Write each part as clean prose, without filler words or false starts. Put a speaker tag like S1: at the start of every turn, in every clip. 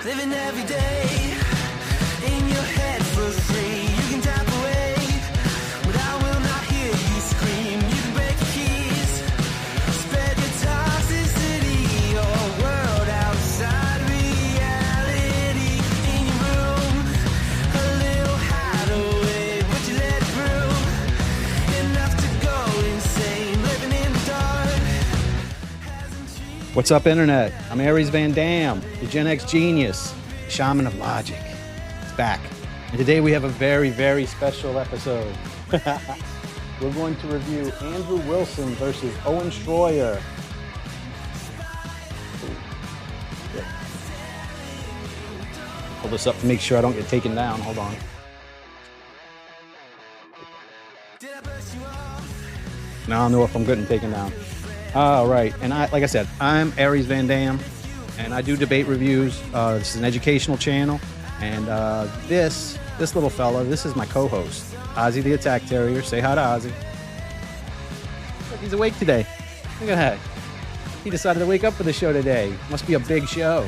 S1: Living every day in your head for free. You can tap away, but I will not hear you scream. You can break the keys, spread your toxicity, your world outside reality. In your room, a little hideaway, but you let it through. Enough to go insane, living in the dark.
S2: What's up, Internet? I'm Aries Van Dam, the Gen X genius, shaman of logic. It's back. And today we have a very, very special episode. We're going to review Andrew Wilson versus Owen Shroyer. Pull this up to make sure I don't get taken down. Hold on. Now I don't know if I'm getting taken down. All right, and like I said, I'm Aries Van Dam, and I do debate reviews. This is an educational channel, and this little fella, this is my co-host, Ozzy the Attack Terrier. Say hi to Ozzy. Look, he's awake today. Look at that. He decided to wake up for the show today. Must be a big show.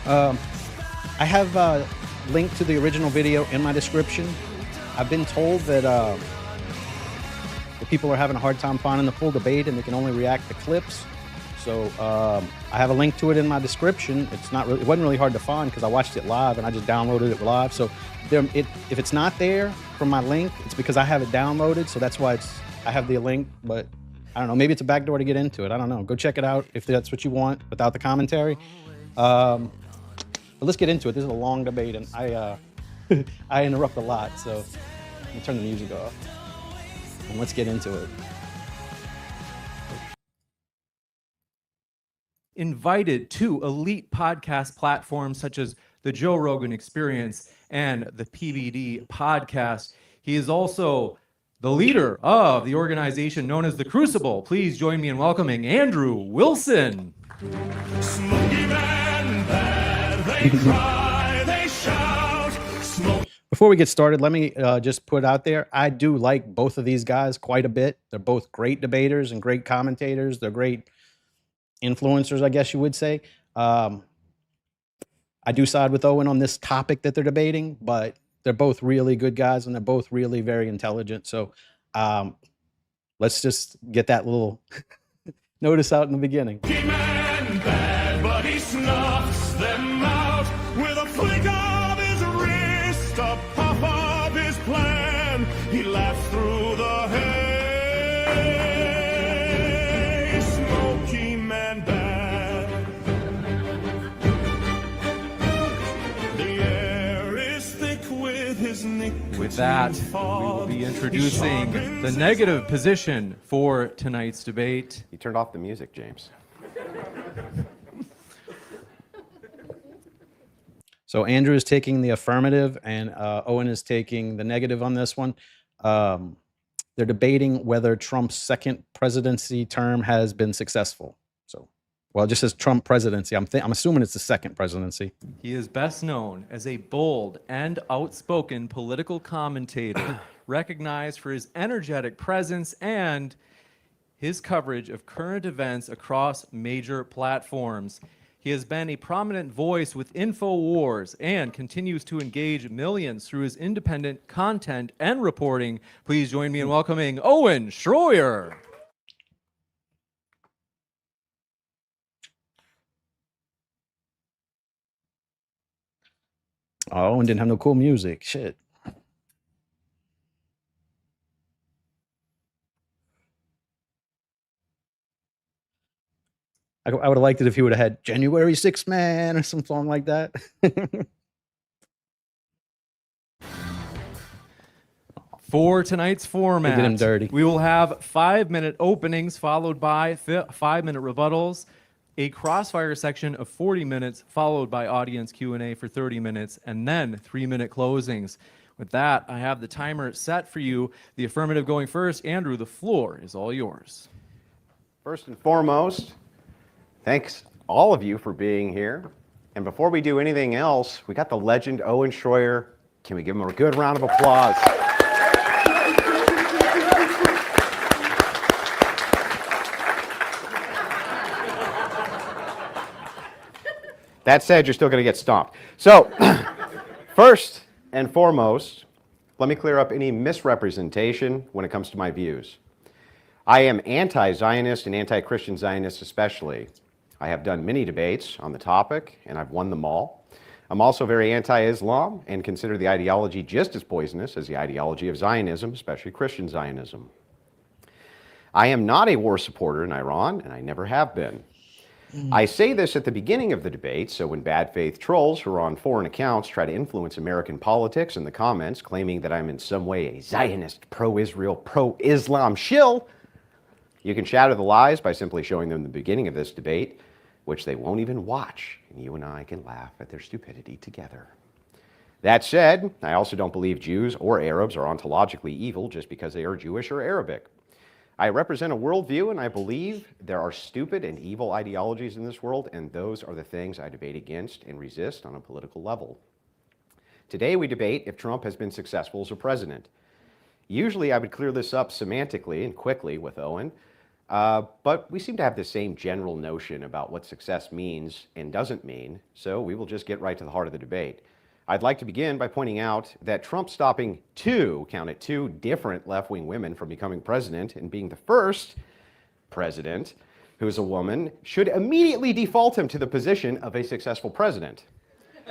S2: I have a link to the original video in my description. I've been told that the people are having a hard time finding the full debate and they can only react to clips. So I have a link to it in my description. It wasn't really hard to find because I watched it live and I just downloaded it live. So if it's not there from my link, it's because I have it downloaded. So that's why I have the link, but I don't know, maybe it's a backdoor to get into it. I don't know. Go check it out if that's what you want without the commentary. But let's get into it. This is a long debate and I interrupt a lot. So let me turn the music off. And let's get into it.
S3: Invited to elite podcast platforms such as the Joe Rogan Experience and the PVD podcast. He is also the leader of the organization known as The Crucible. Please join me in welcoming Andrew Wilson.
S4: Smoky man bad, they cry, they shout. Smoke.
S2: Before we get started, let me just put out there, I do like both of these guys quite a bit. They're both great debaters and great commentators. They're great influencers, I guess you would say. I do side with Owen on this topic that they're debating, but they're both really good guys and they're both really very intelligent. So let's just get that little notice out in the beginning.
S4: Smoky man bad, but he snuffs them out with a flick of his wrist, a puff of his plan. He laughs through the hay. Smoky man bad. The air is thick with his nicotine.
S3: With that, we will be introducing the negative position for tonight's debate.
S5: You turned off the music, James.
S2: So Andrew is taking the affirmative and Owen is taking the negative on this one. They're debating whether Trump's second presidency term has been successful. So, well, it just says Trump presidency. I'm assuming it's the second presidency.
S3: He is best known as a bold and outspoken political commentator, recognized for his energetic presence and his coverage of current events across major platforms. He has been a prominent voice with InfoWars and continues to engage millions through his independent content and reporting. Please join me in welcoming Owen Shroyer.
S2: Oh, Owen didn't have no cool music. Shit. I would have liked it if he would have had January 6th Man or some song like that.
S3: For tonight's format,
S2: They did him dirty.
S3: we will have 5-minute openings followed by 5-minute rebuttals, a Crossfire section of 40 minutes followed by audience Q&A for 30 minutes, and then 3-minute closings. With that, I have the timer set for you. The affirmative going first. Andrew, the floor is all yours.
S5: First and foremost, thanks all of you for being here. And before we do anything else, we got the legend Owen Shroyer. Can we give him a good round of applause? That said, you're still going to get stomped. So, first and foremost, let me clear up any misrepresentation when it comes to my views. I am anti-Zionist and anti-Christian Zionist especially. I have done many debates on the topic, and I've won them all. I'm also very anti-Islam and consider the ideology just as poisonous as the ideology of Zionism, especially Christian Zionism. I am not a war supporter in Iran, and I never have been. I say this at the beginning of the debate, so when bad faith trolls who are on foreign accounts try to influence American politics in the comments, claiming that I'm in some way a Zionist, pro-Israel, pro-Islam shill, you can shatter the lies by simply showing them the beginning of this debate, which they won't even watch, and you and I can laugh at their stupidity together. That said, I also don't believe Jews or Arabs are ontologically evil just because they are Jewish or Arabic. I represent a worldview, and I believe there are stupid and evil ideologies in this world, and those are the things I debate against and resist on a political level. Today we debate if Trump has been successful as a president. Usually I would clear this up semantically and quickly with Owen, but we seem to have the same general notion about what success means and doesn't mean, so we will just get right to the heart of the debate. I'd like to begin by pointing out that Trump stopping two different left-wing women from becoming president and being the first president who is a woman should immediately default him to the position of a successful president.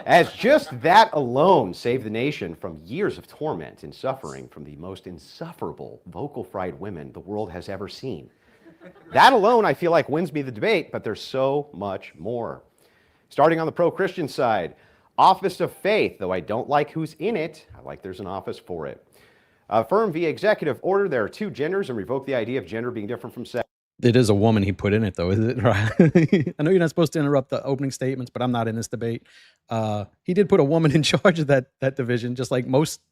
S5: As just that alone saved the nation from years of torment and suffering from the most insufferable vocal fried women the world has ever seen. That alone, I feel like, wins me the debate, but there's so much more. Starting on the pro-Christian side, office of faith, though I don't like who's in it, I like there's an office for it. Affirm via executive order there are two genders and revoke the idea of gender being different from sex.
S2: It is a woman he put in it, though, is it? Right? I know you're not supposed to interrupt the opening statements, but I'm not in this debate. He did put a woman in charge of that division, just like most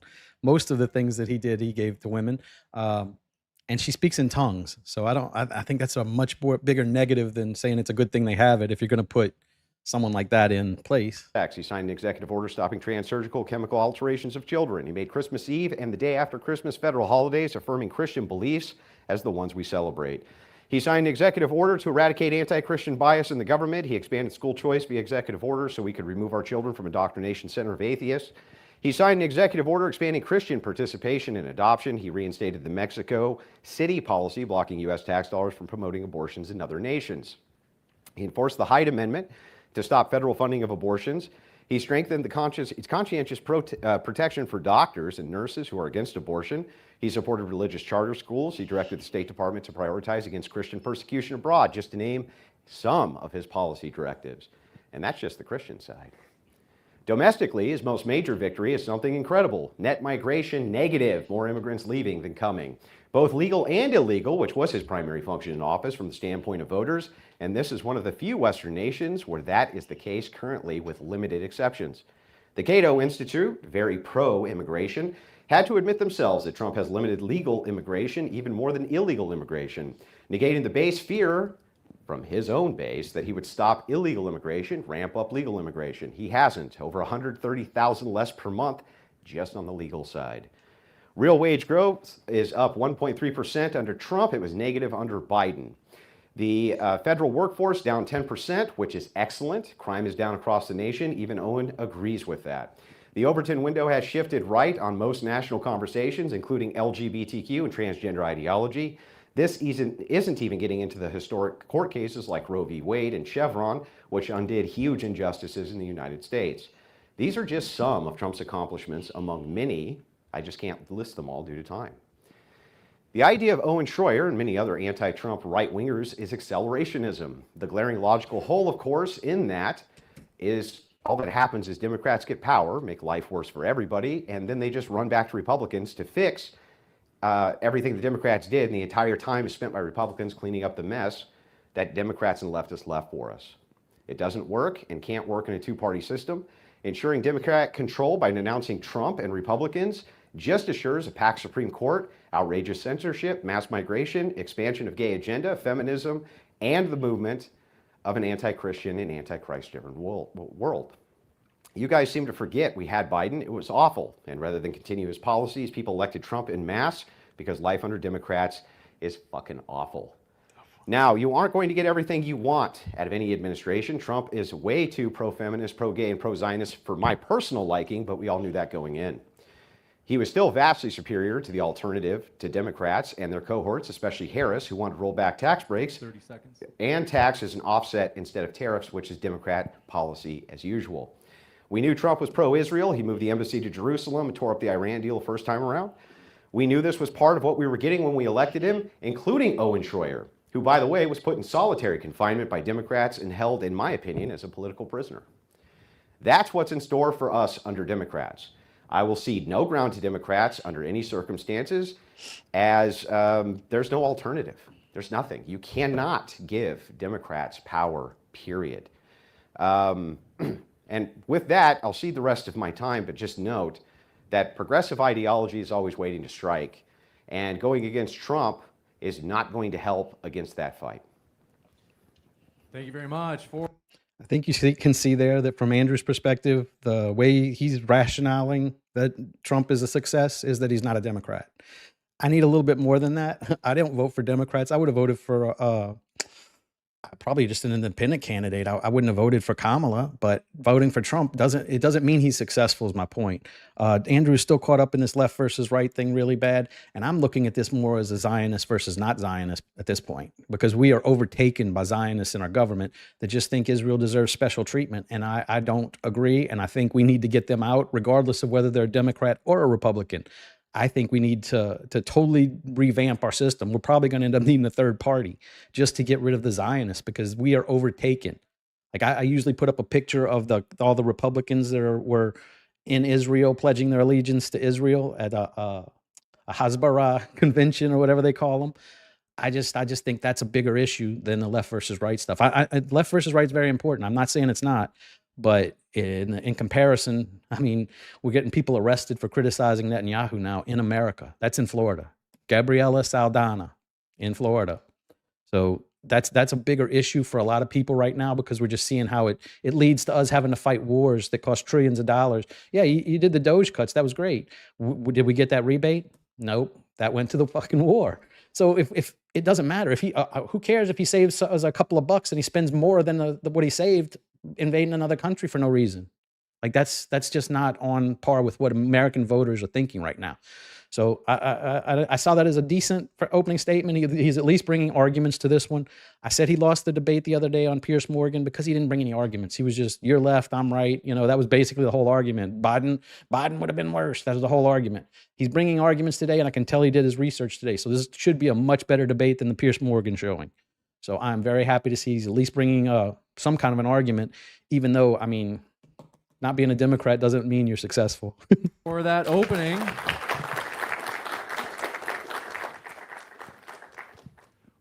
S2: of the things that he did, he gave to women. And she speaks in tongues, so I think that's a much bigger negative than saying it's a good thing they have it if you're going to put someone like that in place.
S5: He signed an executive order stopping trans-surgical chemical alterations of children. He made Christmas Eve and the day after Christmas federal holidays affirming Christian beliefs as the ones we celebrate. He signed an executive order to eradicate anti-Christian bias in the government. He expanded school choice via executive order so we could remove our children from indoctrination center of atheists. He signed an executive order expanding Christian participation in adoption. He reinstated the Mexico City policy blocking U.S. tax dollars from promoting abortions in other nations. He enforced the Hyde Amendment to stop federal funding of abortions. He strengthened the conscientious protection for doctors and nurses who are against abortion. He supported religious charter schools. He directed the State Department to prioritize against Christian persecution abroad, just to name some of his policy directives. And that's just the Christian side. Domestically, his most major victory is something incredible. Net migration negative, more immigrants leaving than coming. Both legal and illegal, which was his primary function in office from the standpoint of voters, and this is one of the few Western nations where that is the case currently with limited exceptions. The Cato Institute, very pro-immigration, had to admit themselves that Trump has limited legal immigration even more than illegal immigration, negating the base fear from his own base that he would stop illegal immigration, ramp up legal immigration. He hasn't. Over 130,000 less per month just on the legal side. Real wage growth is up 1.3% under Trump. It was negative under Biden. The federal workforce down 10%, which is excellent. Crime is down across the nation. Even Owen agrees with that. The Overton window has shifted right on most national conversations, including LGBTQ and transgender ideology. This isn't even getting into the historic court cases like Roe v. Wade and Chevron, which undid huge injustices in the United States. These are just some of Trump's accomplishments among many. I just can't list them all due to time. The idea of Owen Shroyer and many other anti-Trump right-wingers is accelerationism. The glaring logical hole, of course, in that is all that happens is Democrats get power, make life worse for everybody, and then they just run back to Republicans to fix everything the Democrats did, and the entire time is spent by Republicans cleaning up the mess that Democrats and leftists left for us. It doesn't work and can't work in a two-party system. Ensuring Democrat control by denouncing Trump and Republicans just assures a packed Supreme Court, outrageous censorship, mass migration, expansion of gay agenda, feminism, and the movement of an anti-Christian and anti-Christ-driven world. You guys seem to forget we had Biden. It was awful. And rather than continue his policies, people elected Trump en masse because life under Democrats is fucking awful. Now, you aren't going to get everything you want out of any administration. Trump is way too pro-feminist, pro-gay, and pro-Zionist for my personal liking, but we all knew that going in. He was still vastly superior to the alternative to Democrats and their cohorts, especially Harris, who wanted to roll back tax breaks
S3: 30 seconds.
S5: and tax as an offset instead of tariffs, which is Democrat policy as usual. We knew Trump was pro-Israel. He moved the embassy to Jerusalem and tore up the Iran deal the first time around. We knew this was part of what we were getting when we elected him, including Owen Shroyer, who, by the way, was put in solitary confinement by Democrats and held, in my opinion, as a political prisoner. That's what's in store for us under Democrats. I will cede no ground to Democrats under any circumstances, as there's no alternative. There's nothing. You cannot give Democrats power, period. And with that, I'll cede the rest of my time, but just note that progressive ideology is always waiting to strike, and going against Trump is not going to help against that fight.
S3: Thank you very much.
S2: I think you can see there that from Andrew's perspective, the way he's rationaling that Trump is a success is that he's not a Democrat. I need a little bit more than that. I didn't vote for Democrats. I would have voted for probably just an independent candidate. I wouldn't have voted for Kamala, but voting for Trump doesn't mean he's successful is my point. Andrew's still caught up in this left versus right thing really bad. And I'm looking at this more as a Zionist versus not Zionist at this point, because we are overtaken by Zionists in our government that just think Israel deserves special treatment. And I don't agree. And I think we need to get them out regardless of whether they're a Democrat or a Republican. I think we need to totally revamp our system. We're probably going to end up needing a third party just to get rid of the Zionists, because we are overtaken. Like I usually put up a picture of all the Republicans that were in Israel pledging their allegiance to Israel at a Hasbara convention or whatever they call them. I just think that's a bigger issue than the left versus right stuff. Left versus right is very important. I'm not saying it's not. But in comparison, I mean, we're getting people arrested for criticizing Netanyahu now in America. That's in Florida. Gabriela Saldana in Florida. So that's a bigger issue for a lot of people right now, because we're just seeing how it leads to us having to fight wars that cost trillions of dollars. Yeah, you did the Doge cuts. That was great. Did we get that rebate? Nope. That went to the fucking war. So if it doesn't matter if he, who cares if he saves us a couple of bucks and he spends more than what he saved invading another country for no reason. Like that's just not on par with what American voters are thinking right now. So I saw that as a decent opening statement. He's at least bringing arguments to this one. I said he lost the debate the other day on Piers Morgan because he didn't bring any arguments. He was just, you're left, I'm right. You know, that was basically the whole argument. Biden would have been worse. That was the whole argument. He's bringing arguments today, and I can tell he did his research today. So this should be a much better debate than the Piers Morgan showing. So I'm very happy to see he's at least bringing some kind of an argument, even though, I mean, not being a Democrat doesn't mean you're successful.
S3: For that opening,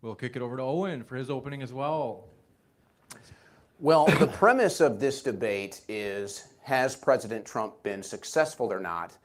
S3: we'll kick it over to Owen for his opening as well.
S6: Well, the premise of this debate is, has President Trump been successful or not?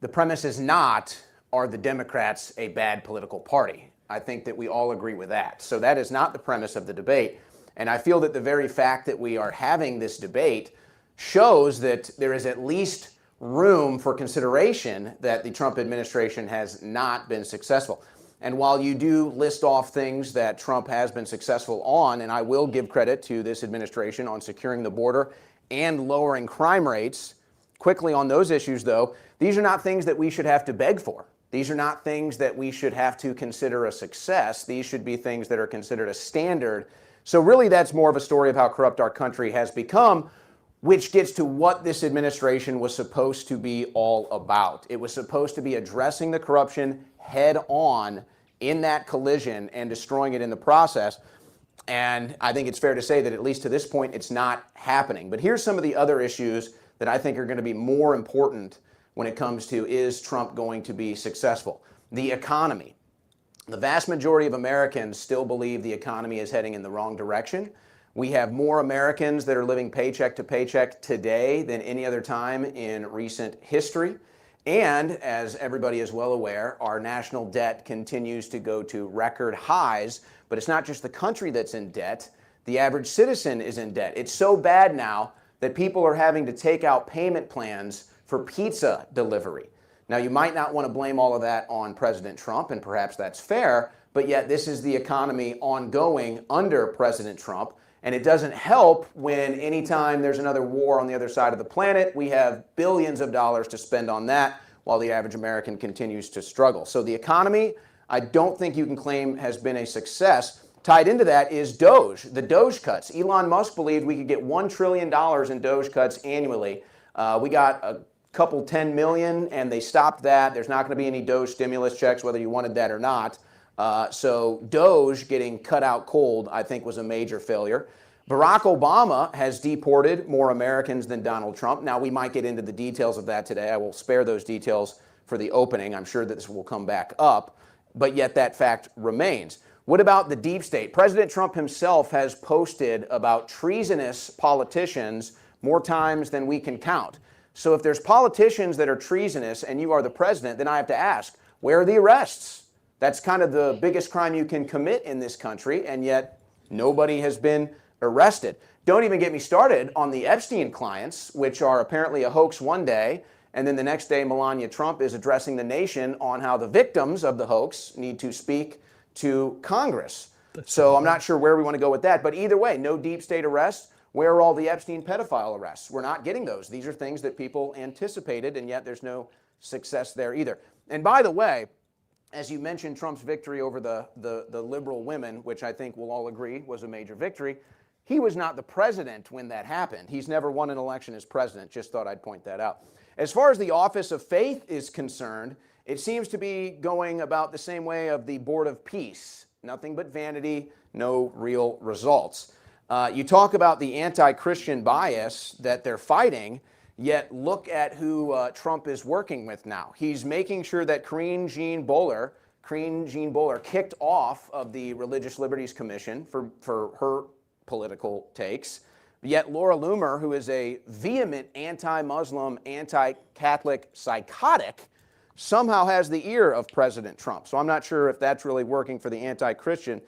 S6: The premise is not, are the Democrats a bad political party? I think that we all agree with that. So that is not the premise of the debate. And I feel that the very fact that we are having this debate shows that there is at least room for consideration that the Trump administration has not been successful. And while you do list off things that Trump has been successful on, and I will give credit to this administration on securing the border and lowering crime rates, quickly on those issues though, these are not things that we should have to beg for. These are not things that we should have to consider a success. These should be things that are considered a standard. So really that's more of a story of how corrupt our country has become, which gets to what this administration was supposed to be all about. It was supposed to be addressing the corruption head on in that collision and destroying it in the process. And I think it's fair to say that at least to this point, it's not happening. But here's some of the other issues that I think are going to be more important when it comes to, is Trump going to be successful? The economy. The vast majority of Americans still believe the economy is heading in the wrong direction. We have more Americans that are living paycheck to paycheck today than any other time in recent history. And as everybody is well aware, our national debt continues to go to record highs. But it's not just the country that's in debt. The average citizen is in debt. It's so bad now that people are having to take out payment plans for pizza delivery. Now, you might not want to blame all of that on President Trump, and perhaps that's fair, but yet this is the economy ongoing under President Trump. And it doesn't help when anytime there's another war on the other side of the planet, we have billions of dollars to spend on that while the average American continues to struggle. So the economy, I don't think you can claim has been a success. Tied into that is Doge, the Doge cuts. Elon Musk believed we could get $1 trillion in Doge cuts annually. We got a couple 10 million and they stopped that. There's not going to be any Doge stimulus checks, whether you wanted that or not. So Doge getting cut out cold, I think, was a major failure. Barack Obama has deported more Americans than Donald Trump. Now, we might get into the details of that today. I will spare those details for the opening. I'm sure that this will come back up, but yet that fact remains. What about the deep state? President Trump himself has posted about treasonous politicians more times than we can count. So if there's politicians that are treasonous and you are the president, then I have to ask, where are the arrests? That's kind of the biggest crime you can commit in this country, and yet nobody has been arrested. Don't even get me started on the Epstein clients, which are apparently a hoax one day, and then the next day Melania Trump is addressing the nation on how the victims of the hoax need to speak to Congress. So I'm not sure where we want to go with that, but either way, no deep state arrests. Where are all the Epstein pedophile arrests? We're not getting those. These are things that people anticipated, and yet there's no success there either. And by the way, as you mentioned, Trump's victory over the liberal women, which I think we'll all agree was a major victory, he was not the president when that happened. He's never won an election as president. Just thought I'd point that out. As far as the office of faith is concerned, it seems to be going about the same way of the Board of Peace. Nothing but vanity, no real results. You talk about the anti-Christian bias that they're fighting, yet look at who Trump is working with now. He's making sure that Karine Jean Bohler kicked off of the Religious Liberties Commission for her political takes. Yet Laura Loomer, who is a vehement anti-Muslim, anti-Catholic psychotic, somehow has the ear of President Trump. So I'm not sure if that's really working for the anti-Christian.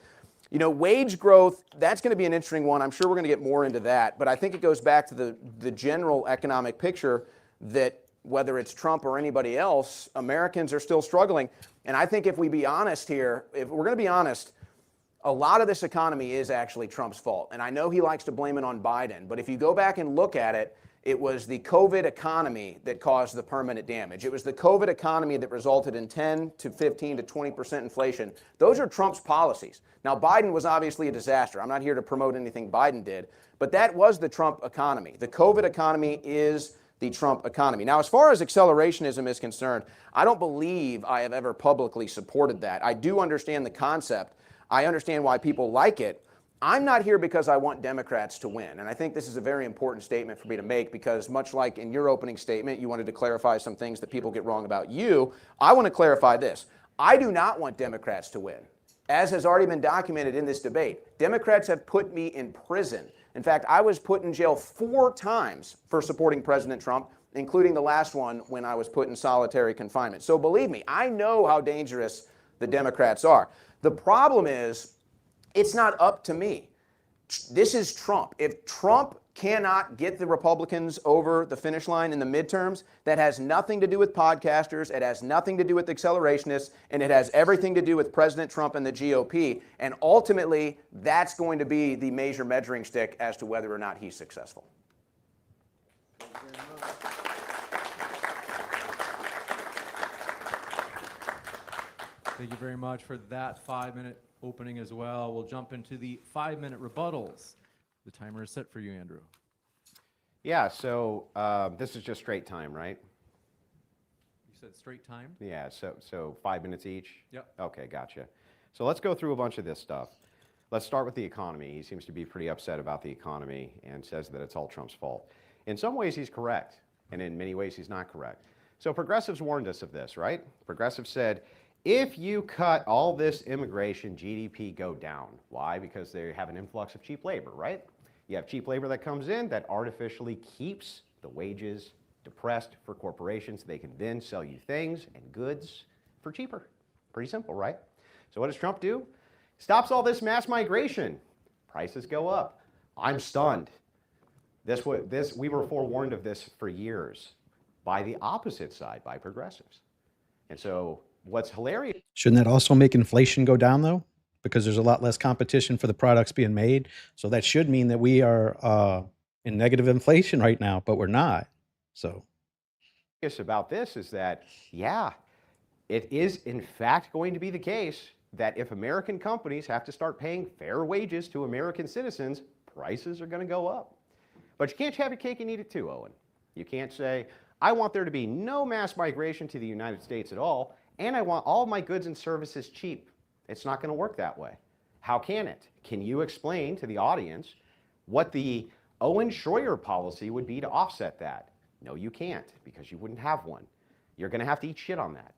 S6: You know, wage growth, that's going to be an interesting one. I'm sure we're going to get more into that. But I think it goes back to the general economic picture that whether it's Trump or anybody else, Americans are still struggling. And I think if we be honest here, if we're going to be honest, a lot of this economy is actually Trump's fault. And I know he likes to blame it on Biden, but if you go back and look at it, it was the COVID economy that caused the permanent damage. It was the COVID economy that resulted in 10 to 15 to 20% inflation. Those are Trump's policies. Now, Biden was obviously a disaster. I'm not here to promote anything Biden did, but that was the Trump economy. The COVID economy is the Trump economy. Now, as far as accelerationism is concerned, I don't believe I have ever publicly supported that. I do understand the concept. I understand why people like it. I'm not here because I want Democrats to win. And I think this is a very important statement for me to make because much like in your opening statement, you wanted to clarify some things that people get wrong about you. I want to clarify this. I do not want Democrats to win. As has already been documented in this debate, Democrats have put me in prison. In fact, I was put in jail 4 times for supporting President Trump, including the last one when I was put in solitary confinement. So believe me, I know how dangerous the Democrats are. The problem is, it's not up to me. This is Trump. If Trump cannot get the Republicans over the finish line in the midterms, that has nothing to do with podcasters, it has nothing to do with accelerationists, and it has everything to do with President Trump and the GOP. And ultimately, that's going to be the major measuring stick as to whether or not he's successful.
S3: Thank you very much for that 5-minute opening as well. We'll jump into the 5-minute rebuttals. The timer is set for you, Andrew.
S5: Yeah, so this is just straight time, right?
S3: You said straight time?
S5: Yeah, so 5 minutes each?
S3: Yep.
S5: Okay, gotcha. So let's go through a bunch of this stuff. Let's start with the economy. He seems to be pretty upset about the economy and says that it's all Trump's fault. In some ways, he's correct, and in many ways, he's not correct. So progressives warned us of this, right? Progressives said, if you cut all this immigration, GDP go down. Why? Because they have an influx of cheap labor, right? You have cheap labor that comes in that artificially keeps the wages depressed for corporations. They can then sell you things and goods for cheaper. Pretty simple, right? So what does Trump do? Stops all this mass migration. Prices go up. I'm stunned. We were forewarned of this for years by the opposite side, by progressives. And so what's hilarious.
S2: Shouldn't that also make inflation go down, though? because there's a lot less competition for the products being made. So that should mean that we are in negative inflation right now, but we're not. So
S5: about this is that, yeah, it is in fact going to be the case that if American companies have to start paying fair wages to American citizens, prices are going to go up. But you can't have your cake and eat it too, Owen. You can't say, I want there to be no mass migration to the United States at all, and I want all of my goods and services cheap. It's not going to work that way. How can it? Can you explain to the audience what the Owen Shroyer policy would be to offset that? No, you can't, because you wouldn't have one. You're going to have to eat shit on that.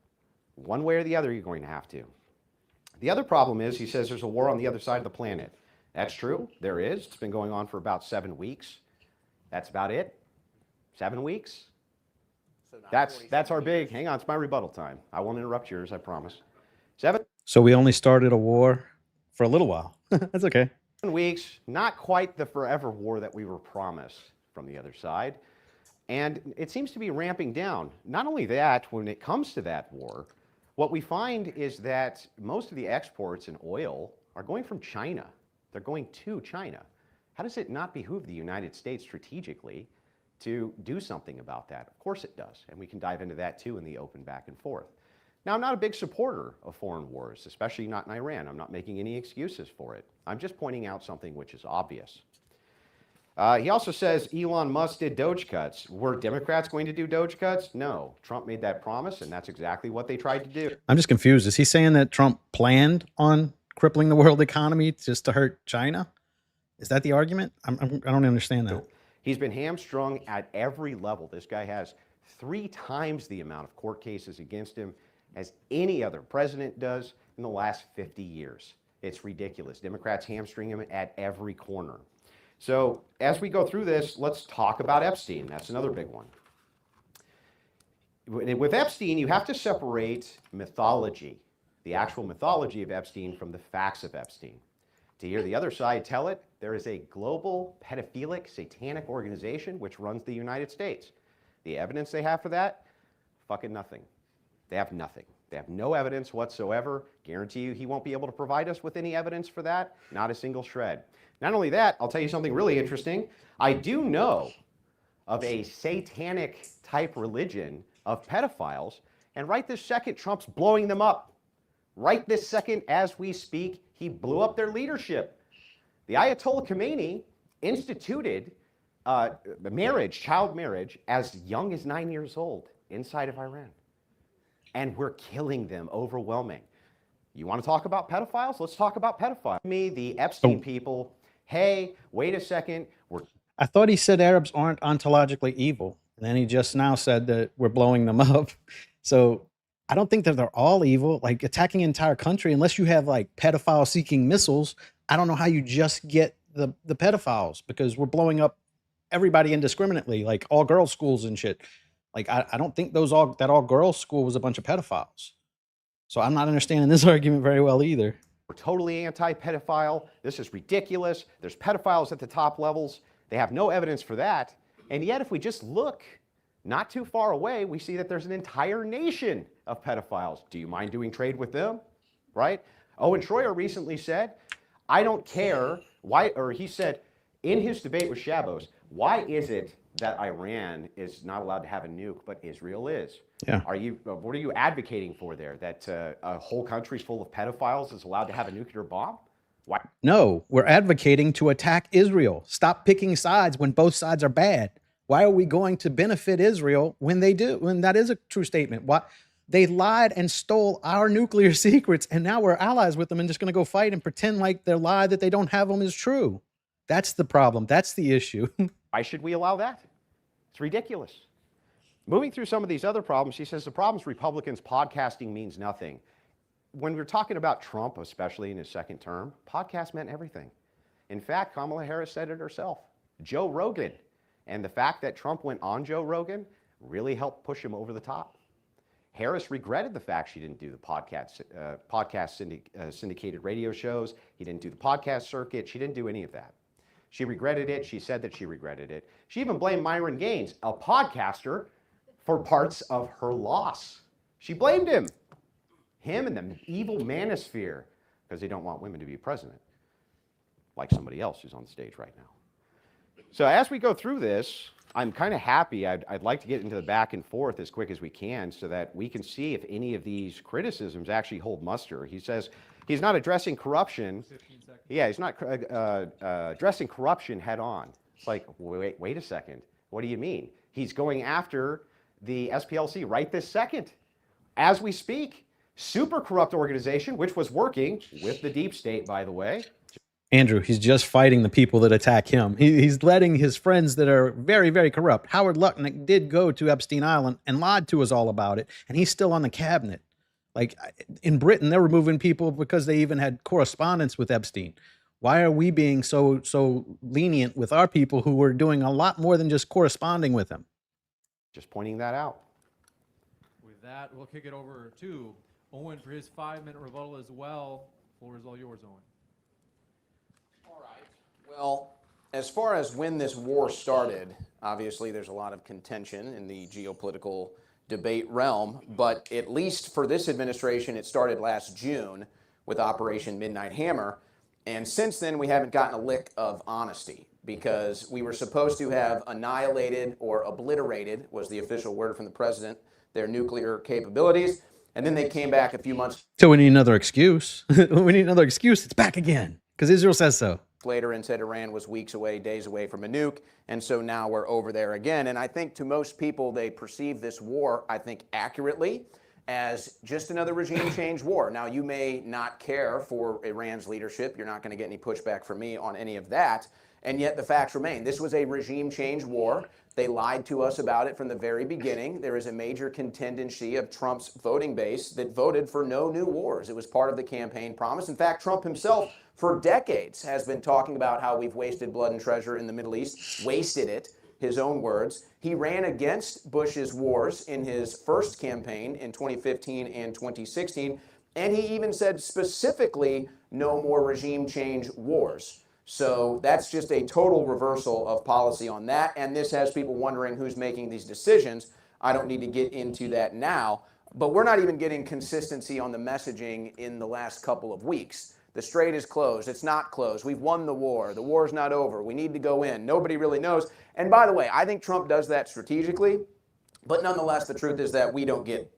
S5: One way or the other, you're going to have to. The other problem is, he says there's a war on the other side of the planet. That's true. There is. It's been going on for about 7 weeks. That's about it. 7 weeks.
S6: So
S5: That's our big, hang on, it's my rebuttal time. I won't interrupt yours, I promise. 7
S2: So we only started a war for a little while. That's okay.
S5: weeks, not quite the forever war that we were promised from the other side. And it seems to be ramping down. Not only that, when it comes to that war, what we find is that most of the exports in oil are going from China. They're going to China. How does it not behoove the United States strategically to do something about that? Of course it does, and we can dive into that too in the open back and forth. Now, I'm not a big supporter of foreign wars, especially not in Iran. I'm not making any excuses for it. I'm just pointing out something which is obvious. He also says Elon Musk did Doge cuts. Were Democrats going to do Doge cuts? No. Trump made that promise, and that's exactly what they tried to do.
S2: I'm just confused. Is he saying that Trump planned on crippling the world economy just to hurt China? Is that the argument? I don't understand that.
S5: He's been hamstrung at every level. This guy has 3 times the amount of court cases against him as any other president does in the last 50 years. It's ridiculous. Democrats hamstring him at every corner. So as we go through this, let's talk about Epstein. That's another big one. With Epstein, you have to separate mythology, the actual mythology of Epstein, from the facts of Epstein. To hear the other side tell it, there is a global pedophilic satanic organization which runs the United States. The evidence they have for that? Fucking nothing. They have nothing. They have no evidence whatsoever. Guarantee you he won't be able to provide us with any evidence for that. Not a single shred. Not only that, I'll tell you something really interesting. I do know of a satanic type religion of pedophiles, and right this second, Trump's blowing them up. Right this second, as we speak, he blew up their leadership. The Ayatollah Khomeini instituted marriage, child marriage, as young as 9 years old inside of Iran. And we're killing them, overwhelming. You want to talk about pedophiles? Let's talk about pedophiles. The Epstein people, hey, wait a second.
S2: I thought he said Arabs aren't ontologically evil. And then he just now said that we're blowing them up. So I don't think that they're all evil. Like attacking an entire country, unless you have like pedophile seeking missiles, I don't know how you just get the pedophiles, because we're blowing up everybody indiscriminately, like all girls schools and shit. Like I don't think that all girls school was a bunch of pedophiles. So I'm not understanding this argument very well either.
S5: We're totally anti-pedophile. This is ridiculous. There's pedophiles at the top levels. They have no evidence for that. And yet, if we just look not too far away, we see that there's an entire nation of pedophiles. Do you mind doing trade with them? Right? Owen Shroyer recently said, I don't care why, or he said in his debate with Shabos, why is it that Iran is not allowed to have a nuke, but Israel is?
S2: Yeah.
S5: What are you advocating for there? That a whole country full of pedophiles is allowed to have a nuclear bomb? Why?
S2: No, we're advocating to attack Israel. Stop picking sides when both sides are bad. Why are we going to benefit Israel when they do? When that is a true statement. Why? They lied and stole our nuclear secrets, and now we're allies with them and just going to go fight and pretend like their lie that they don't have them is true. That's the problem. That's the issue.
S5: Why should we allow that? It's ridiculous. Moving through some of these other problems, he says the problems Republicans podcasting means nothing. When we're talking about Trump, especially in his second term, podcast meant everything. In fact, Kamala Harris said it herself. Joe Rogan. And the fact that Trump went on Joe Rogan really helped push him over the top. Harris regretted the fact she didn't do the syndicated radio shows. He didn't do the podcast circuit. She didn't do any of that. She regretted it. She said that she regretted it. She even blamed Myron Gaines, a podcaster, for parts of her loss. She blamed him and the evil manosphere because they don't want women to be president, like somebody else who's on stage right now. So as we go through this, I'm kind of happy. I'd like to get into the back and forth as quick as we can so that we can see if any of these criticisms actually hold muster. He says he's not addressing corruption. Yeah, he's not addressing corruption head on. It's like, wait a second. What do you mean? He's going after the SPLC right this second. As we speak, super corrupt organization, which was working with the deep state, by the way.
S2: Andrew, he's just fighting the people that attack him. He's letting his friends that are very, very corrupt. Howard Lutnick did go to Epstein Island and lied to us all about it, and he's still on the cabinet. Like in Britain, they're removing people because they even had correspondence with Epstein. Why are we being so lenient with our people who were doing a lot more than just corresponding with him?
S5: Just pointing that out.
S3: With that, we'll kick it over to Owen for his 5-minute rebuttal as well. Floor is all yours, Owen.
S6: Well, as far as when this war started, obviously there's a lot of contention in the geopolitical debate realm, but at least for this administration, it started last June with Operation Midnight Hammer, and since then we haven't gotten a lick of honesty because we were supposed to have annihilated or obliterated, was the official word from the president, their nuclear capabilities, and then they came back a few months.
S2: So we need another excuse. We need another excuse. It's back again because Israel says so.
S6: Later and said Iran was weeks away, days away from a nuke, and so now we're over there again. And I think to most people, they perceive this war, I think accurately, as just another regime change war. Now, you may not care for Iran's leadership. You're not going to get any pushback from me on any of that. And yet the facts remain. This was a regime change war. They lied to us about it from the very beginning. There is a major contingency of Trump's voting base that voted for no new wars. It was part of the campaign promise. In fact, Trump himself, for decades, has been talking about how we've wasted blood and treasure in the Middle East, wasted it, his own words. He ran against Bush's wars in his first campaign in 2015 and 2016, and he even said specifically no more regime change wars. So that's just a total reversal of policy on that, and this has people wondering who's making these decisions. I don't need to get into that now, but we're not even getting consistency on the messaging in the last couple of weeks. The strait is closed. It's not closed. We've won the war. The war's not over. We need to go in. Nobody really knows. And by the way, I think Trump does that strategically, but nonetheless, the truth is that we don't get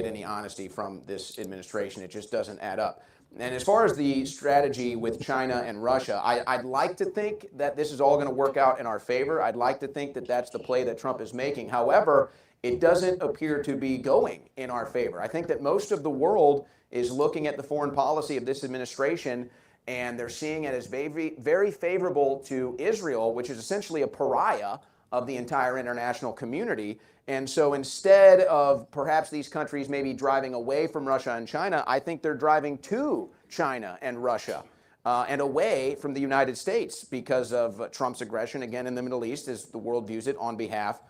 S6: any honesty from this administration. It just doesn't add up. And as far as the strategy with China and Russia, I'd like to think that this is all going to work out in our favor. I'd like to think that that's the play that Trump is making. However, it doesn't appear to be going in our favor. I think that most of the world is looking at the foreign policy of this administration, and they're seeing it as very, very favorable to Israel, which is essentially a pariah of the entire international community. And so instead of perhaps these countries maybe driving away from Russia and China, I think they're driving to China and Russia and away from the United States because of Trump's aggression, again, in the Middle East, as the world views it, on behalf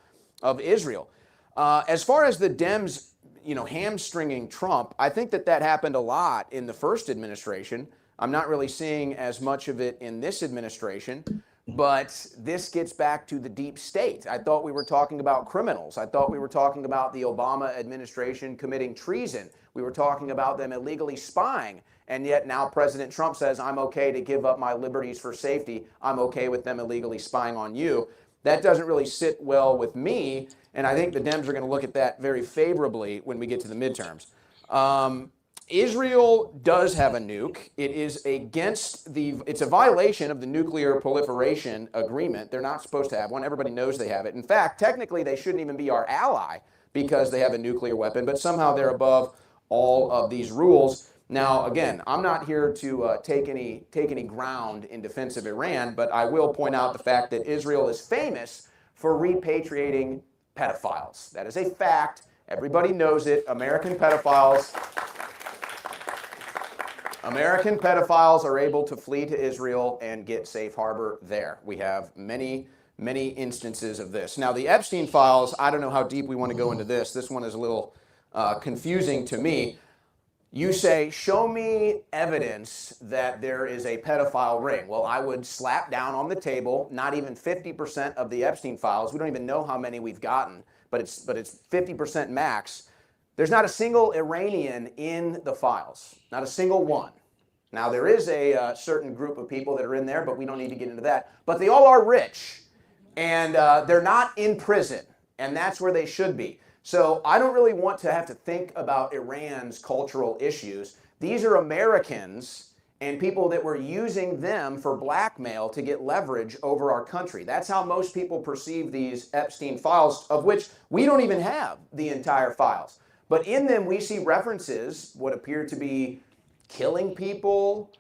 S6: of Israel. As far as the Dems, hamstringing Trump, I think that happened a lot in the first administration. I'm not really seeing as much of it in this administration. But this gets back to the deep state. I thought we were talking about criminals. I thought we were talking about the Obama administration committing treason. We were talking about them illegally spying. And yet now President Trump says, I'm okay to give up my liberties for safety. I'm okay with them illegally spying on you. That doesn't really sit well with me. And I think the Dems are going to look at that very favorably when we get to the midterms. Israel does have a nuke. It is it's a violation of the nuclear proliferation agreement. They're not supposed to have one. Everybody knows they have it. In fact, technically, they shouldn't even be our ally because they have a nuclear weapon, but somehow they're above all of these rules. Now, again, I'm not here to take any ground in defense of Iran, but I will point out the fact that Israel is famous for repatriating pedophiles. That is a fact. Everybody knows it. American pedophiles are able to flee to Israel and get safe harbor there. We have many, many instances of this. Now, the Epstein files, I don't know how deep we want to go into this. This one is a little confusing to me. You say, show me evidence that there is a pedophile ring. Well, I would slap down on the table, not even 50% of the Epstein files. We don't even know how many we've gotten, but it's 50% max. There's not a single Iranian in the files, not a single one. Now, there is a certain group of people that are in there, but we don't need to get into that. But they all are rich, and they're not in prison, and that's where they should be. So I don't really want to have to think about Iran's cultural issues. These are Americans and people that were using them for blackmail to get leverage over our country. That's how most people perceive these Epstein files, of which we don't even have the entire files. But in them, we see references, what appear to be killing people,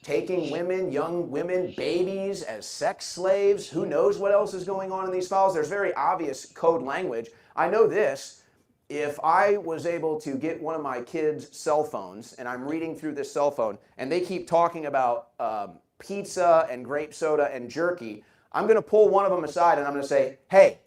S6: taking women, young women, babies as sex slaves. Who knows what else is going on in these files? There's very obvious code language. I know this. If I was able to get one of my kids' cell phones and I'm reading through this cell phone and they keep talking about pizza and grape soda and jerky, I'm going to pull one of them aside and I'm going to say, hey,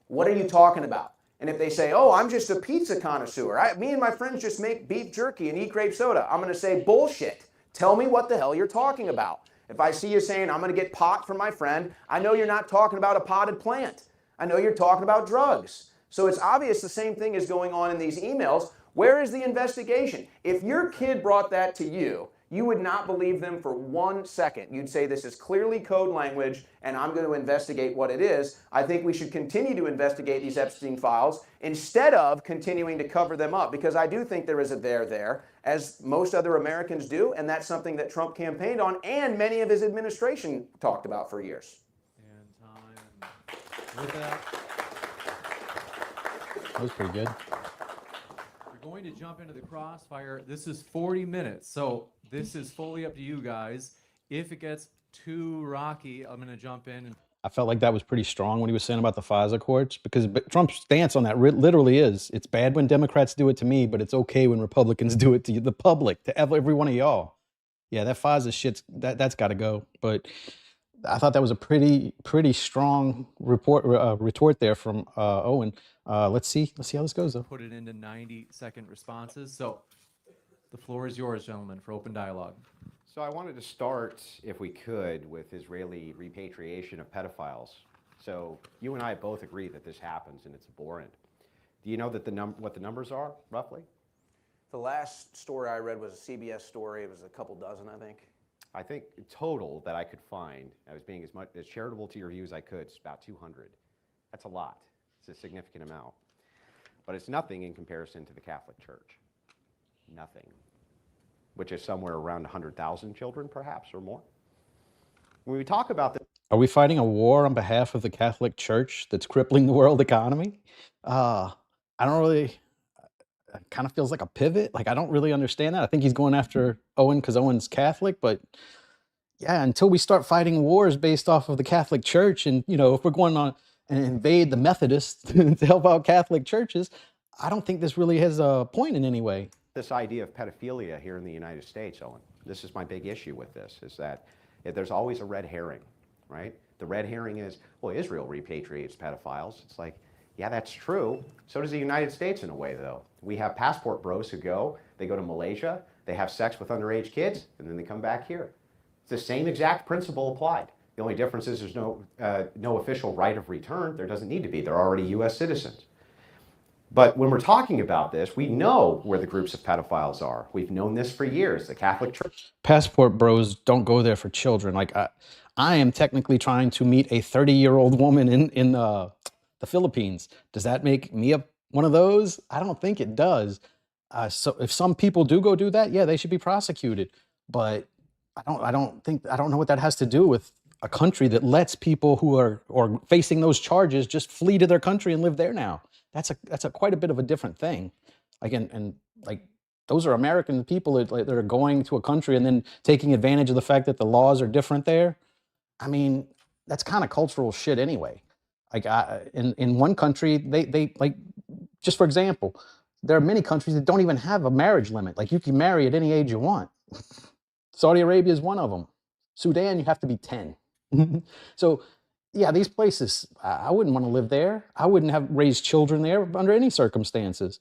S6: what are you talking about? And if they say, oh, I'm just a pizza connoisseur, me and my friends just make beef jerky and eat grape soda, I'm going to say, bullshit. Tell me what the hell you're talking about. If I see you saying, I'm going to get pot from my friend, I know you're not talking about a potted plant. I know you're talking about drugs. So it's obvious the same thing is going on in these emails. Where is the investigation? If your kid brought that to you, you would not believe them for 1 second. You'd say this is clearly code language and I'm going to investigate what it is. I think we should continue to investigate these Epstein files instead of continuing to cover them up, because I do think there is a there, as most other Americans do, and that's something that Trump campaigned on and many of his administration talked about for years.
S3: And time. With that,
S2: That was pretty good.
S3: we're going to jump into the Crossfire. This is 40 minutes, so this is fully up to you guys. If it gets too rocky, I'm going to jump in. And
S2: I felt like that was pretty strong when he was saying about the FISA courts, because Trump's stance on that literally is, it's bad when Democrats do it to me, but it's okay when Republicans do it to the public, to every one of y'all. Yeah, that FISA shit's, that's got to go. But I thought that was a pretty strong retort there from Owen. Let's see how this goes, though.
S3: put it into 90-second responses. So the floor is yours, gentlemen, for open dialogue.
S5: So I wanted to start, if we could, with Israeli repatriation of pedophiles. So you and I both agree that this happens and it's abhorrent. Do you know that what the numbers are, roughly?
S6: The last story I read was a CBS story. It was a couple dozen, I think.
S5: I think total that I could find, I was being as charitable to your view as I could, it's about 200. That's a lot. It's a significant amount. But it's nothing in comparison to the Catholic Church. Nothing. Which is somewhere around 100,000 children, perhaps, or more. When we talk about this,
S2: Are we fighting a war on behalf of the Catholic Church that's crippling the world economy? I don't really, it kind of feels like a pivot. Like, I don't really understand that. I think he's going after Owen because Owen's Catholic, but yeah, until we start fighting wars based off of the Catholic Church, and, you know, if we're going on and invade the Methodists to help out Catholic churches, I don't think this really has a point in any way.
S5: this idea of pedophilia here in the United States, Owen, this is my big issue with this, is that there's always a red herring, right? The red herring is, well, Israel repatriates pedophiles. It's like, yeah, that's true. So does the United States in a way, though. We have passport bros who they go to Malaysia, they have sex with underage kids, and then they come back here. It's the same exact principle applied. The only difference is there's no official right of return. There doesn't need to be. They're already U.S. citizens. But when we're talking about this, we know where the groups of pedophiles are. We've known this for years. The Catholic Church.
S2: Passport bros don't go there for children. Like, I am technically trying to meet a 30-year-old woman in the Philippines. Does that make me one of those? I don't think it does. So if some people do go do that, yeah, they should be prosecuted. But I don't know what that has to do with a country that lets people who are facing those charges just flee to their country and live there now. That's quite a bit of a different thing. Again, and like, those are American people that are going to a country and then taking advantage of the fact that the laws are different there. I mean, that's kind of cultural shit anyway. Like, in one country, they like, just for example, there are many countries that don't even have a marriage limit. Like, you can marry at any age you want. Saudi Arabia is one of them. Sudan, you have to be 10. So, yeah, these places, I wouldn't want to live there. I wouldn't have raised children there under any circumstances.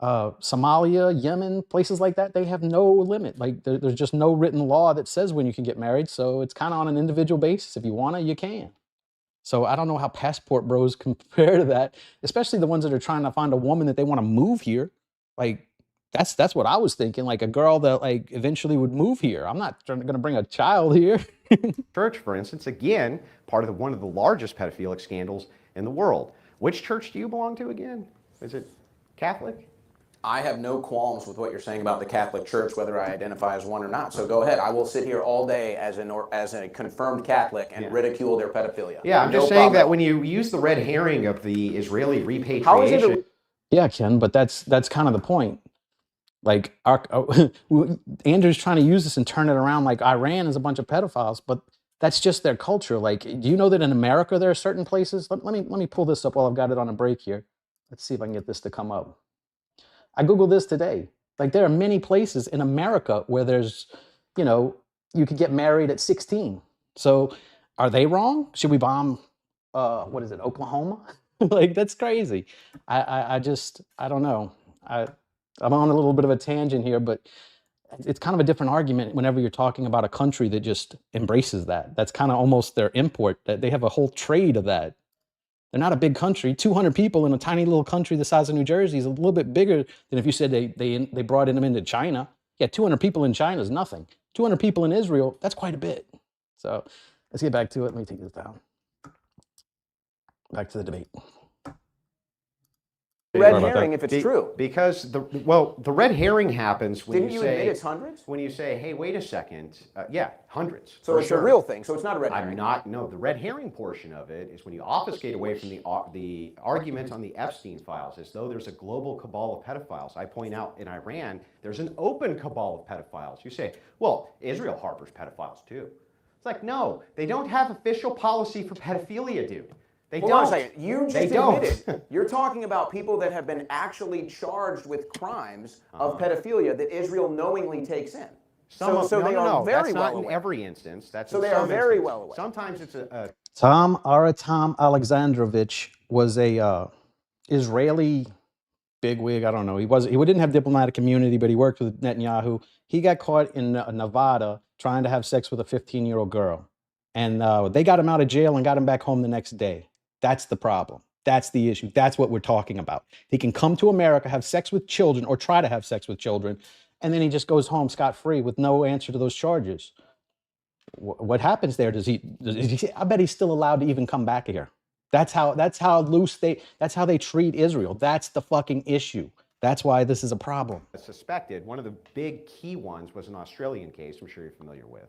S2: Somalia, Yemen, places like that, they have no limit. Like, there's just no written law that says when you can get married. So it's kind of on an individual basis. If you want to, you can. So I don't know how passport bros compare to that, especially the ones that are trying to find a woman that they want to move here. Like, That's what I was thinking, like a girl that like eventually would move here. I'm not going to bring a child here.
S5: Church, for instance, again, part of one of the largest pedophilic scandals in the world. Which church do you belong to again? Is it Catholic?
S6: I have no qualms with what you're saying about the Catholic Church, whether I identify as one or not. So go ahead. I will sit here all day as a confirmed Catholic and ridicule their pedophilia.
S5: Yeah, I'm
S6: No
S5: just saying
S6: problem.
S5: that when you use the red herring of the Israeli
S6: How is
S5: repatriation,
S6: it
S2: Yeah, Ken, but that's kind of the point. Like Andrew's trying to use this and turn it around like Iran is a bunch of pedophiles, but that's just their culture. Like, do you know that in America there are certain places? Let me pull this up while I've got it on a break here. Let's see if I can get this to come up. I Googled this today. Like, there are many places in America where there's, you could get married at 16. So are they wrong? Should we bomb, Oklahoma? Like, that's crazy. I don't know. I'm on a little bit of a tangent here, but it's kind of a different argument whenever you're talking about a country that just embraces that. That's kind of almost their import. That they have a whole trade of that. They're not a big country. 200 people in a tiny little country the size of New Jersey is a little bit bigger than if you said they brought them into China. Yeah, 200 people in China is nothing. 200 people in Israel, that's quite a bit. So let's get back to it. Let me take this down. Back to the debate.
S6: red herring if it's true?
S5: Because the red herring happens when
S6: Didn't you admit it's hundreds?
S5: When you say, hey, wait a second, yeah, hundreds.
S6: So it's a real thing. So it's not a red herring.
S5: No, the red herring portion of it is when you obfuscate away from the argument on the Epstein files, as though there's a global cabal of pedophiles. I point out in Iran, there's an open cabal of pedophiles. You say, well, Israel harbors pedophiles too. It's like, no, they don't have official policy for pedophilia, dude.
S6: Hold on a second. You just admitted you're talking about people that have been actually charged with crimes of pedophilia that Israel knowingly takes in. They are very well
S5: that's not
S6: aware.
S5: in every instance. That's
S6: So
S5: in
S6: they are
S5: some
S6: very
S5: instances.
S6: well aware.
S5: Sometimes it's a
S2: Tom Alexandrovich was a Israeli bigwig. I don't know. He didn't have diplomatic immunity, but he worked with Netanyahu. He got caught in Nevada trying to have sex with a 15-year-old girl, and they got him out of jail and got him back home the next day. That's the problem. That's the issue. That's what we're talking about. He can come to America, have sex with children, or try to have sex with children, and then he just goes home scot-free with no answer to those charges. What happens there? I bet he's still allowed to even come back here. That's how they treat Israel. That's the fucking issue. That's why this is a problem.
S5: suspected. One of the big key ones was an Australian case, I'm sure you're familiar with.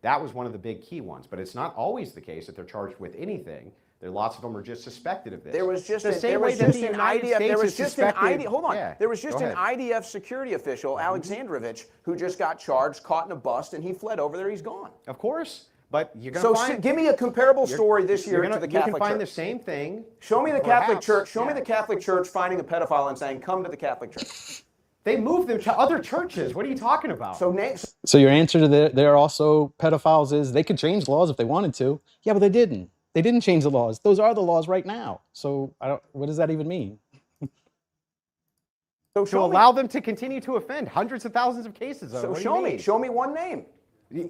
S5: That was one of the big key ones, but it's not always the case that they're charged with anything. There lots of them are just suspected of this.
S6: There was just
S5: the
S6: an
S5: same way that the
S6: IDF.
S5: United
S6: There
S5: States
S6: was
S5: is
S6: just an
S5: suspected.
S6: IDF. Hold on.
S5: Yeah,
S6: There was just
S5: go
S6: an
S5: ahead.
S6: IDF security official, Alexandrovich, who just got charged, caught in a bust, and he fled over there. He's gone.
S5: Of course, but you're going
S6: So
S5: to find.
S6: give me a comparable story this year to the
S5: You
S6: Catholic
S5: can find
S6: Church.
S5: the same thing.
S6: Show me the Catholic
S5: perhaps.
S6: Church. Show me
S5: Yeah.
S6: the Catholic Church finding a pedophile and saying, "Come to the Catholic Church."
S5: They moved them to other churches. What are you talking about?
S6: So
S2: your answer to there are also pedophiles is they could change laws if they wanted to. Yeah, but they didn't. They didn't change the laws. Those are the laws right now. So what does that even mean?
S6: So
S5: to allow them to continue to offend hundreds of thousands of cases.
S6: So show me one name.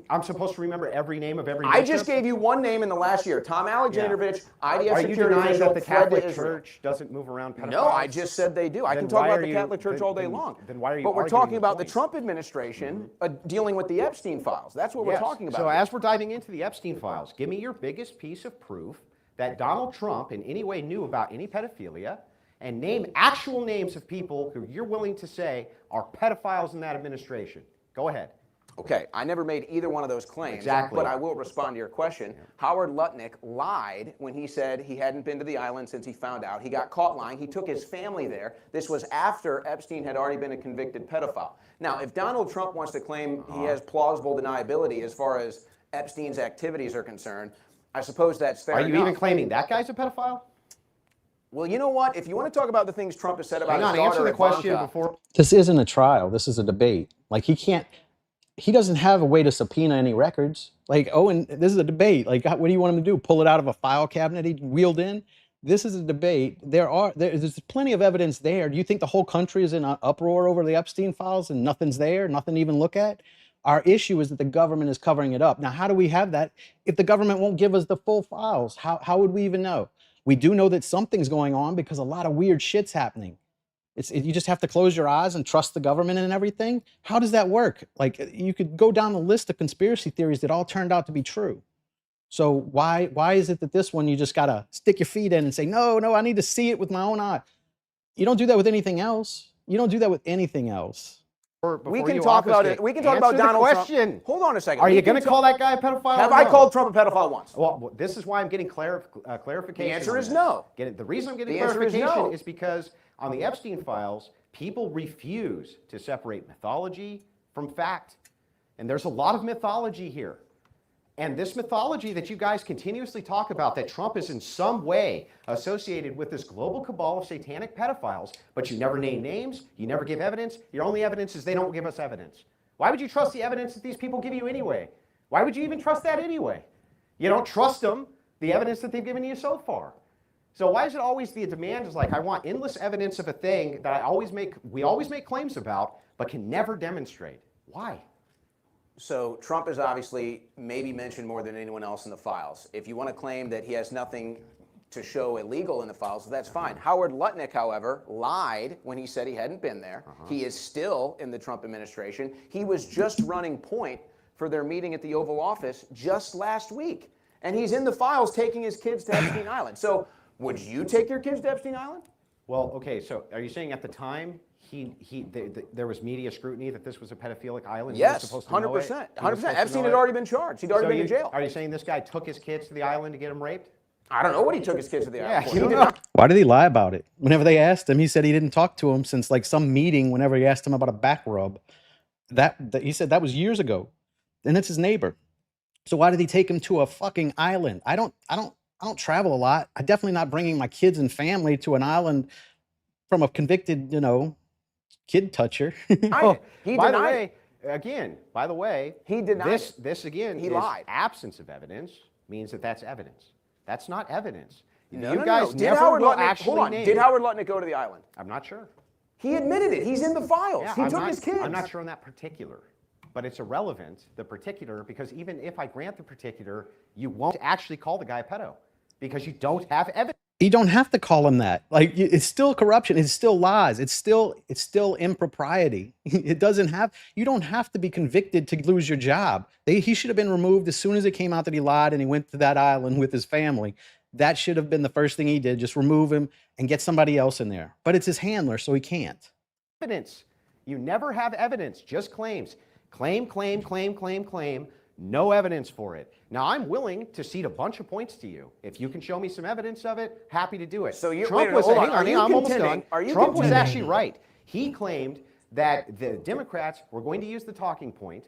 S5: I'm supposed to remember every name of every
S6: I
S5: bishop?
S6: just gave you one name in the last year. Tom Alexandrovich, IDF
S5: Are you
S6: security
S5: denying
S6: official,
S5: that the
S6: fled to
S5: Catholic
S6: Israel.
S5: Church doesn't move around pedophiles?
S6: No, I just said they do. I
S5: Then
S6: can talk
S5: why
S6: about
S5: are
S6: the
S5: you-
S6: Catholic Church all day
S5: then-
S6: long.
S5: then why are you
S6: But we're
S5: arguing
S6: talking
S5: the
S6: about the
S5: point?
S6: Trump administration dealing with the Epstein files. That's what we're
S5: Yes.
S6: talking about.
S5: So
S6: here.
S5: as we're diving into the Epstein files, give me your biggest piece of proof that Donald Trump in any way knew about any pedophilia, and name actual names of people who you're willing to say are pedophiles in that administration. Go ahead.
S6: Okay, I never made either one of those claims,
S5: Exactly.
S6: but I will respond to your question. Howard Lutnick lied when he said he hadn't been to the island since he found out. He got caught lying. He took his family there. This was after Epstein had already been a convicted pedophile. Now, if Donald Trump wants to claim he has plausible deniability as far as Epstein's activities are concerned, I suppose that's fair
S5: Are
S6: enough.
S5: you even claiming that guy's a pedophile?
S6: Well, you know what? If you want to talk about the things Trump has said about
S5: Hang on,
S6: his daughter,
S5: answer the question
S6: Ivanka,
S5: before.
S2: This isn't a trial. This is a debate. Like he doesn't have a way to subpoena any records. Like, Owen, this is a debate. Like, what do you want him to do? Pull it out of a file cabinet he wheeled in? This is a debate. There's plenty of evidence there. Do you think the whole country is in an uproar over the Epstein files and nothing's there, nothing to even look at? Our issue is that the government is covering it up. Now, how do we have that if the government won't give us the full files? How would we even know? We do know that something's going on because a lot of weird shit's happening. You just have to close your eyes and trust the government and everything. How does that work? Like, you could go down the list of conspiracy theories that all turned out to be true. So why is it that this one you just gotta stick your feet in and say, no, I need to see it with my own eye? You don't do that with anything else. You don't do that with anything else.
S6: We can talk about it. We can talk about Donald Trump. Hold on a second.
S5: Are you going to call that guy a pedophile?
S6: Have I called Trump a pedophile once?
S5: Well, this is why I'm getting clarification.
S6: The answer is no.
S5: The reason I'm getting
S6: The answer is
S5: clarification
S6: no.
S5: is because on the Epstein files, people refuse to separate mythology from fact. And there's a lot of mythology here. And this mythology that you guys continuously talk about, that Trump is in some way associated with this global cabal of satanic pedophiles, but you never name names, you never give evidence. Your only evidence is they don't give us evidence. Why would you trust the evidence that these people give you anyway? Why would you even trust that anyway? You don't trust them, the evidence that they've given you so far. So why is it always the demand is like, I want endless evidence of a thing that we always make claims about, but can never demonstrate? Why?
S6: So Trump is obviously maybe mentioned more than anyone else in the files. If you want to claim that he has nothing to show illegal in the files, that's fine. Howard Lutnick, however, lied when he said he hadn't been there. He is still in the Trump administration. He was just running point for their meeting at the Oval Office just last week. And he's in the files taking his kids to Epstein Island. So would you take your kids to Epstein Island?
S5: Well, okay, so are you saying at the time there was media scrutiny that this was a pedophilic island?
S6: Yes, 100%. 100%. Epstein had already been charged. He'd already been in jail.
S5: Are you saying this guy took his kids to the island to get them raped?
S6: I don't know what he took his kids to the island for.
S5: you don't know.
S2: Why did he lie about it? Whenever they asked him, he said he didn't talk to him since like some meeting. Whenever he asked him about a back rub, that he said that was years ago, and it's his neighbor. So why did he take him to a fucking island? I don't travel a lot. I'm definitely not bringing my kids and family to an island from a convicted, kid toucher.
S6: He
S5: by
S6: denied
S5: the way,
S6: he denied
S5: this again
S6: he
S5: is
S6: lied.
S5: Absence of evidence means that's evidence. That's not evidence.
S6: No,
S5: you guys
S6: Did
S5: never
S6: Howard
S5: will
S6: Lutnick,
S5: actually
S6: hold on.
S5: name.
S6: Did Howard Lutnick go to the island?
S5: I'm not sure.
S6: He admitted it. He's in the files.
S5: Yeah,
S6: he took his kids.
S5: I'm not sure on that particular, but it's irrelevant, the particular, because even if I grant the particular, you won't actually call the guy a pedo because you don't have evidence.
S2: You don't have to call him that. Like, it's still corruption. It's still lies. It's still impropriety. You don't have to be convicted to lose your job. He should have been removed as soon as it came out that he lied and he went to that island with his family. That should have been the first thing he did. Just remove him and get somebody else in there. But it's his handler, so he can't.
S5: Evidence. You never have evidence, just claims. Claim. No evidence for it. Now, I'm willing to cede a bunch of points to you. If you can show me some evidence of it, happy to do it.
S6: So
S5: Trump was, hang on, I'm almost done.
S6: Are you
S5: Trump was
S6: contending?
S5: actually right. He claimed that the Democrats were going to use the talking point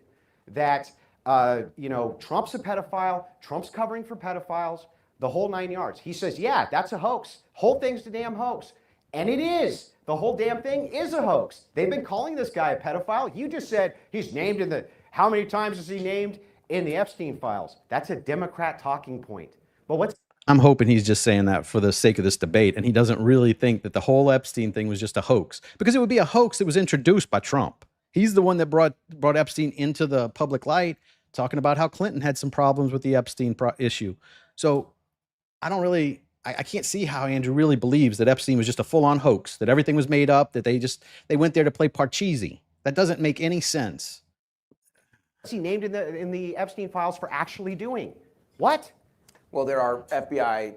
S5: that, Trump's a pedophile, Trump's covering for pedophiles, the whole 9 yards. He says, yeah, that's a hoax. Whole thing's a damn hoax. And it is. The whole damn thing is a hoax. They've been calling this guy a pedophile. You just said he's named in the, how many times is he named in the Epstein files? That's a Democrat talking point. But
S2: I'm hoping he's just saying that for the sake of this debate, and he doesn't really think that the whole Epstein thing was just a hoax, because it would be a hoax that was introduced by Trump. He's the one that brought Epstein into the public light, talking about how Clinton had some problems with the Epstein issue. So I can't see how Andrew really believes that Epstein was just a full-on hoax, that everything was made up, that they went there to play Parcheesi. That doesn't make any sense.
S5: What's he named in the Epstein files for actually doing? What?
S6: Well, there are FBI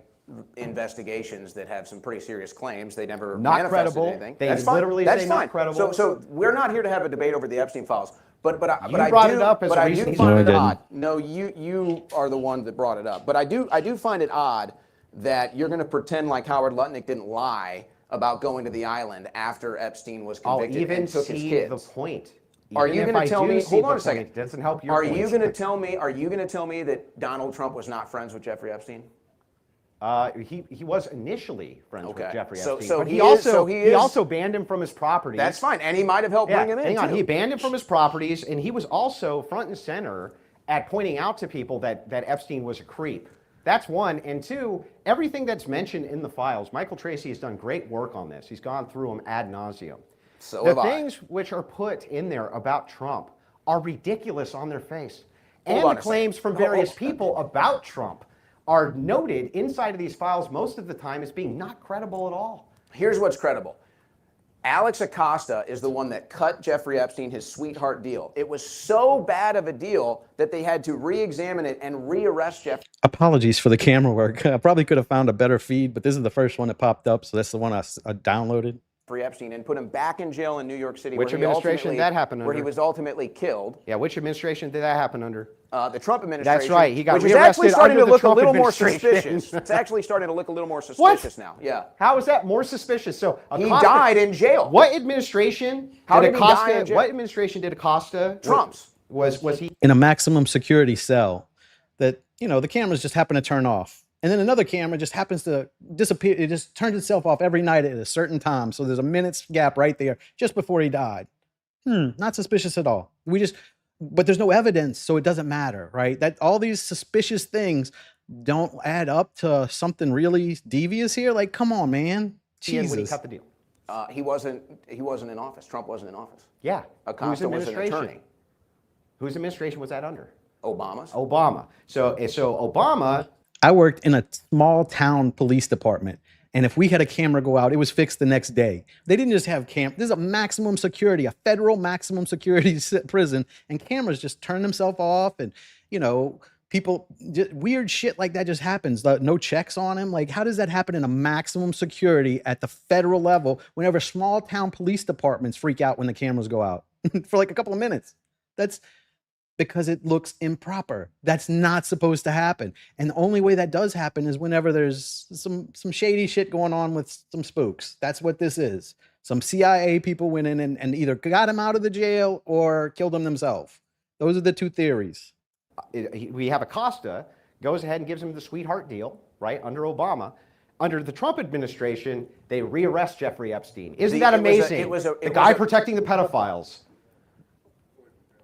S6: investigations that have some pretty serious claims. They never
S5: Not
S6: manifested
S5: credible.
S6: anything.
S5: They
S6: That's fine.
S5: literally
S6: That's
S5: say
S6: fine.
S5: not credible.
S6: So we're not here to have a debate over the Epstein files. But I
S5: brought
S6: do,
S5: it up as
S6: but
S5: a
S6: I
S5: reason
S6: do
S5: he's
S6: find
S2: not
S6: it
S2: dead.
S6: odd. No, you are the one that brought it up. But I do find it odd that you're going to pretend like Howard Lutnick didn't lie about going to the island after Epstein was convicted and took his kids.
S5: The point.
S6: Are you going to tell me? Hold on a second.
S5: It doesn't help your
S6: Are
S5: point.
S6: you going to tell me? Are you going to tell me that Donald Trump was not friends with Jeffrey Epstein?
S5: He was initially friends with Jeffrey Epstein,
S6: so
S5: but
S6: he
S5: he also banned him from his properties.
S6: That's fine, and he might have helped bring him in.
S5: Hang on,
S6: too.
S5: he banned him from his properties, and he was also front and center at pointing out to people that Epstein was a creep. That's one. And two, everything that's mentioned in the files, Michael Tracy has done great work on this. He's gone through them ad nauseum.
S6: So
S5: the things which are put in there about Trump are ridiculous on their face. And the claims from various people about Trump are noted inside of these files most of the time as being not credible at all.
S6: Here's what's credible. Alex Acosta is the one that cut Jeffrey Epstein his sweetheart deal. It was so bad of a deal that they had to re-examine it and rearrest Jeffrey.
S2: Apologies for the camera work. I probably could have found a better feed, but this is the first one that popped up, so that's the one I downloaded.
S6: Epstein and put him back in jail in New York City.
S5: Which administration did that happen under?
S6: Where he was ultimately killed.
S5: Yeah, which administration did that happen under?
S6: The Trump administration.
S5: That's right. He got
S6: which is actually
S5: rearrested
S6: starting
S5: under
S6: to
S5: the
S6: look
S5: Trump
S6: a little more
S5: administration.
S6: suspicious. It's actually starting to look a little more suspicious now. Yeah.
S5: How is that more suspicious? So
S6: he died in jail.
S5: What administration?
S6: How
S5: did
S6: did he die
S5: Acosta?
S6: in jail?
S5: What administration did Acosta?
S6: Trump's.
S5: Was he
S2: in a maximum security cell that, you know, the cameras just happen to turn off. And then another camera just happens to disappear. It just turns itself off every night at a certain time. So there's a minute's gap right there just before he died. Not suspicious at all. But there's no evidence, so it doesn't matter, right? That all these suspicious things don't add up to something really devious here. Like, come on, man. Jesus.
S5: when he cut the deal?
S6: He wasn't in office. Trump wasn't in office.
S5: Yeah.
S6: Acosta was an attorney.
S5: Whose administration was that under?
S6: Obama's.
S5: Obama. So Obama.
S2: I worked in a small town police department, and if we had a camera go out, it was fixed the next day. They didn't just have this is a maximum security, a federal maximum security prison, and cameras just turn themselves off, and, you know, people, weird shit like that just happens. No checks on him. Like, how does that happen in a maximum security at the federal level whenever small town police departments freak out when the cameras go out for like a couple of minutes? That's because it looks improper. That's not supposed to happen. And the only way that does happen is whenever there's some shady shit going on with some spooks. That's what this is. Some CIA people went in and either got him out of the jail or killed him themselves. Those are the two theories.
S5: We have Acosta, goes ahead and gives him the sweetheart deal, right, under Obama. Under the Trump administration, they rearrest Jeffrey Epstein. Isn't that amazing? The guy protecting the pedophiles.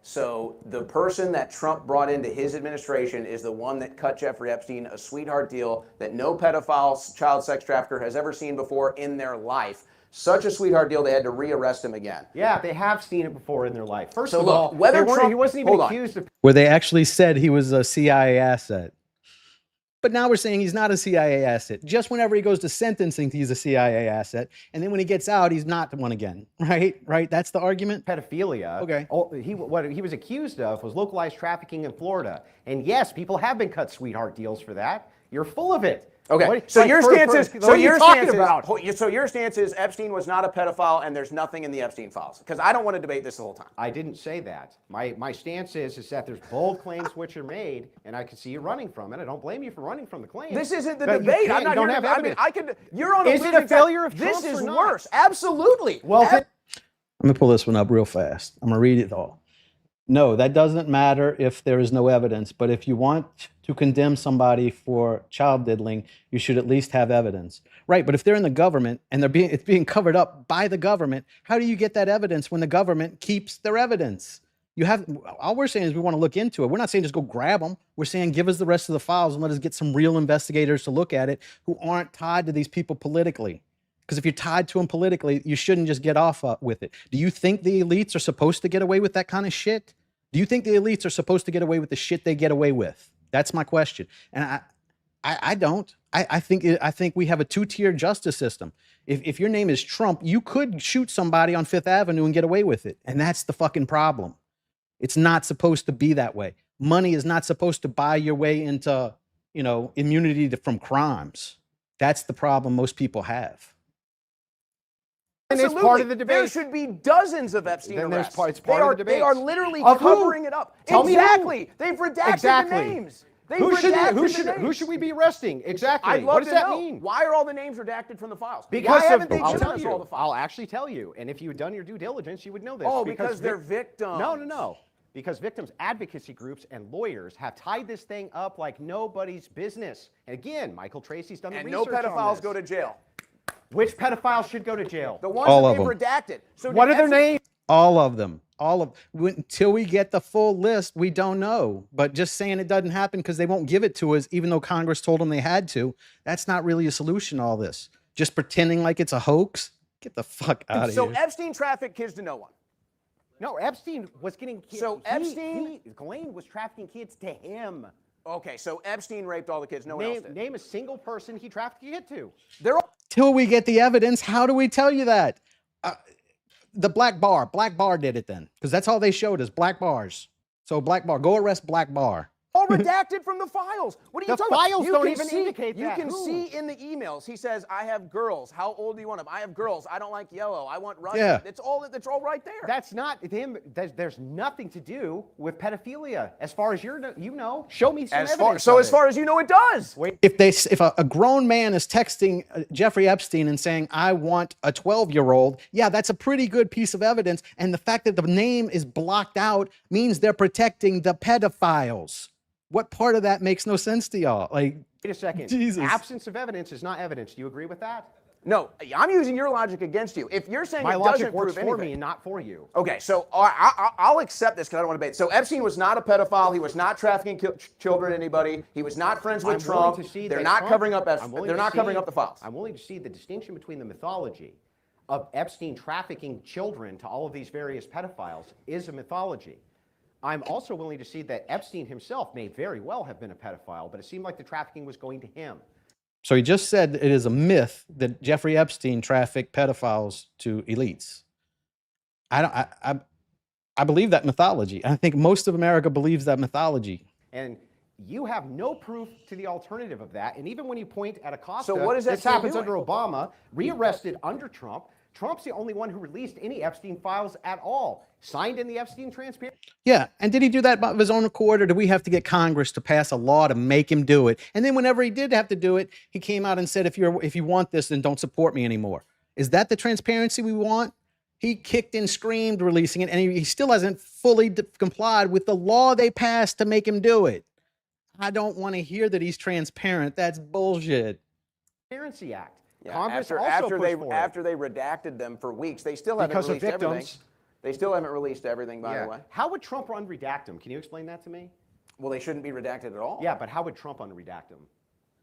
S6: So the person that Trump brought into his administration is the one that cut Jeffrey Epstein a sweetheart deal that no pedophile, child sex trafficker has ever seen before in their life. Such a sweetheart deal, they had to rearrest him again.
S5: Yeah, they have seen it before in their life. First
S6: So
S5: of
S6: look,
S5: all,
S6: whether Trump,
S5: he wasn't even accused of.
S2: Where they actually said he was a CIA asset. But now we're saying he's not a CIA asset. Just whenever he goes to sentencing, he's a CIA asset. And then when he gets out, he's not one again. Right? That's the argument?
S5: Pedophilia.
S2: Okay.
S5: What he was accused of was localized trafficking in Florida. And yes, people have been cut sweetheart deals for that. You're full of it.
S6: Okay, so your stance is Epstein was not a pedophile and there's nothing in the Epstein files. Because I don't want to debate this the whole time.
S5: I didn't say that. My stance is that there's bold claims which are made, and I can see you running from it. I don't blame you for running from the claims.
S6: This isn't the
S5: but
S6: debate. I'm
S5: you
S6: not
S5: don't
S6: here
S5: have
S6: to,
S5: evidence.
S6: I mean, you're on a
S5: Is it a failure of
S6: This
S5: Trump's
S6: is
S5: or not?
S6: worse. Absolutely.
S5: Well,
S2: I'm going to pull this one up real fast. I'm going to read it all. No, that doesn't matter if there is no evidence, but if you want to condemn somebody for child diddling, you should at least have evidence. Right, but if they're in the government and it's being covered up by the government, how do you get that evidence when the government keeps their evidence? All we're saying is we want to look into it. We're not saying just go grab them. We're saying give us the rest of the files and let us get some real investigators to look at it who aren't tied to these people politically. Because if you're tied to them politically, you shouldn't just get off with it. Do you think the elites are supposed to get away with that kind of shit? Do you think the elites are supposed to get away with the shit they get away with? That's my question. And I don't. I think we have a two-tier justice system. If your name is Trump, you could shoot somebody on Fifth Avenue and get away with it. And that's the fucking problem. It's not supposed to be that way. Money is not supposed to buy your way into, immunity from crimes. That's the problem most people have.
S5: And it's part of the debate.
S6: There should be dozens of Epstein arrests.
S5: It's part of the debate.
S6: They are literally
S5: Of who?
S6: covering it up.
S5: Tell me who.
S6: Exactly. They've redacted the names.
S5: Who should we be arresting? Exactly.
S6: I'd love
S5: what does
S6: to
S5: that
S6: know.
S5: mean?
S6: Why are all the names redacted from the files?
S5: Because
S6: Why haven't they
S5: I'll
S6: given
S5: tell
S6: us
S5: you.
S6: all the files?
S5: I'll actually tell you. And if you had done your due diligence, you would know this.
S6: Oh, because they're victims.
S5: No. Because victims advocacy groups and lawyers have tied this thing up like nobody's business. And again, Michael Tracy's done the
S6: And
S5: research
S6: no
S5: on
S6: pedophiles
S5: this.
S6: go to jail.
S5: Which pedophiles should go to jail?
S6: The ones
S2: All
S6: that
S2: of
S6: they've
S2: them.
S6: redacted. So
S5: What are their names?
S2: All of them. Until we get the full list, we don't know. But just saying it doesn't happen because they won't give it to us, even though Congress told them they had to, that's not really a solution to all this. Just pretending like it's a hoax? Get the fuck out of
S6: So
S2: here.
S6: Epstein trafficked kids to no one.
S5: No, Epstein was getting kids.
S6: So Epstein-
S5: Ghislaine was trafficking kids to him.
S6: Okay, so Epstein raped all the kids. No one else did.
S5: Name a single person he trafficked a kid to.
S6: They're all
S2: Till we get the evidence, how do we tell you that? The Black Bar did it then, because that's all they showed us, black bars. So Black Bar, go arrest Black Bar.
S6: All redacted from the files. What are you
S5: The
S6: talking about?
S5: files
S6: You
S5: don't
S6: can
S5: even
S6: see,
S5: indicate
S6: you
S5: that.
S6: can
S5: Who?
S6: see in the emails. He says, "I have girls. How old do you want them? I have girls. I don't like yellow. I want Russian."
S2: Yeah.
S6: It's all right there.
S5: That's not him. There's nothing to do with pedophilia, as far as you know. Show me some evidence.
S6: As far as you know, it does.
S2: If a grown man is texting Jeffrey Epstein and saying, "I want a 12-year-old," yeah, that's a pretty good piece of evidence. And the fact that the name is blocked out means they're protecting the pedophiles. What part of that makes no sense to y'all? Like,
S5: Wait a second.
S2: Jesus.
S5: Absence of evidence is not evidence. Do you agree with that?
S6: No, I'm using your logic against you. If you're saying
S5: My
S6: it
S5: logic
S6: doesn't
S5: works
S6: prove
S5: for
S6: anything,
S5: me and not for you.
S6: Okay, so I'll accept this because I don't want to debate. So Epstein was not a pedophile. He was not trafficking children, anybody. He was not friends with
S5: I'm willing
S6: Trump.
S5: to see
S6: They're
S5: that
S6: not
S5: Trump-
S6: covering up.
S5: I'm willing
S6: They're
S5: to
S6: not
S5: see-
S6: covering up the files.
S5: I'm willing to see the distinction between the mythology of Epstein trafficking children to all of these various pedophiles is a mythology. I'm also willing to see that Epstein himself may very well have been a pedophile, but it seemed like the trafficking was going to him.
S2: so he just said it is a myth that Jeffrey Epstein trafficked pedophiles to elites. I believe that mythology. I think most of America believes that mythology.
S5: And you have no proof to the alternative of that. And even when you point at Acosta,
S6: So what is
S5: this
S6: Epstein
S5: happens
S6: doing?
S5: under Obama, rearrested under Trump. Trump's the only one who released any Epstein files at all. Signed in the Epstein transparency.
S2: Yeah, and did he do that of his own accord, or do we have to get Congress to pass a law to make him do it? And then whenever he did have to do it, he came out and said, if you want this, then don't support me anymore. Is that the transparency we want? He kicked and screamed releasing it, and he still hasn't fully complied with the law they passed to make him do it. I don't want to hear that he's transparent. That's bullshit.
S5: Transparency Act.
S6: Yeah,
S5: Congress
S6: after
S5: also pushed for it.
S6: after they redacted them for weeks, they still haven't
S5: Because of
S6: released everything.
S5: victims.
S6: They still haven't released everything, by
S5: Yeah.
S6: the way.
S5: How would Trump unredact them? Can you explain that to me?
S6: Well, they shouldn't be redacted at all.
S5: Yeah, but how would Trump unredact them?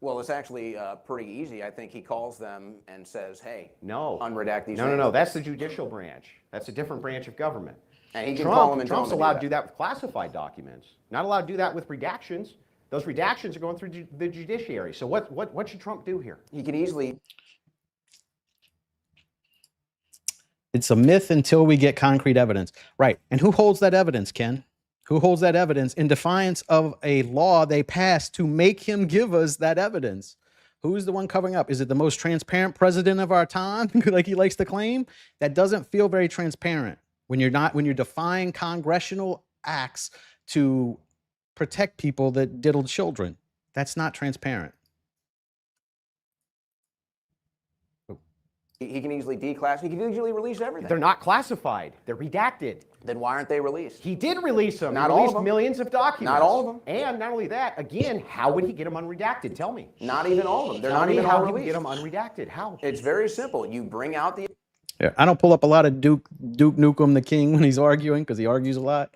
S6: Well, it's actually pretty easy. I think he calls them and says, "Hey,
S5: No.
S6: unredact these."
S5: No, no,
S6: names."
S5: no. That's the judicial branch. That's a different branch of government.
S6: And he can call them and tell
S5: Trump's
S6: them to do
S5: allowed to
S6: that.
S5: do that with classified documents. Not allowed to do that with redactions. Those redactions are going through the judiciary. So what should Trump do here?
S6: He could easily.
S2: It's a myth until we get concrete evidence. Right. And who holds that evidence, Ken? Who holds that evidence in defiance of a law they passed to make him give us that evidence? Who's the one covering up? Is it the most transparent president of our time, like he likes to claim? That doesn't feel very transparent when you're defying congressional acts to protect people that diddled children. That's not transparent.
S6: He can easily declass. He can usually release everything.
S5: They're not classified. They're redacted.
S6: Then why aren't they released?
S5: He did release them.
S6: Not
S5: He
S6: all of
S5: released
S6: them.
S5: millions of documents.
S6: Not all of them.
S5: And not only that, again, how would he get them unredacted? Tell me.
S6: Not even all of them. They're
S5: Tell
S6: not
S5: me
S6: even
S5: how
S6: all
S5: he would
S6: released.
S5: get them unredacted. How?
S6: It's very simple. You bring out the.
S2: Yeah, I don't pull up a lot of Duke Nukem the King when he's arguing, because he argues a lot.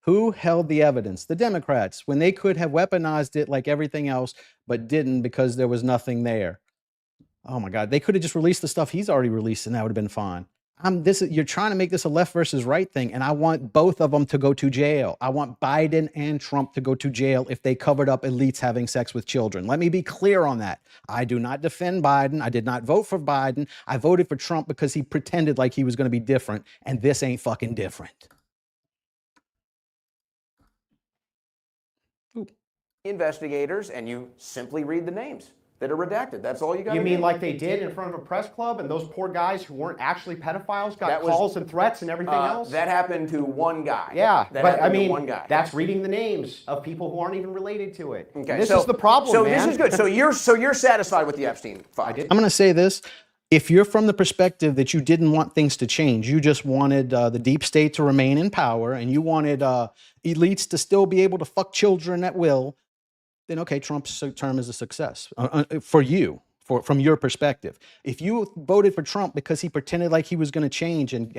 S2: Who held the evidence? The Democrats, when they could have weaponized it like everything else, but didn't because there was nothing there. Oh my God, they could have just released the stuff he's already released and that would have been fine. You're trying to make this a left versus right thing, and I want both of them to go to jail. I want Biden and Trump to go to jail if they covered up elites having sex with children. Let me be clear on that. I do not defend Biden. I did not vote for Biden. I voted for Trump because he pretended like he was going to be different, and this ain't fucking different.
S6: investigators, and you simply read the names that are redacted. That's all you got to
S5: You
S6: do.
S5: mean like they did in front of a press club, and those poor guys who weren't actually pedophiles got
S6: That was-
S5: calls and threats and everything else?
S6: That happened to one guy.
S5: Yeah,
S6: That
S5: but I
S6: happened to
S5: mean,
S6: one guy.
S5: that's reading the names of people who aren't even related to it.
S6: Okay,
S5: This
S6: so-
S5: is the problem,
S6: So
S5: man.
S6: this is good. So you're satisfied with the Epstein file?
S5: did.
S2: I'm going to say this. If you're from the perspective that you didn't want things to change, you just wanted the deep state to remain in power, and you wanted elites to still be able to fuck children at will, then okay, Trump's term is a success for you, from your perspective. If you voted for Trump because he pretended like he was going to change and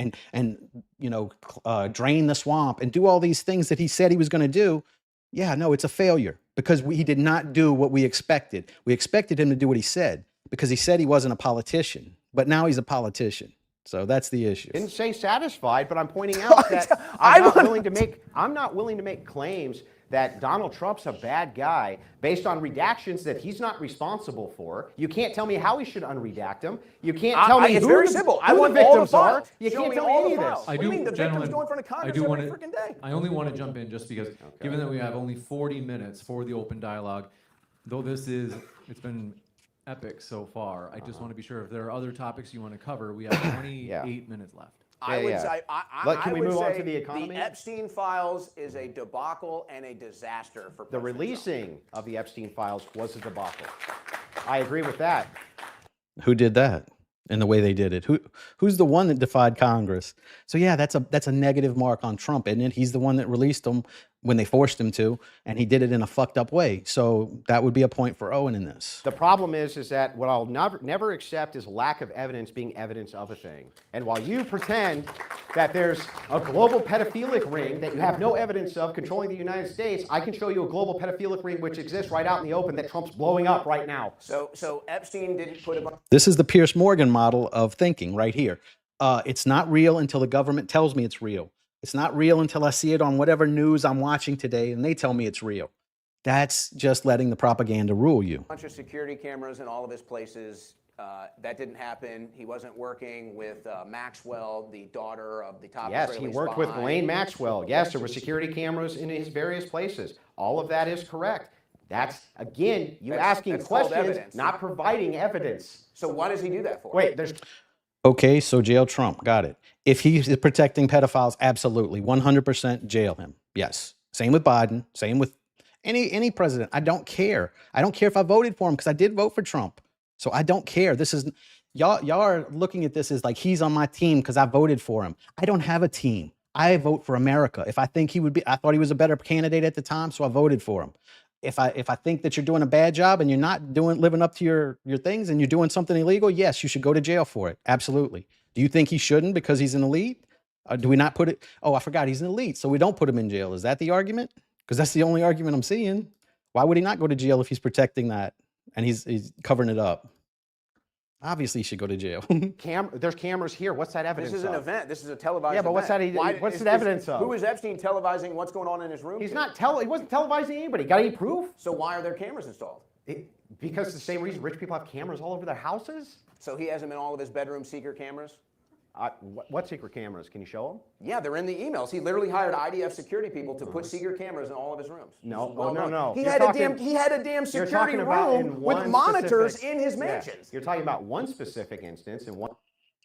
S2: drain the swamp and do all these things that he said he was going to do, yeah, no, it's a failure because he did not do what we expected. We expected him to do what he said because he said he wasn't a politician, but now he's a politician. So that's the issue.
S5: Didn't say satisfied, but I'm pointing out that I'm not willing to make claims that Donald Trump's a bad guy based on redactions that he's not responsible for. You can't tell me how he should unredact them. You can't tell me
S6: it's
S5: who
S6: very
S5: the,
S6: simple.
S5: who
S6: I want
S5: the
S6: all the
S5: victims are.
S6: files.
S5: You
S6: Show
S5: can't
S6: me
S5: tell me
S6: all
S5: any
S6: the
S5: of
S6: files.
S5: this.
S6: What do you mean the victims go in front of Congress every freaking day?
S3: I only want to jump in just because, given that we have only 40 minutes for the open dialogue, though it's been epic so far. I just want to be sure if there are other topics you want to cover. We have 28 minutes left.
S6: I would say,
S5: Can we
S6: would
S5: move on
S6: say
S5: to the economy?
S6: The Epstein files is a debacle and a disaster for
S5: The
S6: President
S5: releasing of the Epstein files was a debacle. I agree with that.
S2: Who did that and the way they did it? Who's the one that defied Congress? So yeah, that's a negative mark on Trump, isn't it? He's the one that released them when they forced him to, and he did it in a fucked up way. So that would be a point for Owen in this.
S5: The problem is that what I'll never accept is lack of evidence being evidence of a thing. And while you pretend that there's a global pedophilic ring that you have no evidence of controlling the United States, I can show you a global pedophilic ring which exists right out in the open that Trump's blowing up right now.
S6: So Epstein didn't put a
S2: This is the Pierce Morgan model of thinking right here. It's not real until the government tells me it's real. It's not real until I see it on whatever news I'm watching today and they tell me it's real. That's just letting the propaganda rule you.
S6: bunch of security cameras in all of his places. That didn't happen. He wasn't working with Maxwell, the daughter of the top
S5: Yes,
S6: Israeli
S5: he worked
S6: spy.
S5: with Ghislaine Maxwell. Yes, there were security cameras in his various places. All of that is correct. That's, again, asking
S6: that's called
S5: questions,
S6: evidence.
S5: not providing evidence.
S6: So why does he do that for?
S5: Wait, there's
S2: Okay, so jail Trump. Got it. If he's protecting pedophiles, absolutely. 100% jail him. Yes. Same with Biden. Same with any president. I don't care. I don't care if I voted for him because I did vote for Trump. So I don't care. This is, y'all are looking at this as like he's on my team because I voted for him. I don't have a team. I vote for America. If I think I thought he was a better candidate at the time, so I voted for him. If I think that you're doing a bad job and you're not living up to your things and you're doing something illegal, yes, you should go to jail for it. Absolutely. Do you think he shouldn't because he's an elite? Do we not put it? Oh, I forgot he's an elite, so we don't put him in jail. Is that the argument? Because that's the only argument I'm seeing. Why would he not go to jail if he's protecting that and he's covering it up? Obviously, he should go to jail.
S5: there's cameras here. What's that evidence
S6: This is an
S5: of?
S6: event. This is a televised
S5: Yeah, but what's
S6: event.
S5: that? What's the evidence of?
S6: Who is Epstein televising what's going on in his room?
S5: He wasn't televising anybody. Got any proof?
S6: So why are there cameras installed?
S5: Because the same reason rich people have cameras all over their houses.
S6: So he has them in all of his bedroom secret cameras?
S5: What secret cameras? Can you show them?
S6: Yeah, they're in the emails. He literally hired IDF security people to put secret cameras in all of his rooms.
S5: No,
S6: no. He
S5: You're
S6: had
S5: talking-
S6: a damn
S5: You're
S6: security
S5: talking about in
S6: room with
S5: one
S6: monitors
S5: specific-
S6: in his
S5: Yeah.
S6: mansions.
S5: You're talking about one specific instance and one.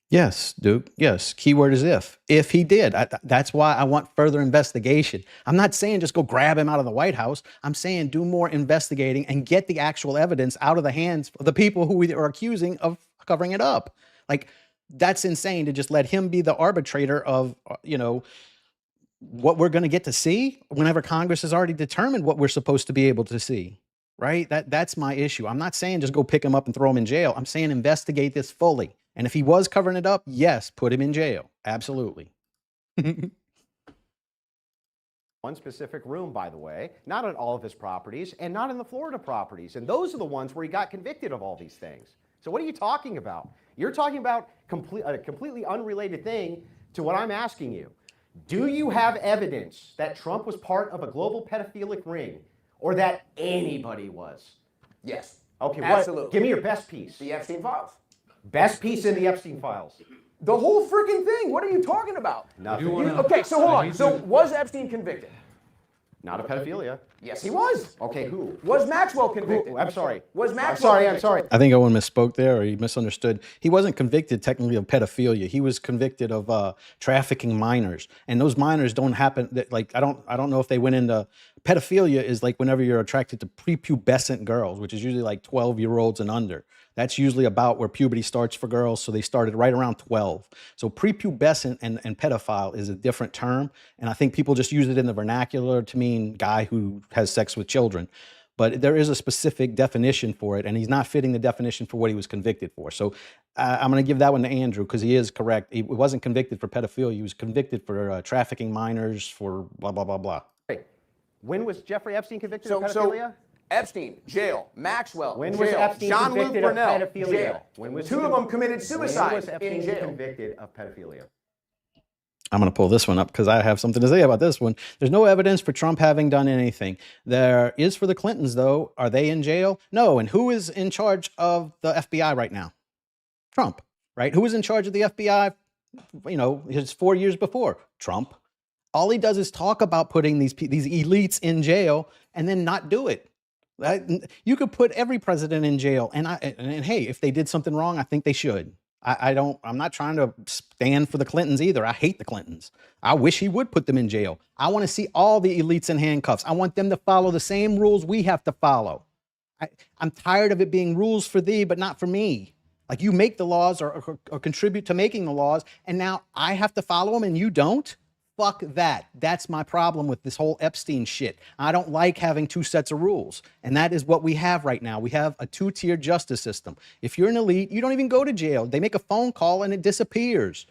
S2: Yes, Duke. Yes. Keyword is if. If he did. That's why I want further investigation. I'm not saying just go grab him out of the White House. I'm saying do more investigating and get the actual evidence out of the hands of the people who we are accusing of covering it up. Like, that's insane to just let him be the arbitrator of, what we're going to get to see whenever Congress has already determined what we're supposed to be able to see. Right? That's my issue. I'm not saying just go pick him up and throw him in jail. I'm saying investigate this fully. And if he was covering it up, yes, put him in jail. Absolutely.
S5: One specific room, by the way, not at all of his properties and not in the Florida properties. And those are the ones where he got convicted of all these things. So what are you talking about? You're talking about a completely unrelated thing to what I'm asking you. Do you have evidence that Trump was part of a global pedophilic ring or that anybody was?
S6: Yes.
S5: Okay,
S6: absolutely.
S5: Give me your best piece.
S6: The Epstein files.
S5: Best piece in the Epstein files.
S6: The whole freaking thing. What are you talking about?
S5: Nothing.
S6: Okay, so hold on. So was Epstein convicted?
S5: Not of pedophilia.
S6: Yes, he was.
S5: Okay, who?
S6: Was Maxwell convicted?
S5: I'm sorry.
S6: Was Maxwell
S5: I'm sorry.
S2: I think Owen misspoke there, or he misunderstood. He wasn't convicted technically of pedophilia. He was convicted of trafficking minors, and those minors don't happen. Like I don't know if they went into pedophilia. Is like whenever you're attracted to prepubescent girls, which is usually like 12-year-olds and under. That's usually about where puberty starts for girls. So they started right around 12. So prepubescent and pedophile is a different term. And I think people just use it in the vernacular to mean guy who has sex with children. But there is a specific definition for it. And he's not fitting the definition for what he was convicted for. So I'm going to give that one to Andrew because he is correct. He wasn't convicted for pedophilia. He was convicted for trafficking minors for blah, blah, blah, blah.
S5: Hey, when was Jeffrey Epstein convicted of pedophilia?
S6: Epstein, jail. Maxwell,
S5: when
S6: jail.
S5: was Epstein
S6: Jean-Luc
S5: convicted
S6: Brunel,
S5: of pedophilia?
S6: jail.
S5: When was
S6: Two of them committed suicide
S5: when was Epstein
S6: in jail.
S5: convicted of pedophilia?
S2: I'm going to pull this one up because I have something to say about this one. There's no evidence for Trump having done anything. There is for the Clintons, though. Are they in jail? No. And who is in charge of the FBI right now? Trump, right? Who was in charge of the FBI, his 4 years before? Trump. All he does is talk about putting these elites in jail and then not do it. You could put every president in jail. And hey, if they did something wrong, I think they should. I'm not trying to stand for the Clintons either. I hate the Clintons. I wish he would put them in jail. I want to see all the elites in handcuffs. I want them to follow the same rules we have to follow. I'm tired of it being rules for thee, but not for me. Like you make the laws or contribute to making the laws, and now I have to follow them and you don't? Fuck that. That's my problem with this whole Epstein shit. I don't like having two sets of rules. And that is what we have right now. We have a two-tier justice system. If you're an elite, you don't even go to jail. They make a phone call and it disappears.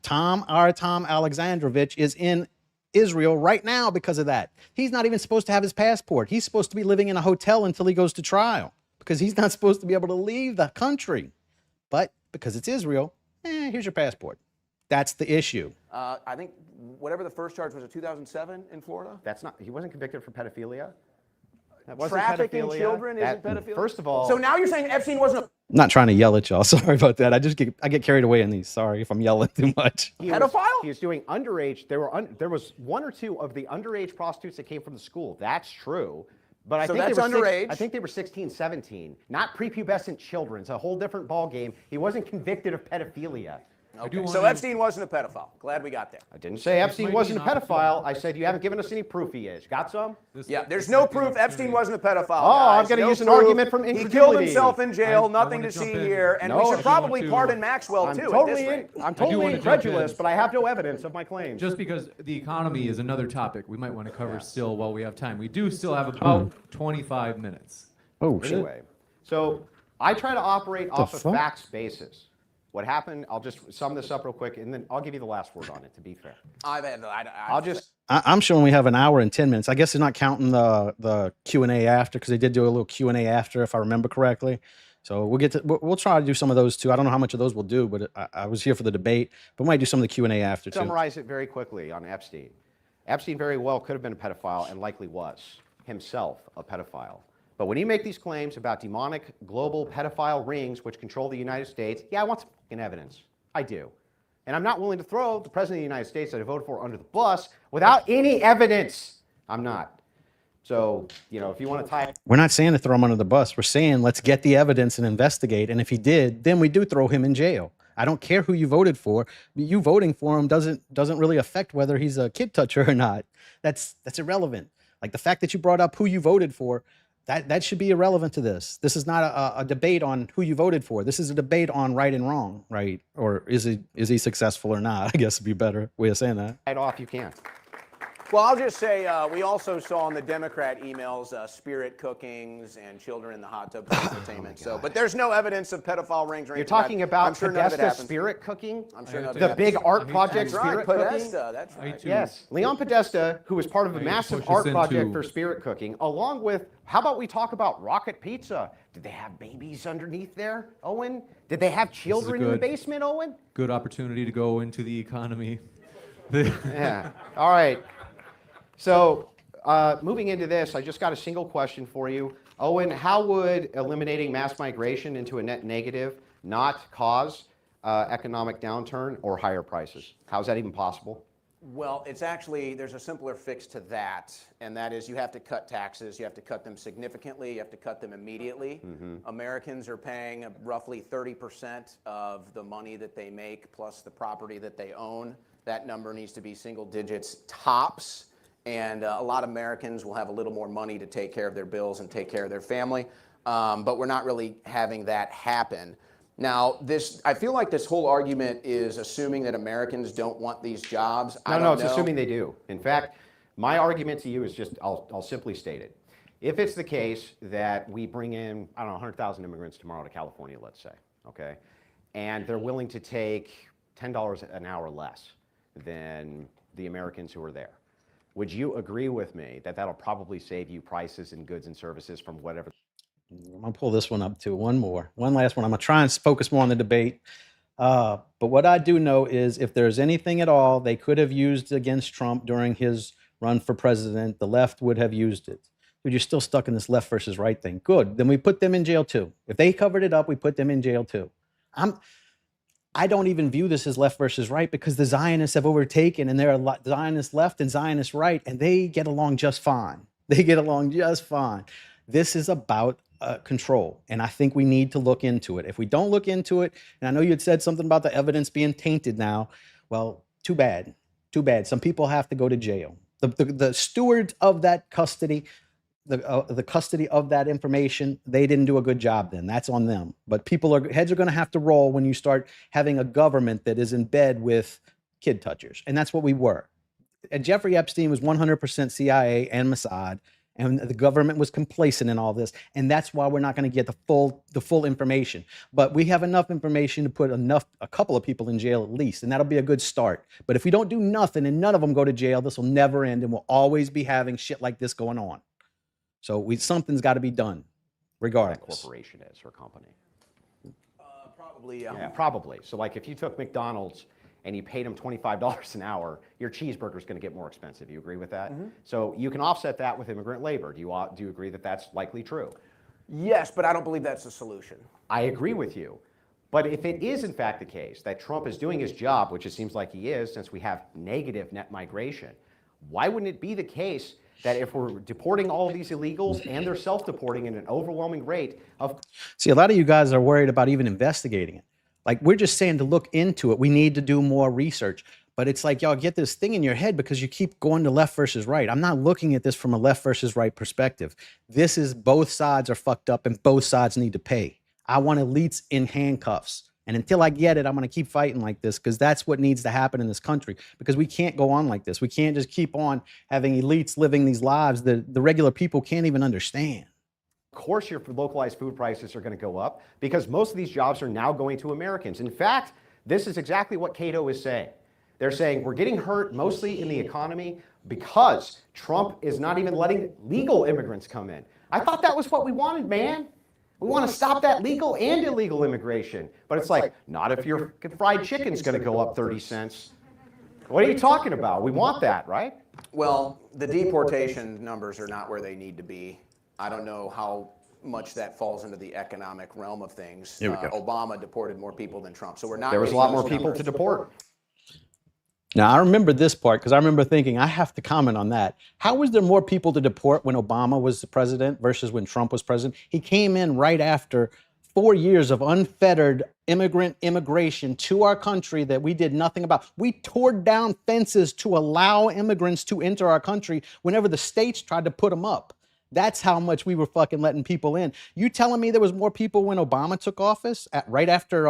S2: Tom Alexandrovich is in Israel right now because of that. He's not even supposed to have his passport. He's supposed to be living in a hotel until he goes to trial because he's not supposed to be able to leave the country. But because it's Israel, here's your passport. That's the issue.
S6: I think whatever the first charge was, in 2007 in Florida.
S5: He wasn't convicted for pedophilia.
S6: Trafficking children isn't pedophilia.
S5: First of all,
S6: so now you're saying Epstein wasn't a
S2: I'm not trying to yell at y'all. Sorry about that. I get carried away in these. Sorry if I'm yelling too much.
S6: pedophile?
S5: He was doing underage. There was one or two of the underage prostitutes that came from the school. That's true. But I think
S6: that's underage.
S5: I think they were 16, 17, not prepubescent children. It's a whole different ball game. He wasn't convicted of pedophilia.
S6: Okay. So Epstein wasn't a pedophile. Glad we got there.
S5: I didn't say Epstein wasn't a pedophile. I said you haven't given us any proof he is. Got some?
S6: Yeah, there's no proof Epstein wasn't a pedophile.
S5: Oh, I'm going to use an argument from incredulity.
S6: He killed himself in jail. Nothing to see here. And we should probably
S3: to-
S6: pardon Maxwell,
S5: I'm
S6: too.
S5: totally
S3: want to
S5: incredulous,
S3: jump in.
S5: but I have no evidence of my claims.
S3: Just because the economy is another topic we might want to cover still while we have time. We do still have about 25 minutes.
S2: Oh, shit.
S5: Anyway, so I try to operate off
S2: fuck?
S5: a facts basis. What happened, I'll just sum this up real quick, and then I'll give you the last word on it, to be fair.
S2: I'm showing we have an hour and 10 minutes. I guess they're not counting the Q&A after because they did do a little Q&A after, if I remember correctly. So we'll try to do some of those too. I don't know how much of those we'll do, but I was here for the debate. But we might do some of the Q&A after too.
S5: Summarize it very quickly on Epstein. Epstein very well could have been a pedophile and likely was himself a pedophile. But when you make these claims about demonic global pedophile rings which control the United States, yeah, I want some fucking evidence. I do. And I'm not willing to throw the President of the United States that I voted for under the bus without any evidence. I'm not. So, if you want to tie...
S2: We're not saying to throw him under the bus. We're saying let's get the evidence and investigate. And if he did, then we do throw him in jail. I don't care who you voted for. You voting for him doesn't really affect whether he's a kid toucher or not. That's irrelevant. Like the fact that you brought up who you voted for, that should be irrelevant to this. This is not a debate on who you voted for. This is a debate on right and wrong, right? Or is he successful or not? I guess would be a better way of saying that.
S5: Right off, you can.
S6: Well, I'll just say we also saw in the Democrat emails spirit cookings and children in the hot tub for entertainment. But there's no evidence of pedophile rings or anything.
S5: You're talking about
S6: I'm sure none of it
S5: Podesta
S6: happens.
S5: spirit cooking?
S6: I'm sure none of it
S5: The
S6: happens.
S5: big art project
S6: That's right,
S5: spirit cooking?
S6: Podesta, that's right.
S5: Yes, Leon Podesta, who was part of a massive
S3: push us
S5: art project
S3: into-
S5: for spirit cooking, along with, how about we talk about Rocket Pizza? Did they have babies underneath there, Owen? Did they have children in the
S3: good-
S5: basement, Owen?
S3: Good opportunity to go into the economy.
S5: Yeah, all right. So, moving into this, I just got a single question for you. Owen, how would eliminating mass migration into a net negative not cause economic downturn or higher prices? How is that even possible?
S6: Well, it's actually, there's a simpler fix to that, and that is you have to cut taxes. You have to cut them significantly. You have to cut them immediately. Americans are paying roughly 30% of the money that they make plus the property that they own. That number needs to be single digits tops. And a lot of Americans will have a little more money to take care of their bills and take care of their family. But we're not really having that happen. Now, I feel like this whole argument is assuming that Americans don't want these jobs.
S5: No, it's assuming they do. In fact, my argument to you is just, I'll simply state it. If it's the case that we bring in, 100,000 immigrants tomorrow to California, let's say, okay, and they're willing to take $10 an hour less than the Americans who are there, would you agree with me that that'll probably save you prices in goods and services from whatever?
S2: I'm gonna pull this one up too. One last one. I'm gonna try and focus more on the debate. But what I do know is if there's anything at all they could have used against Trump during his run for president, the left would have used it. But you're still stuck in this left versus right thing. Good. Then we put them in jail too. If they covered it up, we put them in jail too. I don't even view this as left versus right because the Zionists have overtaken and there are a lot Zionist left and Zionist right, and they get along just fine. They get along just fine. This is about control, and I think we need to look into it. If we don't look into it, and I know you had said something about the evidence being tainted now, well, too bad. Too bad. Some people have to go to jail. The stewards of that custody, the custody of that information, they didn't do a good job then. That's on them. But heads are going to have to roll when you start having a government that is in bed with kid touchers. And that's what we were. And Jeffrey Epstein was 100% CIA and Mossad, and the government was complacent in all this. And that's why we're not going to get the full information. But we have enough information to put a couple of people in jail at least, and that'll be a good start. But if we don't do nothing and none of them go to jail, this will never end, and we'll always be having shit like this going on. So something's got to be done, regardless.
S5: That corporation is her company.
S6: Probably,
S5: Yeah, probably. So like if you took McDonald's and you paid them $25 an hour, your cheeseburger is going to get more expensive. You agree with that? Mm-hmm. So you can offset that with immigrant labor. Do you agree that that's likely true?
S6: Yes, but I don't believe that's the solution.
S5: I agree with you. But if it is in fact the case that Trump is doing his job, which it seems like he is since we have negative net migration, why wouldn't it be the case that if we're deporting all of these illegals and they're self-deporting at an overwhelming rate of...
S2: See, a lot of you guys are worried about even investigating it. Like, we're just saying to look into it. We need to do more research. But it's like, y'all get this thing in your head because you keep going to left versus right. I'm not looking at this from a left versus right perspective. This is both sides are fucked up and both sides need to pay. I want elites in handcuffs. And until I get it, I'm going to keep fighting like this because that's what needs to happen in this country, because we can't go on like this. We can't just keep on having elites living these lives that the regular people can't even understand.
S5: Of course, your localized food prices are going to go up because most of these jobs are now going to Americans. In fact, this is exactly what Cato is saying. They're saying we're getting hurt mostly in the economy because Trump is not even letting legal immigrants come in. I thought that was what we wanted, man. We want to stop that legal and illegal immigration. But it's like, not if your fried chicken's going to go up 30 cents. What are you talking about? We want that, right?
S6: Well, the deportation numbers are not where they need to be. I don't know how much that falls into the economic realm of things. Obama deported more people than Trump, so we're not.
S5: There was a lot more people to deport.
S2: Now, I remember this part because I remember thinking, I have to comment on that. How was there more people to deport when Obama was the president versus when Trump was president? He came in right after 4 years of unfettered immigration to our country that we did nothing about. We tore down fences to allow immigrants to enter our country whenever the states tried to put them up. That's how much we were fucking letting people in. You telling me there was more people when Obama took office, right after,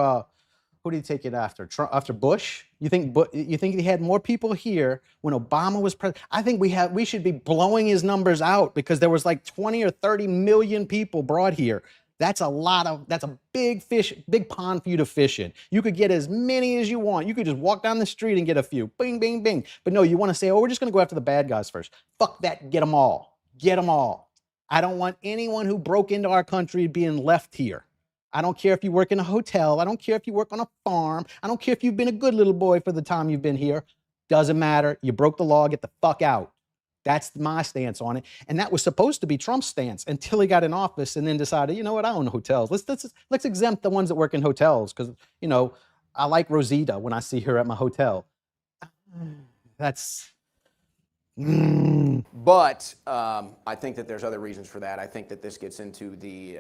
S2: who did he take it after? Trump, after Bush? You think he had more people here when Obama was president? I think we should be blowing his numbers out because there was like 20 or 30 million people brought here. That's a big pond for you to fish in. You could get as many as you want. You could just walk down the street and get a few. Bing, bing, bing. But no, you want to say, oh, we're just going to go after the bad guys first. Fuck that. Get them all. Get them all. I don't want anyone who broke into our country being left here. I don't care if you work in a hotel. I don't care if you work on a farm. I don't care if you've been a good little boy for the time you've been here. Doesn't matter. You broke the law. Get the fuck out. That's my stance on it. And that was supposed to be Trump's stance until he got in office and then decided, you know what, I own hotels. Let's exempt the ones that work in hotels because, you know, I like Rosita when I see her at my hotel. That's...
S6: But I think that there's other reasons for that. I think that this gets into the,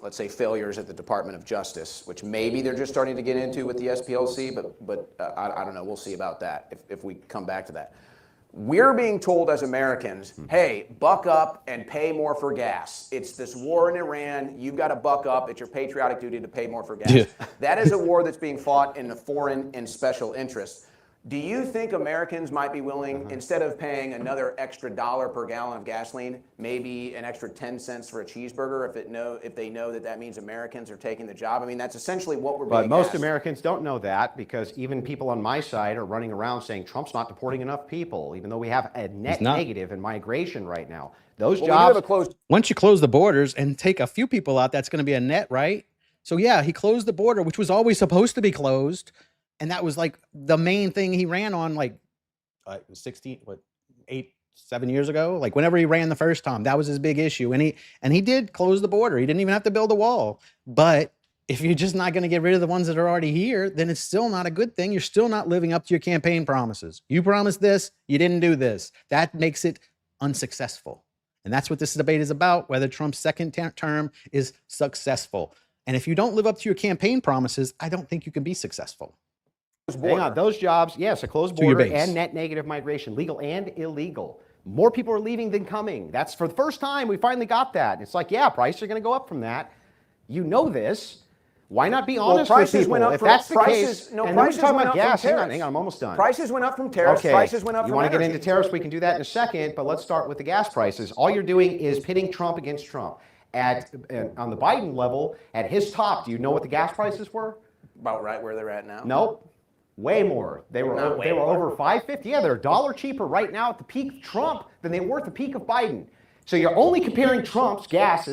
S6: let's say, failures at the Department of Justice, which maybe they're just starting to get into with the SPLC, but I don't know. We'll see about that if we come back to that. We're being told as Americans, hey, buck up and pay more for gas. It's this war in Iran. You've got to buck up. It's your patriotic duty to pay more for gas. Yeah. That is a war that's being fought in the foreign and special interests. Do you think Americans might be willing, instead of paying another extra $1 per gallon of gasoline, maybe an extra 10 cents for a cheeseburger if they know that means Americans are taking the job? I mean, that's essentially what we're being asked.
S5: But most Americans don't know that because even people on my side are running around saying Trump's not deporting enough people, even though we have a net negative in migration right now. Those jobs...
S2: Once you close the borders and take a few people out, that's going to be a net, right? So yeah, he closed the border, which was always supposed to be closed, and that was like the main thing he ran on, like 7 years ago. Like whenever he ran the first time, that was his big issue, and he did close the border. He didn't even have to build a wall. But if you're just not going to get rid of the ones that are already here, then it's still not a good thing. You're still not living up to your campaign promises. You promised this, you didn't do this. That makes it unsuccessful. And that's what this debate is about, whether Trump's second term is successful. And if you don't live up to your campaign promises, I don't think you can be successful.
S5: Hang on, those jobs, yes, a closed border and net negative migration, legal and illegal. More people are leaving than coming. That's for the first time we finally got that. It's like, yeah, prices are going to go up from that. You know this. Why not be honest with people?
S6: Went up
S5: if
S6: from,
S5: that's the
S6: prices,
S5: case,
S6: no,
S5: and
S6: prices
S5: we're talking
S6: went
S5: about
S6: up
S5: gas.
S6: from
S5: Hang on, I'm almost done.
S6: Prices went up from tariffs.
S5: Okay.
S6: Prices went up from
S5: You want to get
S6: energy.
S5: into tariffs? We can do that in a second, but let's start with the gas prices. All you're doing is pitting Trump against Trump. On the Biden level, at his top, do you know what the gas prices were?
S6: About right where they're at now.
S5: Nope. Way more. They were over $5.50. Yeah, they're $1 cheaper right now at the peak of Trump than they were at the peak of Biden. So you're only comparing Trump's gas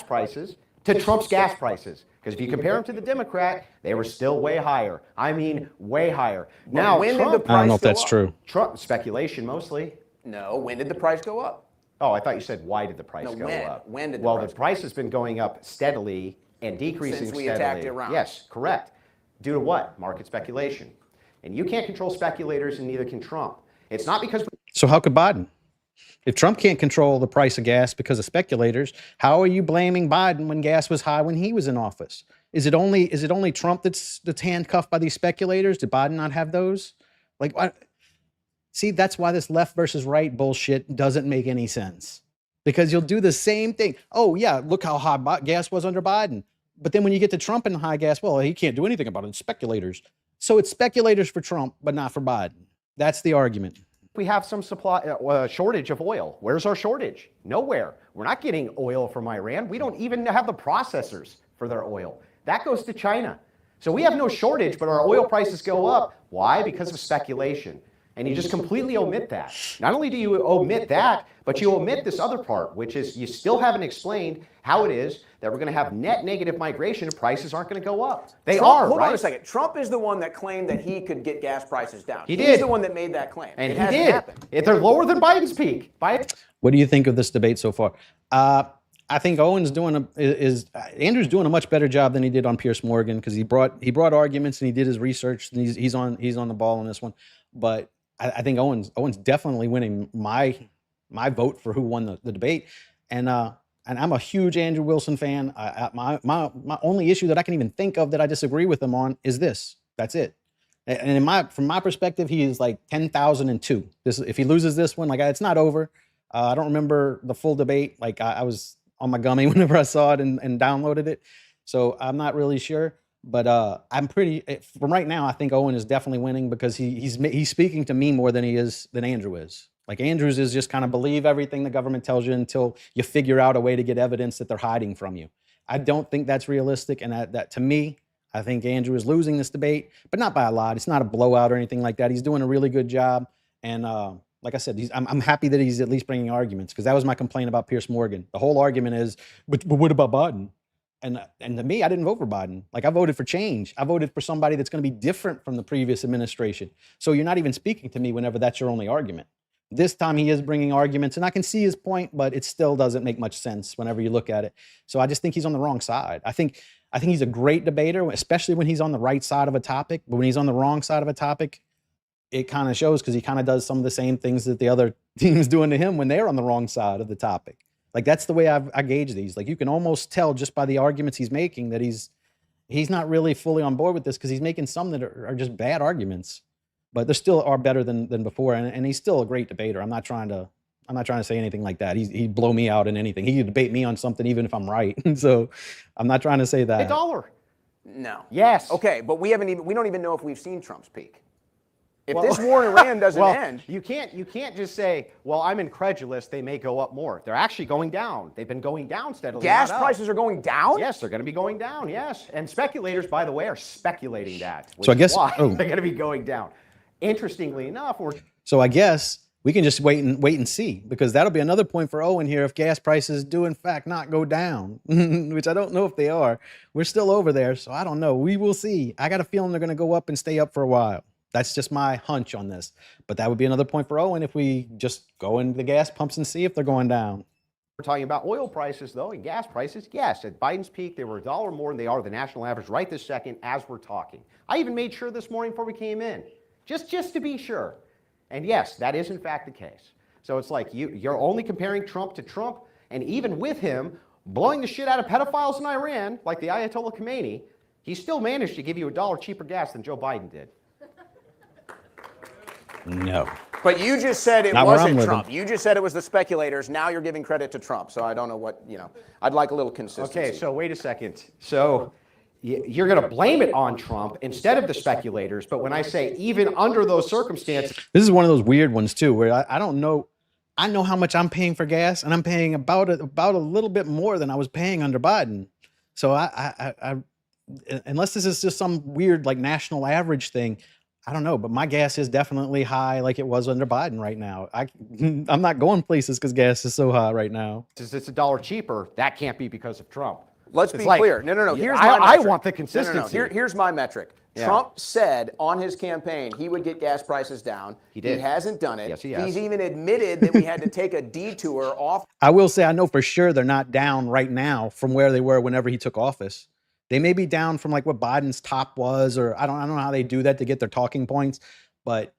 S5: prices to Trump's gas prices. Because if you compare them to the Democrat, they were still way higher. I mean, way higher. Now,
S6: when
S5: Trump,
S6: did the price
S2: I don't know if
S6: go
S2: that's
S6: up?
S2: true.
S5: Trump speculation mostly.
S6: No, when did the price go up?
S5: Oh, I thought you said why did the price
S6: No,
S5: go
S6: when?
S5: up?
S6: When did the
S5: well,
S6: price
S5: the price has been going up steadily and decreasing
S6: Since we
S5: steadily.
S6: attacked Iran.
S5: Yes, correct. Due to what? Market speculation. And you can't control speculators, and neither can Trump. It's not because
S2: So how could Biden? If Trump can't control the price of gas because of speculators, how are you blaming Biden when gas was high when he was in office? Is it only Trump that's handcuffed by these speculators? Did Biden not have those? Like, what? See, that's why this left versus right bullshit doesn't make any sense. Because you'll do the same thing. Oh yeah, look how high gas was under Biden. But then when you get to Trump and high gas, well, he can't do anything about it. It's speculators. So it's speculators for Trump, but not for Biden. That's the argument.
S5: we have some supply shortage of oil. Where's our shortage? Nowhere. We're not getting oil from Iran. We don't even have the processors for their oil. That goes to China. So we have no shortage, but our oil prices go up. Why? Because of speculation. And you just completely omit that. Not only do you omit that, but you omit this other part, which is you still haven't explained how it is that we're going to have net negative migration and prices aren't going to go up. They are,
S6: Hold
S5: right?
S6: on a second. Trump is the one that claimed that he could get gas prices down.
S5: He
S6: He's
S5: did.
S6: the one that made that claim.
S5: And
S6: it
S5: he
S6: hasn't
S5: did.
S6: happened.
S5: They're lower than Biden's peak.
S2: What do you think of this debate so far? I think Owen's Andrew's doing a much better job than he did on Piers Morgan, because he brought arguments and he did his research, and he's on the ball on this one. But I think Owen's definitely winning my vote for who won the debate, and I'm a huge Andrew Wilson fan. My only issue that I can even think of that I disagree with him on is this. That's it. And from my perspective, he is like 10,002. If he loses this one, like it's not over. I don't remember the full debate. Like I was on my gummy whenever I saw it and downloaded it, so I'm not really sure. But I'm from right now, I think Owen is definitely winning, because he's speaking to me more than Andrew is. Like Andrews is just kind of believe everything the government tells you until you figure out a way to get evidence that they're hiding from you. I don't think that's realistic, and that to me, I think Andrew is losing this debate, but not by a lot. It's not a blowout or anything like that. He's doing a really good job, and like I said, I'm happy that he's at least bringing arguments, because that was my complaint about Piers Morgan. The whole argument is, but what about Biden? And to me, I didn't vote for Biden. Like, I voted for change. I voted for somebody that's going to be different from the previous administration. So you're not even speaking to me whenever that's your only argument. This time he is bringing arguments, and I can see his point, but it still doesn't make much sense whenever you look at it. So I just think he's on the wrong side. I think he's a great debater, especially when he's on the right side of a topic. But when he's on the wrong side of a topic, it kind of shows, because he kind of does some of the same things that the other team's doing to him when they're on the wrong side of the topic. Like, that's the way I gauge these. Like, you can almost tell just by the arguments he's making that he's not really fully on board with this, because he's making some that are just bad arguments, but they still are better than before. And he's still a great debater. I'm not trying to say anything like that. He'd blow me out in anything. He could debate me on something even if I'm right. So I'm not trying to say that.
S5: $1.
S6: No.
S5: Yes.
S6: Okay, but we don't even know if we've seen Trump's peak. If this war in Iran doesn't end,
S5: you can't just say, well, I'm incredulous, they may go up more. They're actually going down. They've been going down steadily.
S6: gas
S5: not up.
S6: prices are going down?
S5: Yes, they're going to be going down, yes. And speculators, by the way, are speculating that.
S2: So I guess
S5: they're going to be going down. Interestingly enough,
S2: So I guess we can just wait and see, because that'll be another point for Owen here if gas prices do in fact not go down, which I don't know if they are. We're still over there, so I don't know. We will see. I got a feeling they're going to go up and stay up for a while. That's just my hunch on this. But that would be another point for Owen if we just go into the gas pumps and see if they're going down.
S5: We're talking about oil prices, though, and gas prices. Yes, at Biden's peak, they were $1 more than they are the national average right this second as we're talking. I even made sure this morning before we came in, just to be sure. And yes, that is in fact the case. So it's like you're only comparing Trump to Trump, and even with him blowing the shit out of pedophiles in Iran, like the Ayatollah Khomeini, he still managed to give you $1 cheaper gas than Joe Biden did.
S2: No.
S6: But you just said it
S2: Not where I'm
S6: wasn't
S2: living.
S6: Trump. You just said it was the speculators. Now you're giving credit to Trump. So I don't know what, I'd like a little consistency.
S5: Okay, so wait a second. So you're going to blame it on Trump instead of the speculators, but when I say even under those circumstances.
S2: This is one of those weird ones too, where I don't know. I know how much I'm paying for gas, and I'm paying about a little bit more than I was paying under Biden. So I unless this is just some weird like national average thing, I don't know, but my gas is definitely high like it was under Biden right now. I'm not going places because gas is so high right now.
S5: It's $1 cheaper. That can't be because of Trump.
S6: Let's be clear. No. Here's my
S5: I
S6: metric.
S5: want the consistency.
S6: No. Here's my metric.
S5: Yeah.
S6: Trump said on his campaign he would get gas prices down.
S5: He did.
S6: He hasn't done it.
S5: Yes, he has.
S6: He's even admitted that we had to take a detour off.
S2: I will say I know for sure they're not down right now from where they were whenever he took office. They may be down from like what Biden's top was, or I don't know how they do that to get their talking points, but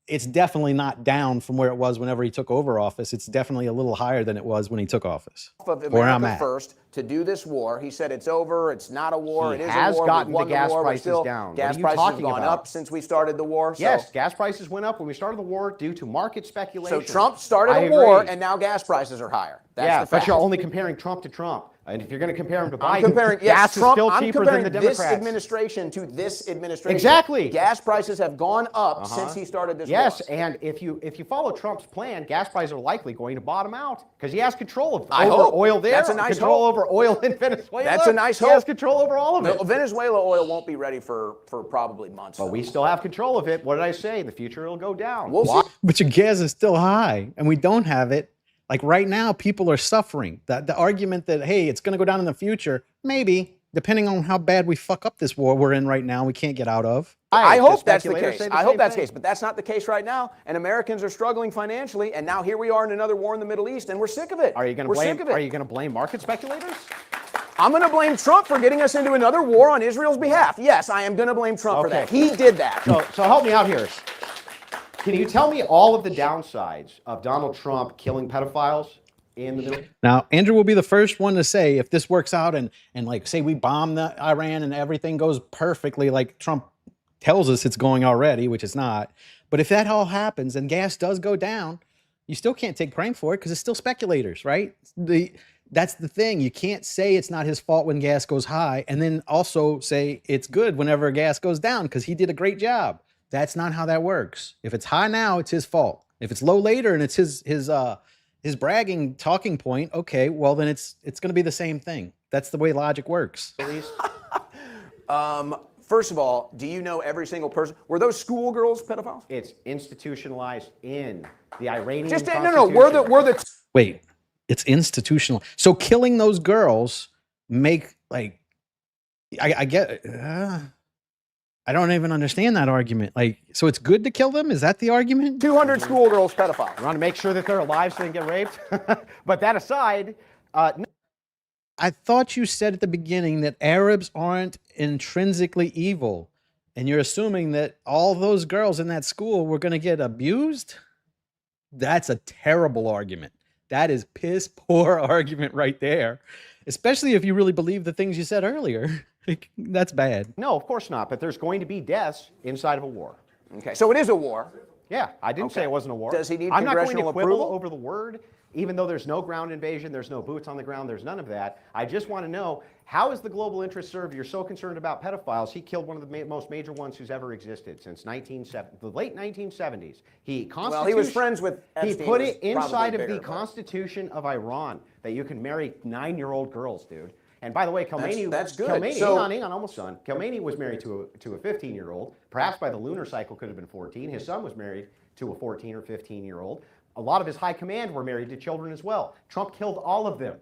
S2: it's definitely not down from where it was whenever he took over office. It's definitely a little higher than it was when he took office.
S6: Of
S2: Where I'm
S6: America
S2: at.
S6: First to do this war. He said it's over. It's not a war.
S5: He
S6: it is
S5: has
S6: a war.
S5: gotten
S6: We've won
S5: the gas
S6: war, but
S5: prices
S6: still,
S5: down. What
S6: Gas
S5: are you
S6: prices have
S5: talking
S6: gone
S5: about?
S6: up since we started the war.
S5: Yes, gas prices went up when we started the war due to market speculation.
S6: So Trump started a war, and now gas prices are higher. That's the fact.
S5: but you're only comparing Trump to Trump. And if you're going to compare him to
S6: I'm
S5: Biden,
S6: comparing,
S5: gas is still
S6: I'm
S5: cheaper
S6: comparing
S5: than the
S6: this
S5: Democrats.
S6: administration to this administration.
S5: Exactly.
S6: Gas prices have gone up since he started this war.
S5: Yes, and if you follow Trump's plan, gas prices are likely going to bottom out because he has control of
S6: I
S5: over
S6: hope.
S5: oil there,
S6: That's a nice
S5: control
S6: hope.
S5: over oil in Venezuela.
S6: That's a nice
S5: He has
S6: hope.
S5: control over all of it.
S6: No, Venezuela oil won't be ready for probably months.
S5: But we still have control of it. What did I say? In the future, it'll go down.
S6: We'll
S5: Why?
S6: see.
S2: But your gas is still high, and we don't have it. Like right now, people are suffering. The argument that, hey, it's going to go down in the future, maybe, depending on how bad we fuck up this war we're in right now, we can't get out of.
S6: I
S5: The
S6: hope that's the
S5: speculators
S6: case.
S5: say the
S6: I hope
S5: same
S6: that's the
S5: thing.
S6: case, but that's not the case right now. And Americans are struggling financially, and now here we are in another war in the Middle East, and we're sick of it.
S5: Are you going to
S6: We're
S5: blame?
S6: sick of it.
S5: Are you going to blame market speculators?
S6: I'm going to blame Trump for getting us into another war on Israel's behalf. Yes, I am going to blame Trump for that. He did that.
S5: So help me out here. Can you tell me all of the downsides of Donald Trump killing pedophiles in the Middle East?
S2: Now, Andrew will be the first one to say if this works out and like say we bomb the Iran and everything goes perfectly like Trump tells us it's going already, which it's not. But if that all happens and gas does go down, you still can't take credit for it because it's still speculators, right? That's the thing. You can't say it's not his fault when gas goes high and then also say it's good whenever gas goes down because he did a great job. That's not how that works. If it's high now, it's his fault. If it's low later and it's his bragging talking point, okay, well then it's going to be the same thing. That's the way logic works.
S6: First of all, do you know every single person? Were those schoolgirls pedophiles?
S5: It's institutionalized in the Iranian
S6: Just
S5: constitution.
S6: no. We're the
S2: Wait, it's institutional. So killing those girls make like I get. I don't even understand that argument. Like, so it's good to kill them? Is that the argument?
S6: 200 schoolgirls pedophiles.
S5: You want to make sure that they're alive so they can get raped? But that aside,
S2: I thought you said at the beginning that Arabs aren't intrinsically evil, and you're assuming that all those girls in that school were going to get abused? That's a terrible argument. That is piss poor argument right there, especially if you really believe the things you said earlier. Like, that's bad.
S5: no, of course not. But there's going to be deaths inside of a war.
S6: Okay, so it is a war.
S5: Yeah, I didn't say it wasn't a war.
S6: Does he need
S5: I'm not going to
S6: congressional
S5: quibble
S6: approval?
S5: over the word, even though there's no ground invasion, there's no boots on the ground, there's none of that. I just want to know, how is the global interest served? You're so concerned about pedophiles. He killed one of the most major ones who's ever existed since the late 1970s.
S6: Well, he was friends with Epstein.
S5: He put
S6: was
S5: it inside
S6: probably
S5: of
S6: bigger,
S5: the
S6: but-
S5: Constitution of Iran that you can marry 9-year-old girls, dude. And by the way, Khomeini,
S6: That's good.
S5: Khomeini,
S6: So-
S5: hang on, almost done. Khomeini was married to a 15-year-old. Perhaps by the lunar cycle could have been 14. His son was married to a 14 or 15-year-old. A lot of his high command were married to children as well. Trump killed all of them.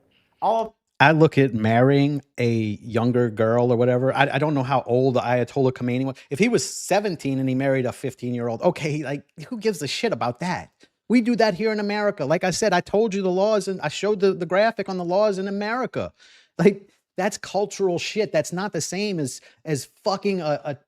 S2: I look at marrying a younger girl or whatever. I don't know how old the Ayatollah Khomeini was. If he was 17 and he married a 15-year-old, okay, like who gives a shit about that? We do that here in America. Like I said, I told you the laws and I showed the graphic on the laws in America. Like that's cultural shit. That's not the same as fucking a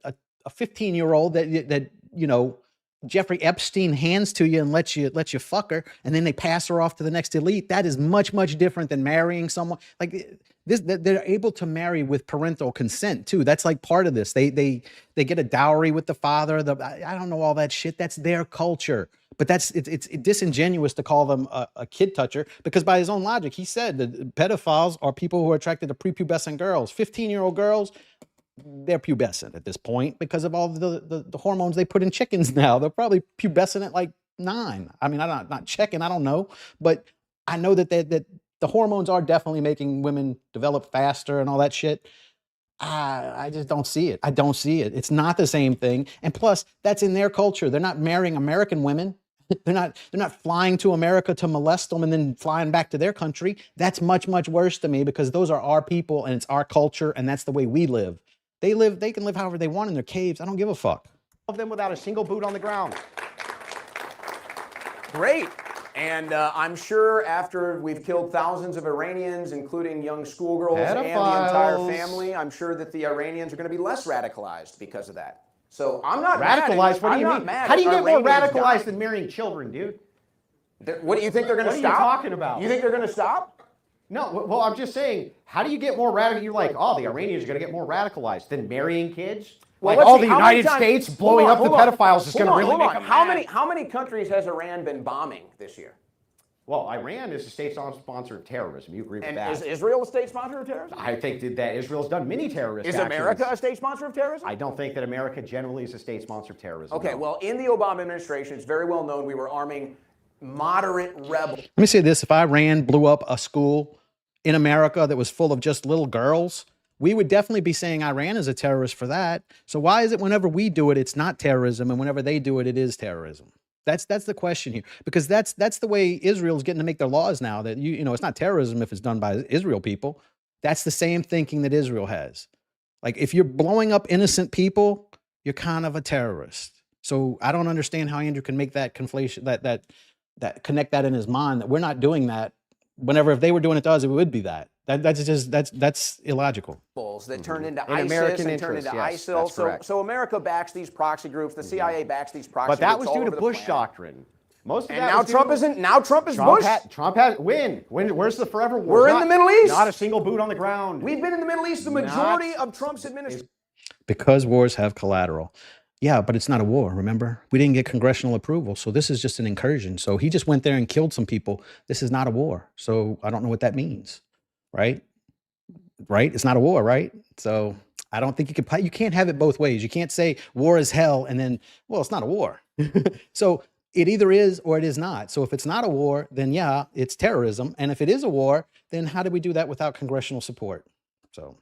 S2: 15-year-old that you know Jeffrey Epstein hands to you and lets you fuck her, and then they pass her off to the next elite. That is much different than marrying someone like this. They're able to marry with parental consent too. That's like part of this. They get a dowry with the father. I don't know all that shit. That's their culture. But it's disingenuous to call them a kid toucher, because by his own logic, he said that pedophiles are people who are attracted to prepubescent girls. 15-year-old girls, they're pubescent at this point because of all the hormones they put in chickens now. They're probably pubescent at like 9. I mean, I'm not checking, I don't know. But I know that the hormones are definitely making women develop faster and all that shit. I just don't see it. I don't see it. It's not the same thing. And plus, that's in their culture. They're not marrying American women. They're not flying to America to molest them and then flying back to their country. That's much worse to me, because those are our people and it's our culture and that's the way we live. They can live however they want in their caves. I don't give a fuck.
S5: Of them without a single boot on the ground.
S6: Great. And I'm sure after we've killed thousands of Iranians, including young schoolgirls and the entire family, I'm sure that the Iranians are going to be less radicalized because of that. So I'm not
S5: radicalized. What do you mean? How do you get more radicalized than marrying children, dude?
S6: What do you think they're going to stop?
S5: What are you talking about?
S6: You think they're going to stop?
S5: No, well, I'm just saying, how do you get more radical? You're like, oh, the Iranians are going to get more radicalized than marrying kids?
S6: Well,
S5: like all the United States blowing up the pedophiles is going to really make them mad.
S6: How many countries has Iran been bombing this year?
S5: Well, Iran is a state sponsor of terrorism. You agree with that?
S6: And is Israel a state sponsor of terrorism?
S5: I think that Israel's done many terrorist actions.
S6: Is America a state sponsor of terrorism?
S5: I don't think that America generally is a state sponsor of terrorism.
S6: Okay,
S5: no.
S6: well, in the Obama administration, it's very well known we were arming moderate rebels.
S2: Let me say this. If Iran blew up a school in America that was full of just little girls, we would definitely be saying Iran is a terrorist for that. So why is it whenever we do it, it's not terrorism, and whenever they do it, it is terrorism? That's the question here, because that's the way Israel's getting to make their laws now, that you know it's not terrorism if it's done by Israel people. That's the same thinking that Israel has. Like if you're blowing up innocent people, you're kind of a terrorist. So I don't understand how Andrew can make that conflation, that connect that in his mind, that we're not doing that. Whenever if they were doing it to us, it would be that. That's illogical.
S6: That turned into
S5: In
S6: ISIS
S5: American
S6: and turned
S5: interests,
S6: into
S5: yes,
S6: ISIL.
S5: that's correct.
S6: So America backs these proxy groups. The CIA backs these proxy
S5: But that
S6: groups.
S5: was
S6: all
S5: due to
S6: over the
S5: Bush
S6: planet.
S5: doctrine. Most of
S6: And
S5: that
S6: now
S5: was due
S6: Trump
S5: to-
S6: isn't. Now Trump is Bush.
S5: Trump had where's the forever war?
S6: We're in the Middle East.
S5: Not a single boot on the ground.
S6: We've been in the Middle East the majority of Trump's administration.
S2: Because wars have collateral. Yeah, but it's not a war, remember? We didn't get congressional approval, so this is just an incursion. So he just went there and killed some people. This is not a war. So I don't know what that means, right? Right? It's not a war, right? So I don't think you can't have it both ways. You can't say war is hell and then, well, it's not a war. So it either is or it is not. So if it's not a war, then yeah, it's terrorism. And if it is a war, then how do we do that without congressional support? So.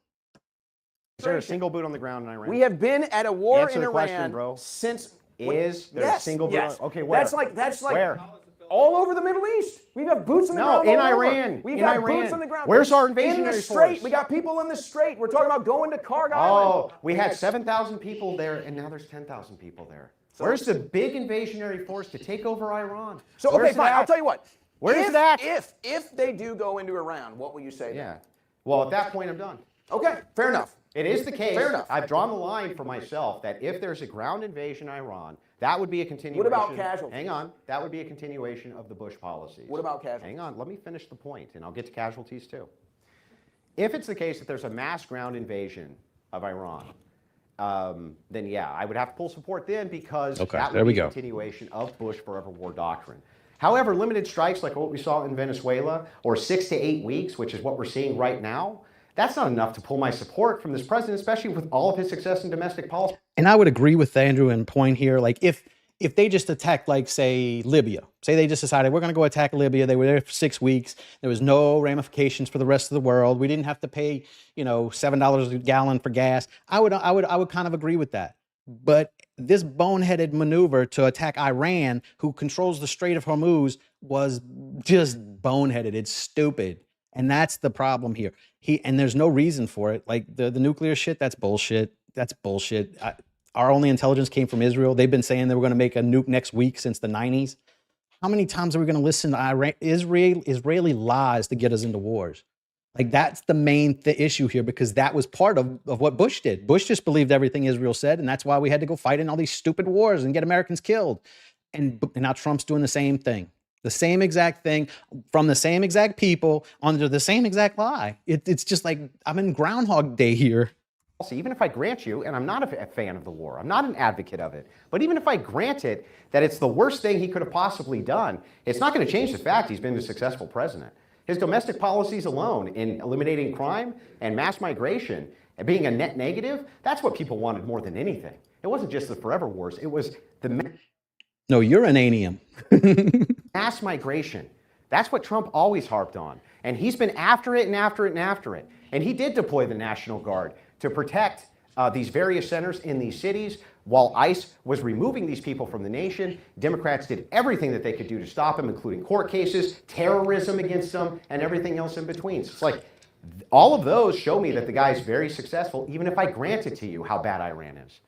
S5: Is there a single boot on the ground in Iran?
S6: We have been at a war
S5: Answer
S6: in
S5: the
S6: Iran
S5: question, bro.
S6: since.
S5: Is there a single boot?
S6: Yes.
S5: Okay, where?
S6: That's like
S5: Where?
S6: all over the Middle East. We've got boots on the ground.
S5: in
S6: all over.
S5: Iran.
S6: We've
S5: In
S6: got
S5: Iran.
S6: boots on the ground.
S5: Where's our
S6: in the
S5: invasionary
S6: strait?
S5: force?
S6: We got people in the strait. We're talking about going to Karg Island.
S5: Oh, we had 7,000 people there, and now there's 10,000 people there. Where's the big invasionary force to take over Iran?
S6: So
S5: Where's
S6: okay, fine.
S5: that?
S6: I'll tell you what.
S5: Where's that?
S6: If they do go into Iran, what will you say?
S5: Yeah.
S6: Then?
S5: Well, at that point, I'm done.
S6: Okay, fair enough.
S5: It is the case.
S6: Fair enough.
S5: I've drawn the line for myself that if there's a ground invasion of Iran, that would be a continuation.
S6: What about casualties?
S5: Hang on. That would be a continuation of the Bush policies.
S6: What about casualties?
S5: Hang on. Let me finish the point, and I'll get to casualties too. If it's the case that there's a mass ground invasion of Iran, then yeah, I would have to pull support then, because that would be a continuation of Bush forever war doctrine. However, limited strikes like what we saw in Venezuela, or 6 to 8 weeks, which is what we're seeing right now, that's not enough to pull my support from this president, especially with all of his success in domestic policy.
S2: And I would agree with Andrew and point here, like if they just attacked, like, say, Libya, say they just decided we're going to go attack Libya. They were there for 6 weeks. There was no ramifications for the rest of the world. We didn't have to pay, $7 a gallon for gas. I would kind of agree with that. But this boneheaded maneuver to attack Iran, who controls the Strait of Hormuz, was just boneheaded. It's stupid. And that's the problem here. And there's no reason for it. Like the nuclear shit, that's bullshit. That's bullshit. Our only intelligence came from Israel. They've been saying they were going to make a nuke next week since the 90s. How many times are we going to listen to Israeli lies to get us into wars? Like that's the main issue here, because that was part of what Bush did. Bush just believed everything Israel said, and that's why we had to go fight in all these stupid wars and get Americans killed. And now Trump's doing the same thing. The same exact thing from the same exact people under the same exact lie. It's just like I'm in Groundhog Day here.
S5: Even if I grant you, and I'm not a fan of the war, I'm not an advocate of it, but even if I grant it that it's the worst thing he could have possibly done, it's not going to change the fact he's been a successful president. His domestic policies alone in eliminating crime and mass migration and being a net negative, that's what people wanted more than anything. It wasn't just the forever wars, it was the
S2: No, uranium.
S5: mass migration. That's what Trump always harped on. And he's been after it and after it and after it. And he did deploy the National Guard to protect these various centers in these cities. While ICE was removing these people from the nation, Democrats did everything that they could do to stop them, including court cases, terrorism against them, and everything else in between. So it's like all of those show me that the guy is very successful, even if I grant it to you how bad Iran is.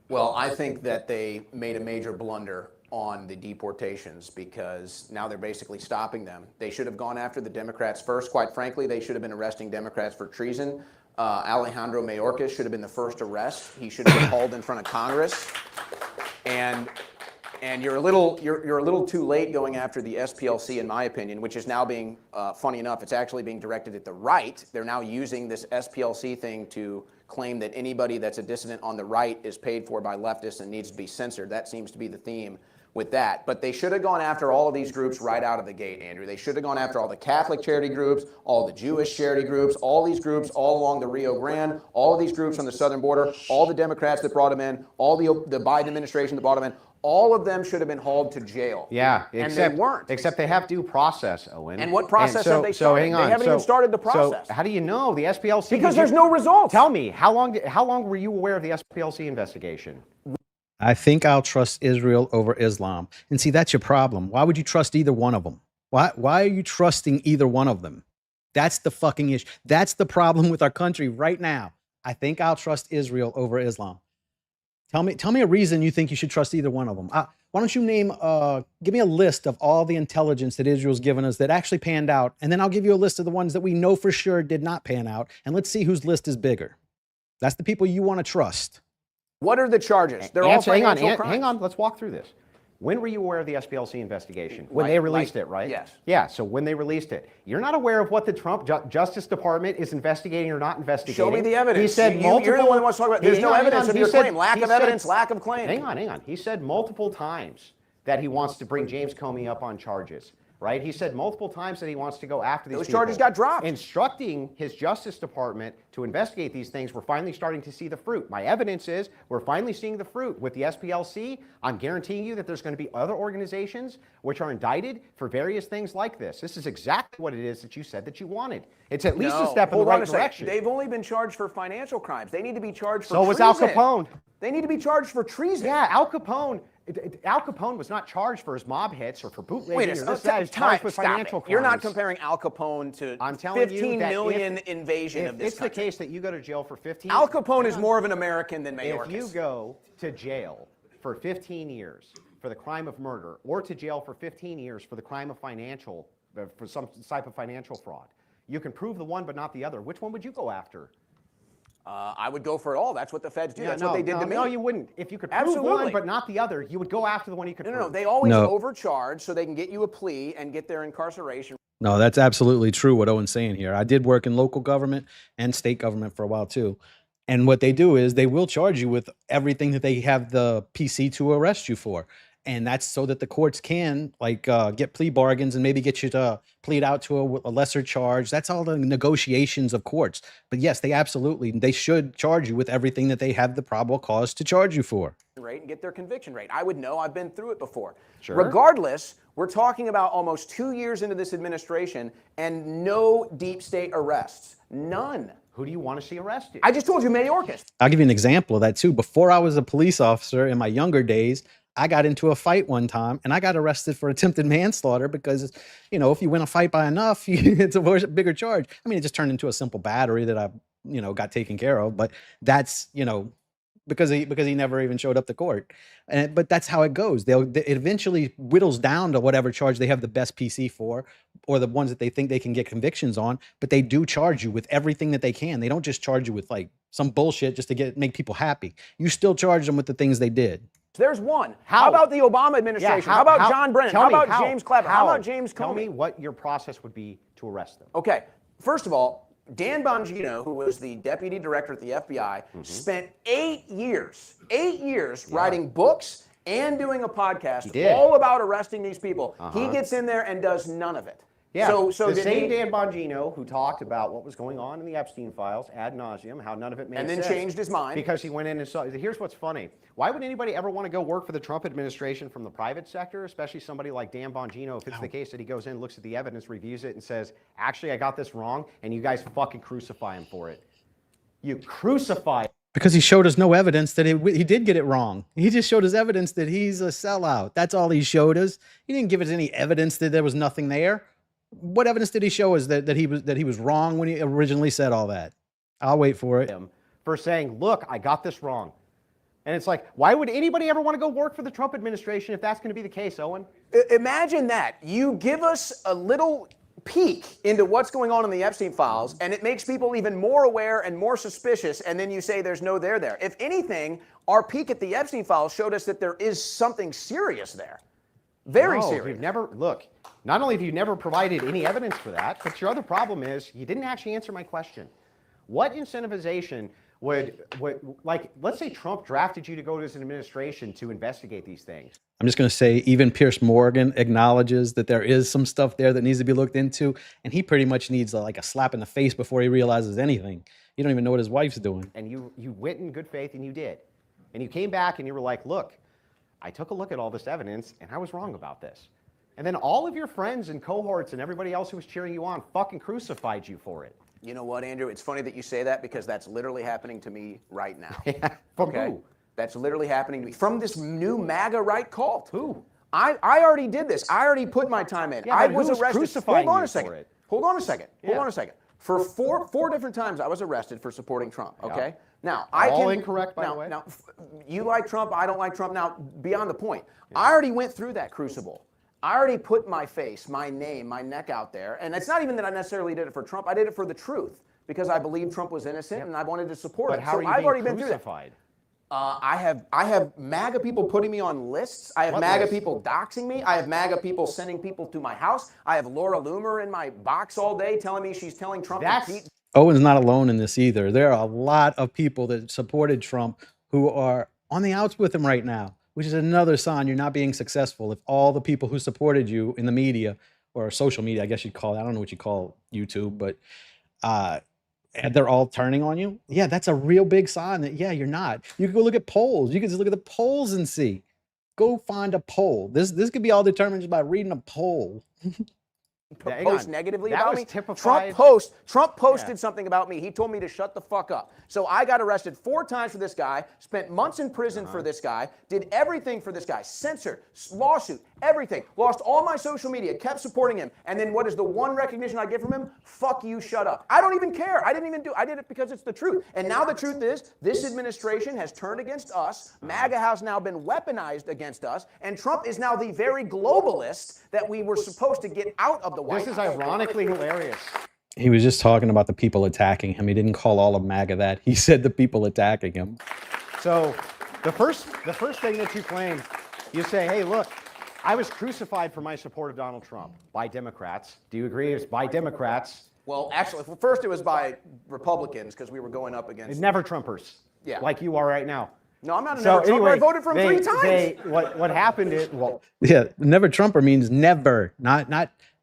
S6: Well, I think that they made a major blunder on the deportations because now they're basically stopping them. They should have gone after the Democrats first. Quite frankly, they should have been arresting Democrats for treason. Alejandro Mayorkas should have been the first arrest. He should have been hauled in front of Congress. And you're a little too late going after the SPLC, in my opinion, which is now being, funny enough, it's actually being directed at the right. They're now using this SPLC thing to claim that anybody that's a dissident on the right is paid for by leftists and needs to be censored. That seems to be the theme with that. But they should have gone after all of these groups right out of the gate, Andrew. They should have gone after all the Catholic charity groups, all the Jewish charity groups, all these groups all along the Rio Grande, all of these groups on the southern border, all the Democrats that brought them in, all the Biden administration that brought them in. All of them should have been hauled to jail.
S5: Yeah,
S6: and they weren't.
S5: Except they have due process, Owen.
S6: And what process have they started?
S5: So hang on.
S6: They haven't even started the process.
S5: So how do you know the SPLC?
S6: Because there's no results.
S5: Tell me, how long were you aware of the SPLC investigation?
S2: I think I'll trust Israel over Islam. And see, that's your problem. Why would you trust either one of them? Why are you trusting either one of them? That's the fucking issue. That's the problem with our country right now. I think I'll trust Israel over Islam. Tell me a reason you think you should trust either one of them. Why don't you give me a list of all the intelligence that Israel's given us that actually panned out, and then I'll give you a list of the ones that we know for sure did not pan out, and let's see whose list is bigger. That's the people you want to trust.
S6: What are the charges? They're all financial crimes.
S5: Hang on, let's walk through this. When were you aware of the SPLC investigation? When they released it, right?
S6: Yes.
S5: Yeah, so when they released it. You're not aware of what the Trump Justice Department is investigating or not investigating.
S6: Show me the evidence.
S5: He said multiple.
S6: You're the one that wants to talk about. There's no evidence of your claim. Lack of evidence, lack of claim.
S5: Hang on. He said multiple times that he wants to bring James Comey up on charges. Right? He said multiple times that he wants to go after these people.
S6: Those charges got dropped.
S5: Instructing his Justice Department to investigate these things, we're finally starting to see the fruit. My evidence is we're finally seeing the fruit. With the SPLC, I'm guaranteeing you that there's going to be other organizations which are indicted for various things like this. This is exactly what it is that you said that you wanted. It's at least a step in the right direction.
S6: They've only been charged for financial crimes. They need to be charged for
S5: treason. So was Al Capone.
S6: They need to be charged for treason.
S5: Yeah, Al Capone. Al Capone was not charged for his mob hits or for bootlegging.
S6: Wait a second.
S5: He's charged with financial crimes.
S6: You're not comparing Al Capone to 15 million invasion of this country.
S5: It's the case that you go to jail for 15 years.
S6: Al Capone is more of an American than Mayorkas.
S5: If you go to jail for 15 years for the crime of murder, or to jail for 15 years for the crime of for some type of financial fraud, you can prove the one but not the other. Which one would you go after?
S6: I would go for it all. That's what the feds do. That's what they did to me.
S5: No, you wouldn't. If you could prove one but not the other, you would go after the one you could prove.
S6: No. They always overcharge so they can get you a plea and get their incarceration.
S2: No, that's absolutely true what Owen's saying here. I did work in local government and state government for a while too. And what they do is they will charge you with everything that they have the PC to arrest you for. And that's so that the courts can get plea bargains and maybe get you to plead out to a lesser charge. That's all the negotiations of courts. But yes, they should charge you with everything that they have the probable cause to charge you for.
S6: Rate and get their conviction rate. I would know. I've been through it before.
S5: Sure.
S6: Regardless, we're talking about almost 2 years into this administration and no deep state arrests. None.
S5: Who do you want to see arrested?
S6: I just told you Mayorkas.
S2: I'll give you an example of that too. Before I was a police officer in my younger days, I got into a fight one time and I got arrested for attempted manslaughter because, you know, if you win a fight by enough, it's a bigger charge. I mean, it just turned into a simple battery that I, you know, got taken care of. But that's, you know, because he never even showed up to court. But that's how it goes. It eventually whittles down to whatever charge they have the best PC for, or the ones that they think they can get convictions on. But they do charge you with everything that they can. They don't just charge you with like some bullshit just to make people happy. You still charge them with the things they did.
S6: There's one. How about the Obama administration? How about John Brennan? How about James Clapper? How about James Comey?
S5: Tell me what your process would be to arrest them.
S6: Okay. First of all, Dan Bongino, who was the deputy director at the FBI, spent 8 years writing books and doing a podcast all about arresting these people. He gets in there and does none of it.
S5: Yeah,
S6: so
S5: the same Dan Bongino who talked about what was going on in the Epstein files ad nauseum, how none of it made sense.
S6: And then changed his mind.
S5: Because he went in and saw, here's what's funny. Why would anybody ever want to go work for the Trump administration from the private sector, especially somebody like Dan Bongino, if it's the case that he goes in, looks at the evidence, reviews it, and says, actually, I got this wrong, and you guys fucking crucify him for it. You crucify him.
S2: Because he showed us no evidence that he did get it wrong. He just showed us evidence that he's a sellout. That's all he showed us. He didn't give us any evidence that there was nothing there. What evidence did he show us that he was wrong when he originally said all that? I'll wait for it.
S5: For saying, look, I got this wrong. And it's like, why would anybody ever want to go work for the Trump administration if that's going to be the case, Owen?
S6: Imagine that. You give us a little peek into what's going on in the Epstein files, and it makes people even more aware and more suspicious, and then you say there's no there there. If anything, our peek at the Epstein files showed us that there is something serious there. Very serious.
S5: You've never, look, not only have you never provided any evidence for that, but your other problem is you didn't actually answer my question. What incentivization would like, let's say Trump drafted you to go to his administration to investigate these things.
S2: I'm just going to say even Pierce Morgan acknowledges that there is some stuff there that needs to be looked into, and he pretty much needs like a slap in the face before he realizes anything. You don't even know what his wife's doing.
S5: And you went in good faith and you did. And you came back and you were like, look, I took a look at all this evidence and I was wrong about this. And then all of your friends and cohorts and everybody else who was cheering you on fucking crucified you for it.
S6: You know what, Andrew? It's funny that you say that because that's literally happening to me right now.
S5: From who?
S6: That's literally happening to me. From this new MAGA right cult.
S5: Who?
S6: I already did this. I already put my time in.
S5: Yeah,
S6: I
S5: but
S6: was
S5: who's
S6: arrested.
S5: crucifying
S6: Hold on
S5: you
S6: a second.
S5: for it?
S6: Hold on a second.
S5: Yeah.
S6: Hold on a second. For four different times I was arrested for supporting Trump, okay? Now,
S5: All incorrect, by the way.
S6: Now, you like Trump, I don't like Trump. Now, beyond the point, I already went through that crucible. I already put my face, my name, my neck out there. And it's not even that I necessarily did it for Trump. I did it for the truth because I believed Trump was innocent and I wanted to support
S5: But
S6: it.
S5: how
S6: So
S5: are you
S6: I've
S5: being
S6: already been through that.
S5: crucified?
S6: I have MAGA people putting me on lists. I have
S5: What
S6: MAGA
S5: lists?
S6: people doxing me. I have MAGA people sending people to my house. I have Laura Loomer in my box all day telling me she's telling Trump to
S5: That's-
S6: keep.
S2: Owen's not alone in this either. There are a lot of people that supported Trump who are on the outs with him right now, which is another sign you're not being successful. If all the people who supported you in the media or social media, I guess you'd call it, I don't know what you call YouTube, but they're all turning on you. Yeah, that's a real big sign that, yeah, you're not. You can go look at polls. You can just look at the polls and see. Go find a poll. This could be all determined just by reading a poll.
S5: Hang
S6: Post
S5: on.
S6: negatively
S5: That
S6: about
S5: was
S6: me.
S5: typified-
S6: Trump posted something about me. He told me to shut the fuck up. So I got arrested 4 times for this guy, spent months in prison for this guy, did everything for this guy, censored, lawsuit, everything, lost all my social media, kept supporting him. And then what is the one recognition I get from him? Fuck you, shut up. I don't even care. I did it because it's the truth. And now the truth is, this administration has turned against us. MAGA has now been weaponized against us. And Trump is now the very globalist that we were supposed to get out of the White
S5: This is
S6: House.
S5: ironically hilarious.
S2: He was just talking about the people attacking him. He didn't call all of MAGA that. He said the people attacking him.
S5: So the first thing that you claim, you say, hey, look, I was crucified for my support of Donald Trump by Democrats. Do you agree it's by Democrats?
S6: Well, actually, first it was by Republicans because we were going up against.
S5: Never Trumpers.
S6: Yeah.
S5: Like you are right now.
S6: No, I'm not a
S5: So
S6: never Trumper.
S5: anyway,
S6: I voted for him 3 times.
S5: What happened is, well,
S2: Yeah, never Trumper means never. Not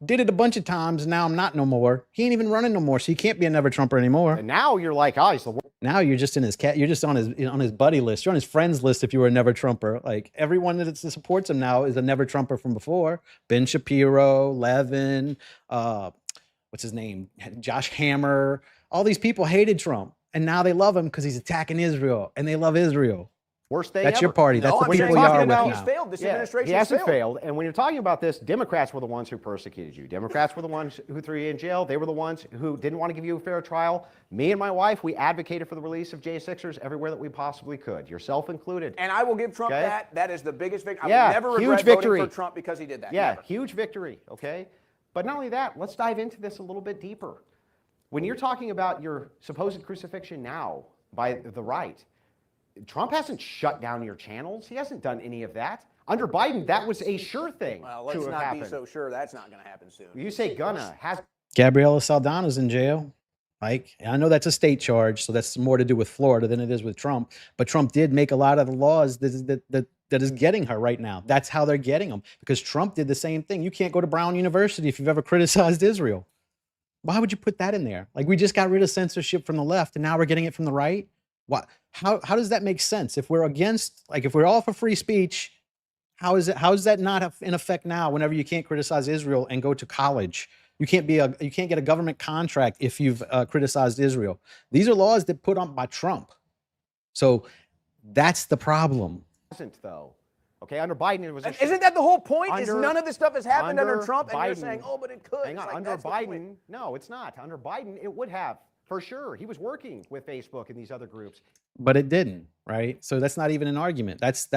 S2: did it a bunch of times, and now I'm not no more. He ain't even running no more, so you can't be a never Trumper anymore.
S5: and now you're like, oh, he's the worst.
S2: Now you're just in his you're just on his buddy list. You're on his friends list if you were a never Trumper. Like everyone that supports him now is a never Trumper from before. Ben Shapiro, Levin, what's his name? Josh Hammer, All these people hated Trump, and now they love him because he's attacking Israel, and they love Israel.
S5: Worst thing
S2: That's
S5: ever.
S2: your party. That's
S6: No,
S2: the
S6: I'm
S2: people
S6: saying
S2: you
S6: he's
S2: are
S6: talking
S2: with
S6: about
S2: now.
S6: he's failed. This administration
S5: he hasn't failed. And when you're talking about this, Democrats were the ones who persecuted you. Democrats were the ones who threw you in jail. They were the ones who didn't want to give you a fair trial. Me and my wife, we advocated for the release of J6ers everywhere that we possibly could, yourself included.
S6: And I will give Trump
S5: Okay.
S6: that. That is the biggest victory.
S5: Yeah,
S6: I will never
S5: huge
S6: regret
S5: victory.
S6: voting for Trump because he did that.
S5: Yeah,
S6: Never.
S5: huge victory, okay? But not only that, let's dive into this a little bit deeper. When you're talking about your supposed crucifixion now by the right, Trump hasn't shut down your channels. He hasn't done any of that. Under Biden, that was a sure thing
S6: Well,
S5: to
S6: let's
S5: have
S6: not
S5: happened.
S6: be so sure that's not going to happen soon.
S5: You say gonna, has
S2: Gabriela Saldana's in jail. Like, I know that's a state charge, so that's more to do with Florida than it is with Trump. But Trump did make a lot of the laws that is getting her right now. That's how they're getting them, because Trump did the same thing. You can't go to Brown University if you've ever criticized Israel. Why would you put that in there? Like, we just got rid of censorship from the left, and now we're getting it from the right. What? How does that make sense? If we're against, like, if we're all for free speech, how is that not in effect now? Whenever you can't criticize Israel and go to college, you can't get a government contract if you've criticized Israel. These are laws that put on by Trump. So that's the problem.
S5: hasn't though. Okay, under Biden it was.
S6: Isn't that the whole point? Is
S5: Under-
S6: none of this stuff has happened under Trump, and you're
S5: Biden-
S6: saying, oh, but it could.
S5: Hang
S6: It's
S5: on,
S6: like,
S5: under
S6: that's the point.
S5: Biden, no, it's not. Under Biden, it would have for sure. He was working with Facebook and these other groups.
S2: But it didn't, right? So that's not even an argument. That's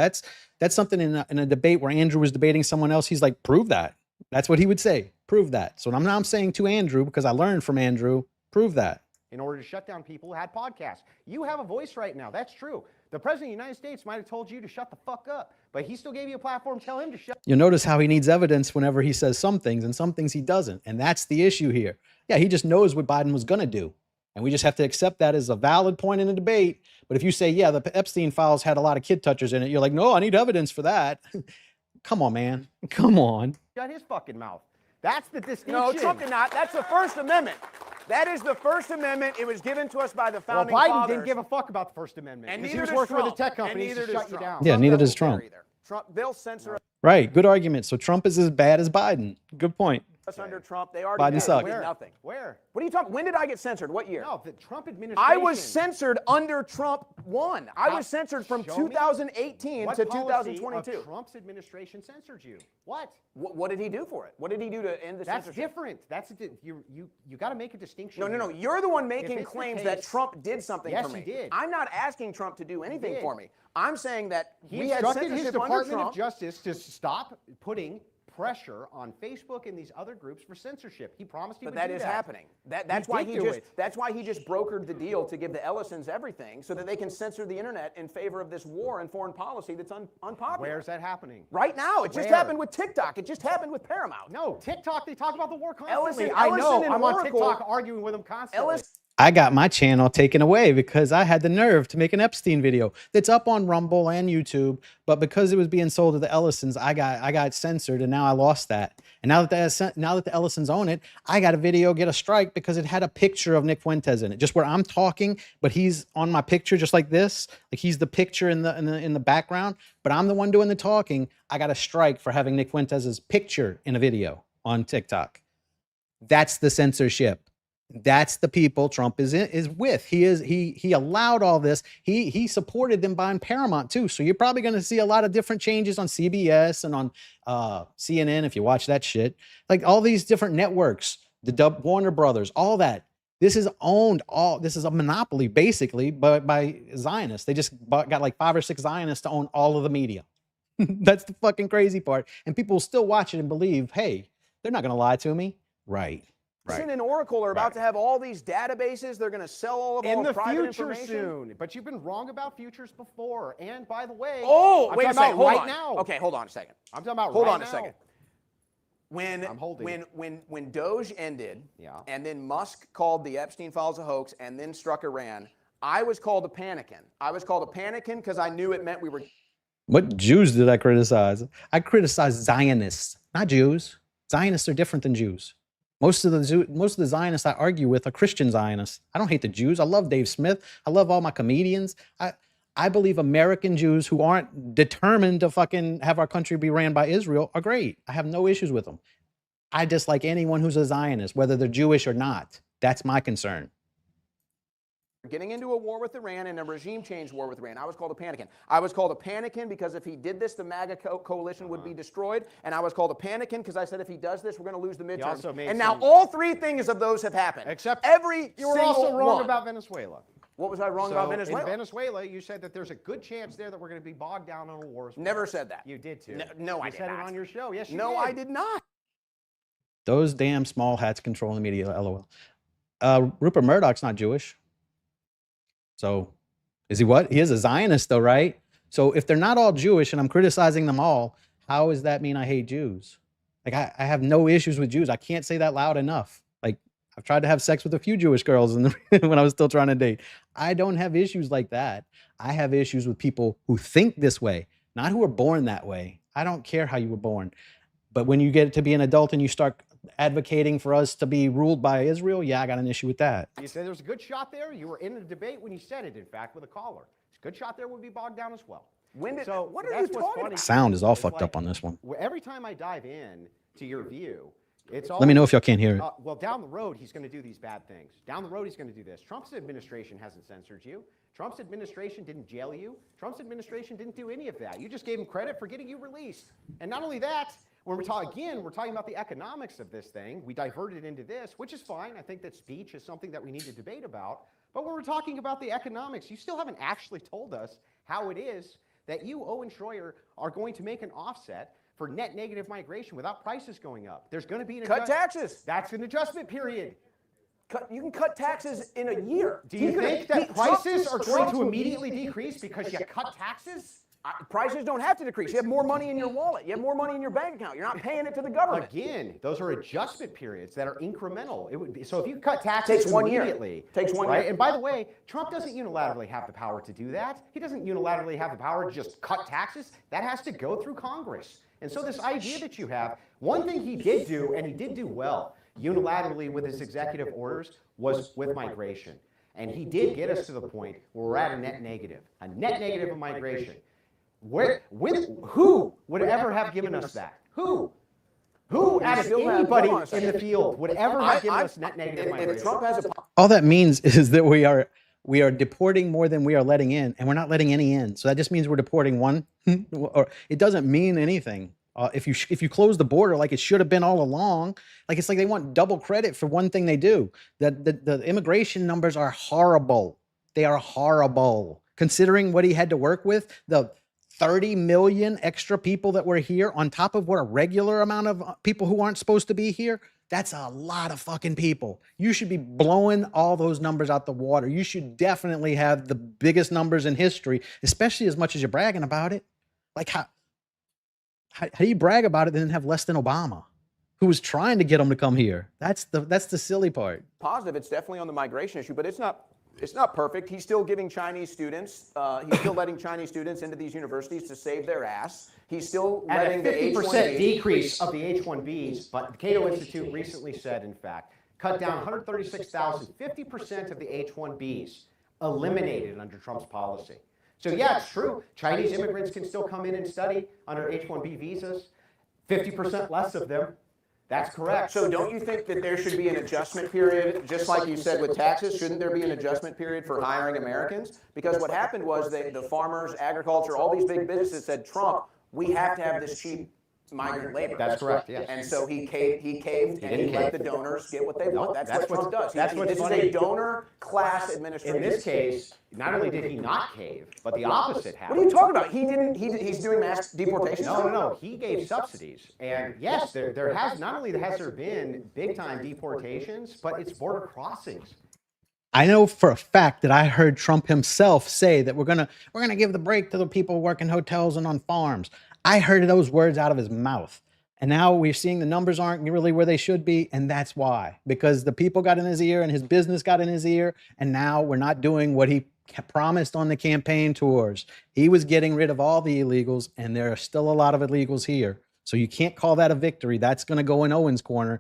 S2: something in a debate where Andrew was debating someone else. He's like, prove that. That's what he would say. Prove that. So I'm saying to Andrew, because I learned from Andrew, prove that.
S5: In order to shut down people who had podcasts. You have a voice right now. That's true. The President of the United States might have told you to shut the fuck up, but he still gave you a platform. Tell him to shut.
S2: You'll notice how he needs evidence whenever he says some things, and some things he doesn't. And that's the issue here. Yeah, he just knows what Biden was going to do. And we just have to accept that as a valid point in the debate. But if you say, yeah, the Epstein files had a lot of kid touchers in it, you're like, no, I need evidence for that. Come on, man. Come on.
S5: Shut his fucking mouth. That's the distinction.
S6: No, Trump did not. That's the First Amendment. That is the First Amendment. It was given to us by the
S5: Well,
S6: founding
S5: Biden
S6: fathers.
S5: didn't give a fuck about the First Amendment.
S6: And
S5: because
S6: neither
S5: he was
S6: does
S5: working
S6: Trump.
S5: with the tech
S6: And
S5: companies
S6: neither
S5: to
S6: does
S5: shut you
S6: Trump.
S5: down.
S2: Yeah, neither does
S6: doesn't care
S2: Trump.
S6: either. Trump, they'll censor
S2: Right. Good argument. So Trump is as bad as Biden. Good point.
S6: us under Trump. They already
S2: Biden
S6: did.
S2: sucked.
S6: We did
S5: Where?
S6: nothing.
S5: Where?
S6: What are you talking? When did I get censored? What year?
S5: No, the Trump administration.
S6: I was censored under Trump 1. I was censored from
S5: Show me.
S6: 2018
S5: What
S6: to
S5: policy
S6: 2022.
S5: of Trump's administration censored you? What?
S6: What did he do for it? What did he do to end the
S5: That's
S6: censorship?
S5: different. That's you got to make a distinction.
S6: No.
S5: here.
S6: You're the one
S5: If
S6: making
S5: it's the
S6: claims that
S5: case-
S6: Trump did something
S5: Yes,
S6: for me.
S5: he did.
S6: I'm not asking Trump to do anything
S5: did.
S6: for me. I'm saying that
S5: He
S6: we had
S5: instructed his
S6: censorship under
S5: Department
S6: Trump.
S5: of Justice to stop putting pressure on Facebook and these other groups for censorship. He promised he
S6: But
S5: would
S6: that
S5: do
S6: is
S5: that.
S6: happening. That's why
S5: did
S6: he
S5: do
S6: just
S5: it.
S6: that's why he just brokered the deal to give the Ellisons everything so that they can censor the internet in favor of this war and foreign policy that's unpopular.
S5: Where's that happening?
S6: Right now, it just
S5: Where?
S6: happened with TikTok. It just happened with Paramount.
S5: No, TikTok, they talk about the war constantly.
S6: Ellison
S5: I know.
S6: and
S5: I'm on
S6: Oracle-
S5: TikTok arguing with them constantly.
S6: Ellis,
S2: I got my channel taken away because I had the nerve to make an Epstein video that's up on Rumble and YouTube, but because it was being sold to the Ellisons, I got censored, and now I lost that. And now that the Ellisons own it, I got a video get a strike because it had a picture of Nick Fuentes in it, just where I'm talking, but he's on my picture just like this, like he's the picture in the background, but I'm the one doing the talking. I got a strike for having Nick Fuentes' picture in a video on TikTok. That's the censorship. That's the people Trump is with. He allowed all this. He supported them buying Paramount too. So you're probably going to see a lot of different changes on CBS and on CNN if you watch that shit. Like all these different networks, the Warner Brothers, all that. This is owned. This is a monopoly basically, by Zionists. They just got like 5 or 6 Zionists to own all of the media. That's the fucking crazy part. And people will still watch it and believe, hey, they're not going to lie to me. Right.
S6: Ellison and Oracle are about to have all these databases. They're going to sell all of
S5: In
S6: all
S5: the
S6: private
S5: future
S6: information.
S5: soon. But you've been wrong about futures before. And by the way,
S6: Oh,
S5: I'm
S6: wait a
S5: talking
S6: second.
S5: about
S6: Hold
S5: right
S6: on.
S5: now.
S6: Okay, hold on a second.
S5: I'm talking about
S6: Hold
S5: right
S6: on a
S5: now.
S6: second.
S5: I'm holding.
S6: When Doge ended,
S5: Yeah.
S6: and then Musk called the Epstein files a hoax, and then struck Iran, I was called a panickin. I was called a panickin because I knew it meant we were.
S2: What Jews did I criticize? I criticized Zionists, not Jews. Zionists are different than Jews. Most of the Zionists I argue with are Christian Zionists. I don't hate the Jews. I love Dave Smith. I love all my comedians. I believe American Jews who aren't determined to fucking have our country be ran by Israel are great. I have no issues with them. I dislike anyone who's a Zionist, whether they're Jewish or not. That's my concern.
S6: getting into a war with Iran and a regime change war with Iran. I was called a panican. I was called a panican because if he did this, the MAGA coalition would be destroyed. And I was called a panican because I said if he does this, we're going to lose the midterms.
S5: also made
S6: And now
S5: some-
S6: all three things of those have happened.
S5: Except
S6: every
S5: you were
S6: single
S5: also wrong
S6: one.
S5: about Venezuela.
S6: What was I wrong about Venezuela?
S5: In Venezuela, you said that there's a good chance there that we're going to be bogged down on a war.
S6: Never said that.
S5: You did too.
S6: No, I
S5: you
S6: did
S5: said
S6: not.
S5: it on your show. Yes, you
S6: No,
S5: did.
S6: I did not.
S2: Those damn small hats controlling the media, lol. Rupert Murdoch's not Jewish. So is he what? He is a Zionist though, right? So if they're not all Jewish and I'm criticizing them all, how does that mean I hate Jews? Like I have no issues with Jews. I can't say that loud enough. Like I've tried to have sex with a few Jewish girls when I was still trying to date. I don't have issues like that. I have issues with people who think this way, not who were born that way. I don't care how you were born. But when you get to be an adult and you start advocating for us to be ruled by Israel, yeah, I got an issue with that.
S5: You said there was a good shot there. You were in the debate when you said it, in fact, with a caller. It's a good shot there would be bogged down as well.
S6: When did,
S5: So
S6: what are
S5: that's
S6: you
S5: what's
S6: talking
S5: funny.
S6: about?
S2: Sound is all
S5: It's
S2: fucked
S5: like,
S2: up on this one.
S5: Every time I dive in to your view, it's all.
S2: Let me know if y'all can't hear it.
S5: Well, down the road, he's going to do these bad things. Down the road, he's going to do this. Trump's administration hasn't censored you. Trump's administration didn't jail you. Trump's administration didn't do any of that. You just gave him credit for getting you released. And not only that, when we're talking about the economics of this thing. We diverted into this, which is fine. I think that speech is something that we need to debate about. But when we're talking about the economics, you still haven't actually told us how it is that you, Owen Shroyer, are going to make an offset for net negative migration without prices going up. There's going to be an
S6: Cut taxes.
S5: That's an adjustment period.
S6: You can cut taxes in a year.
S5: Do you think that prices are going to immediately decrease because you cut taxes?
S6: Prices don't have to decrease. You have more money in your wallet. You have more money in your bank account. You're not paying it to the government.
S5: Again, those are adjustment periods that are incremental. It would be, so if you cut taxes
S6: Takes 1 year.
S5: immediately,
S6: Takes 1
S5: right?
S6: year.
S5: And by the way, Trump doesn't unilaterally have the power to do that. He doesn't unilaterally have the power to just cut taxes. That has to go through Congress. And so this idea that you have, one thing he did do, and he did do well, unilaterally with his executive orders, was with migration. And he did get us to the point where we're at a net negative of migration. Who would ever have given us that? Who out of anybody in the field would ever have given us net negative migration?
S6: If Trump has a
S2: All that means is that we are deporting more than we are letting in, and we're not letting any in. So that just means we're deporting one, or it doesn't mean anything. If you close the border like it should have been all along, like it's like they want double credit for one thing they do. The immigration numbers are horrible. They are horrible. Considering what he had to work with, the 30 million extra people that were here on top of what a regular amount of people who aren't supposed to be here, that's a lot of fucking people. You should be blowing all those numbers out the water. You should definitely have the biggest numbers in history, especially as much as you're bragging about it. Like how do you brag about it and then have less than Obama, who was trying to get them to come here? That's the silly part.
S6: positive. It's definitely on the migration issue, but it's not perfect. He's still giving Chinese students, he's still letting Chinese students into these universities to save their ass. He's still letting the
S5: At a 50%
S6: H-1Bs
S5: decrease of the H-1Bs, but the Cato Institute recently said, in fact, cut down 136,000, 50% of the H-1Bs eliminated under Trump's policy. So yeah, it's true. Chinese immigrants can still come in and study under H-1B visas. 50% less of them. That's correct.
S6: So don't you think that there should be an adjustment period, just like you said with taxes? Shouldn't there be an adjustment period for hiring Americans? Because what happened was the farmers, agriculture, all these big businesses said, Trump, we have to have this cheap migrant labor.
S5: That's correct, yes.
S6: And so he caved and he let the donors get what they want. That's what Trump does.
S5: That's what's
S6: This is
S5: funny.
S6: a donor class administration.
S5: In this case, not only did he not cave, but the opposite happened.
S6: What are you talking about? He's doing mass deportations?
S5: No. He gave subsidies. And yes, there has been big time deportations, but it's border crossings.
S2: I know for a fact that I heard Trump himself say that we're gonna give the break to the people who work in hotels and on farms. I heard those words out of his mouth. And now we're seeing the numbers aren't really where they should be. And that's why, because the people got in his ear and his business got in his ear. And now we're not doing what he promised on the campaign tours. He was getting rid of all the illegals, and there are still a lot of illegals here. So you can't call that a victory. That's going to go in Owen's corner.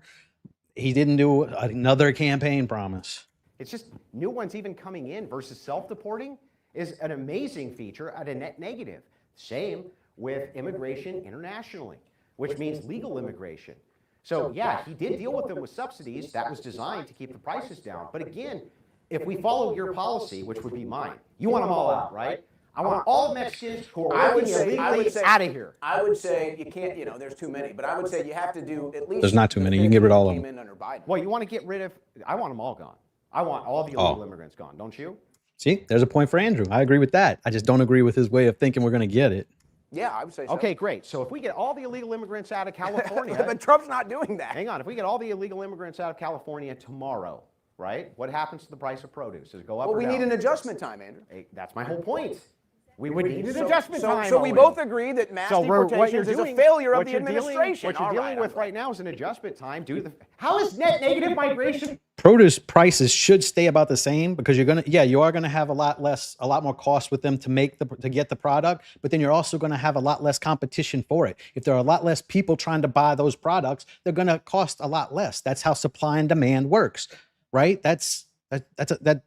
S2: He didn't do another campaign promise.
S5: It's just new ones even coming in versus self-deporting is an amazing feature at a net negative. Same with immigration internationally, which means legal immigration. So yeah, he did deal with them with subsidies. That was designed to keep the prices down. But again, if we follow your policy, which would be mine, you want them all out, right? I want all Mexicans who are working illegally out of here.
S6: I would say you can't, there's too many, but I would say you have to do at least.
S2: There's not too many. You can get rid of all of them.
S6: Came in under Biden.
S5: Well, you want to get rid of, I want them all gone. I want all the illegal immigrants gone, don't you?
S2: See, there's a point for Andrew. I agree with that. I just don't agree with his way of thinking we're going to get it.
S6: Yeah, I would say so.
S5: Okay, great. So if we get all the illegal immigrants out of California.
S6: But Trump's not doing that.
S5: Hang on. If we get all the illegal immigrants out of California tomorrow, right? What happens to the price of produce? Does it go up or
S6: Well, we
S5: down?
S6: need an adjustment time, Andrew.
S5: Hey, that's my whole point. We would need an adjustment time.
S6: So we
S5: Owen.
S6: both agree that mass deportations is a failure of the administration.
S5: What you're dealing with right now is an adjustment time. How is net negative migration?
S2: Produce prices should stay about the same because you are gonna have a lot more cost with them to get the product, but then you're also gonna have a lot less competition for it. If there are a lot less people trying to buy those products, they're gonna cost a lot less. That's how supply and demand works, right?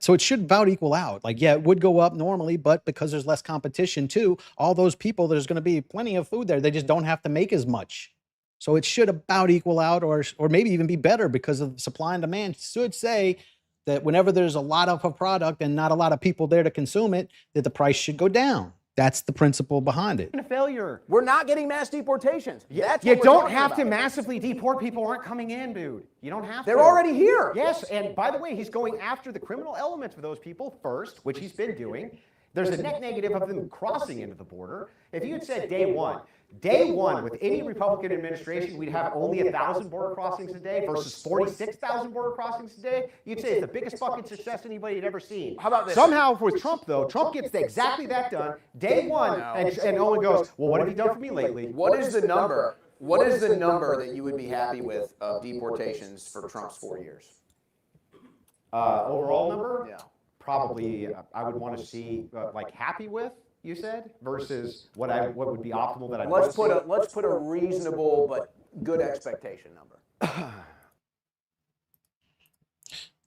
S2: So it should about equal out. Like, yeah, it would go up normally, but because there's less competition too, all those people, there's going to be plenty of food there. They just don't have to make as much. So it should about equal out or maybe even be better because of supply and demand should say that whenever there's a lot of a product and not a lot of people there to consume it, that the price should go down. That's the principle behind it.
S5: A failure.
S6: We're not getting mass deportations. That's
S5: You
S6: what we're
S5: don't
S6: talking
S5: have
S6: about.
S5: to massively deport people who aren't coming in, dude. You don't have to.
S6: They're already here.
S5: Yes, and by the way, he's going after the criminal elements of those people first, which he's been doing. There's a net negative of them crossing into the border. If you had said day one with any Republican administration, we'd have only 1,000 border crossings a day versus 46,000 border crossings a day, you'd say it's the biggest fucking success anybody had ever seen.
S6: How about this?
S5: Somehow with Trump, though, Trump gets exactly that done day one, and Owen goes, well, what have you done for me lately?
S6: What is the number? What is the number that you would be happy with of deportations for Trump's 4 years?
S5: Overall number?
S6: Yeah.
S5: Probably I would want to see like happy with, you said, versus what would be optimal that I'd want to see.
S6: Let's put a reasonable but good expectation number.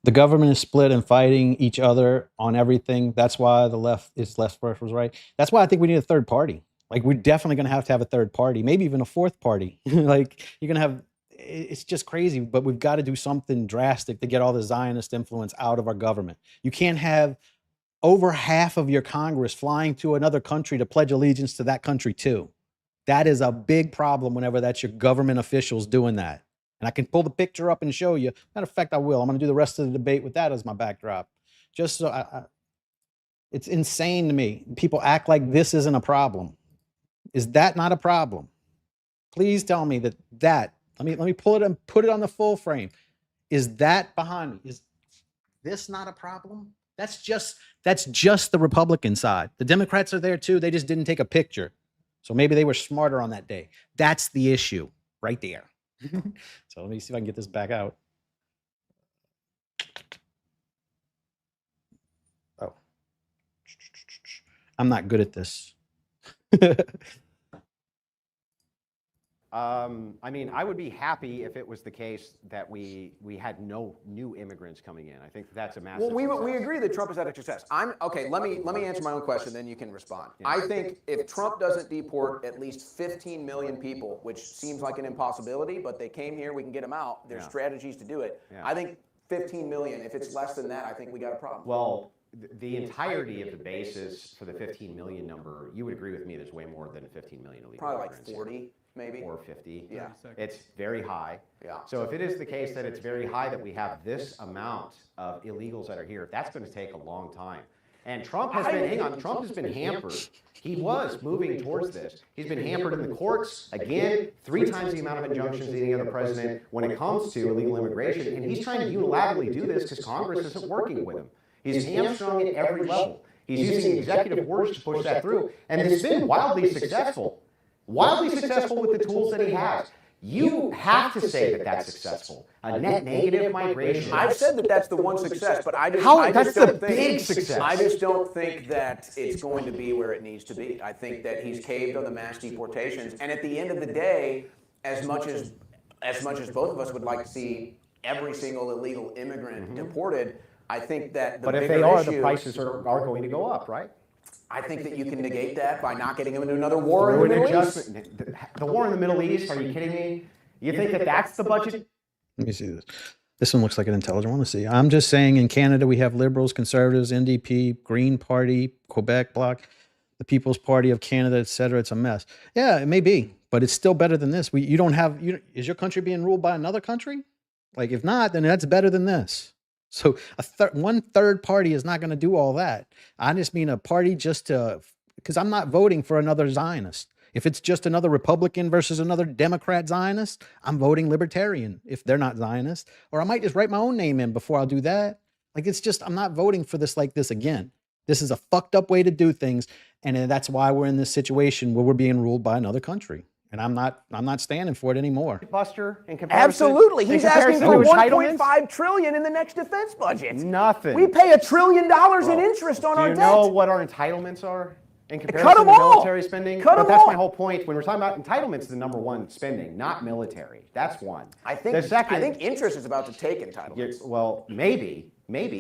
S2: The government is split and fighting each other on everything. That's why the left is left versus right. That's why I think we need a third party. Like, we're definitely going to have a third party, maybe even a fourth party. Like, you're going to have, it's just crazy, but we've got to do something drastic to get all the Zionist influence out of our government. You can't have over half of your Congress flying to another country to pledge allegiance to that country too. That is a big problem whenever that's your government officials doing that. And I can pull the picture up and show you. Matter of fact, I will. I'm going to do the rest of the debate with that as my backdrop. Just so it's insane to me. People act like this isn't a problem. Is that not a problem? Please tell me that. Let me pull it and put it on the full frame. Is that behind me? Is this not a problem? That's just the Republican side. The Democrats are there too. They just didn't take a picture. So maybe they were smarter on that day. That's the issue right there. So let me see if I can get this back out. Oh. I'm not good at this.
S5: I mean, I would be happy if it was the case that we had no new immigrants coming in. I think that's a massive
S6: Well, we agree that Trump has had a success. Okay. Let me answer my own question, then you can respond.
S5: Yeah.
S6: I think if Trump doesn't deport at least 15 million people, which seems like an impossibility, but they came here, we can get them out. There's strategies to do it.
S5: Yeah.
S6: I think 15 million. If it's less than that, I think we got a problem.
S5: Well, the entirety of the basis for the 15 million number, you would agree with me, there's way more than 15 million illegal
S6: Probably like
S5: immigrants.
S6: 40, maybe.
S5: Or 50.
S6: Yeah.
S5: It's very high.
S6: Yeah.
S5: So if it is the case that it's very high that we have this amount of illegals that are here, that's going to take a long time. And Trump has been hampered. He was moving towards this. He's been hampered in the courts, again, 3 times the amount of injunctions of any other president when it comes to illegal immigration. And he's trying to unilaterally do this because Congress isn't working with him. He's hamstrung at every level. He's using executive orders to push that through. And it's been wildly successful. Wildly successful with the tools that he has. You have to say that that's successful. A net negative migration.
S6: I've said that that's the one success, but I just
S5: That's
S6: don't
S5: the
S6: think,
S5: big success.
S6: I just don't think that it's going to be where it needs to be. I think that he's caved on the mass deportations, and at the end of the day, as much as both of us would like to see every single illegal immigrant deported, I think that the
S5: But if
S6: bigger
S5: they are,
S6: issue,
S5: the prices are going to go up, right?
S6: I think that you can negate that by not getting them into another war in the
S5: Through an
S6: Middle East.
S5: adjustment. The war in the Middle East, are you kidding me? You think that that's the budget?
S2: Let me see this. This one looks like an intelligent one. Let's see. I'm just saying in Canada, we have Liberals, Conservatives, NDP, Green Party, Quebec Bloc, the People's Party of Canada, et cetera. It's a mess. Yeah, it may be, but it's still better than this. You don't have, is your country being ruled by another country? Like, if not, then that's better than this. So one third party is not going to do all that. I just mean a party just to, because I'm not voting for another Zionist. If it's just another Republican versus another Democrat Zionist, I'm voting Libertarian if they're not Zionist. Or I might just write my own name in before I'll do that. Like, it's just, I'm not voting for this like this again. This is a fucked up way to do things. And that's why we're in this situation where we're being ruled by another country. And I'm not standing for it anymore.
S5: Buster, in comparison,
S6: Absolutely. He's asking for
S5: entitlements?
S6: $1.5 trillion in the next defense budget.
S5: Nothing.
S6: We pay $1 trillion in interest on our debt.
S5: Do you know what our entitlements are in comparison
S6: Cut 'em
S5: to
S6: all.
S5: military spending?
S6: Cut 'em
S5: But that's
S6: all.
S5: my whole point. When we're talking about entitlements, the number one spending, not military. That's one.
S6: I think interest is about to take entitlements.
S5: Well, maybe,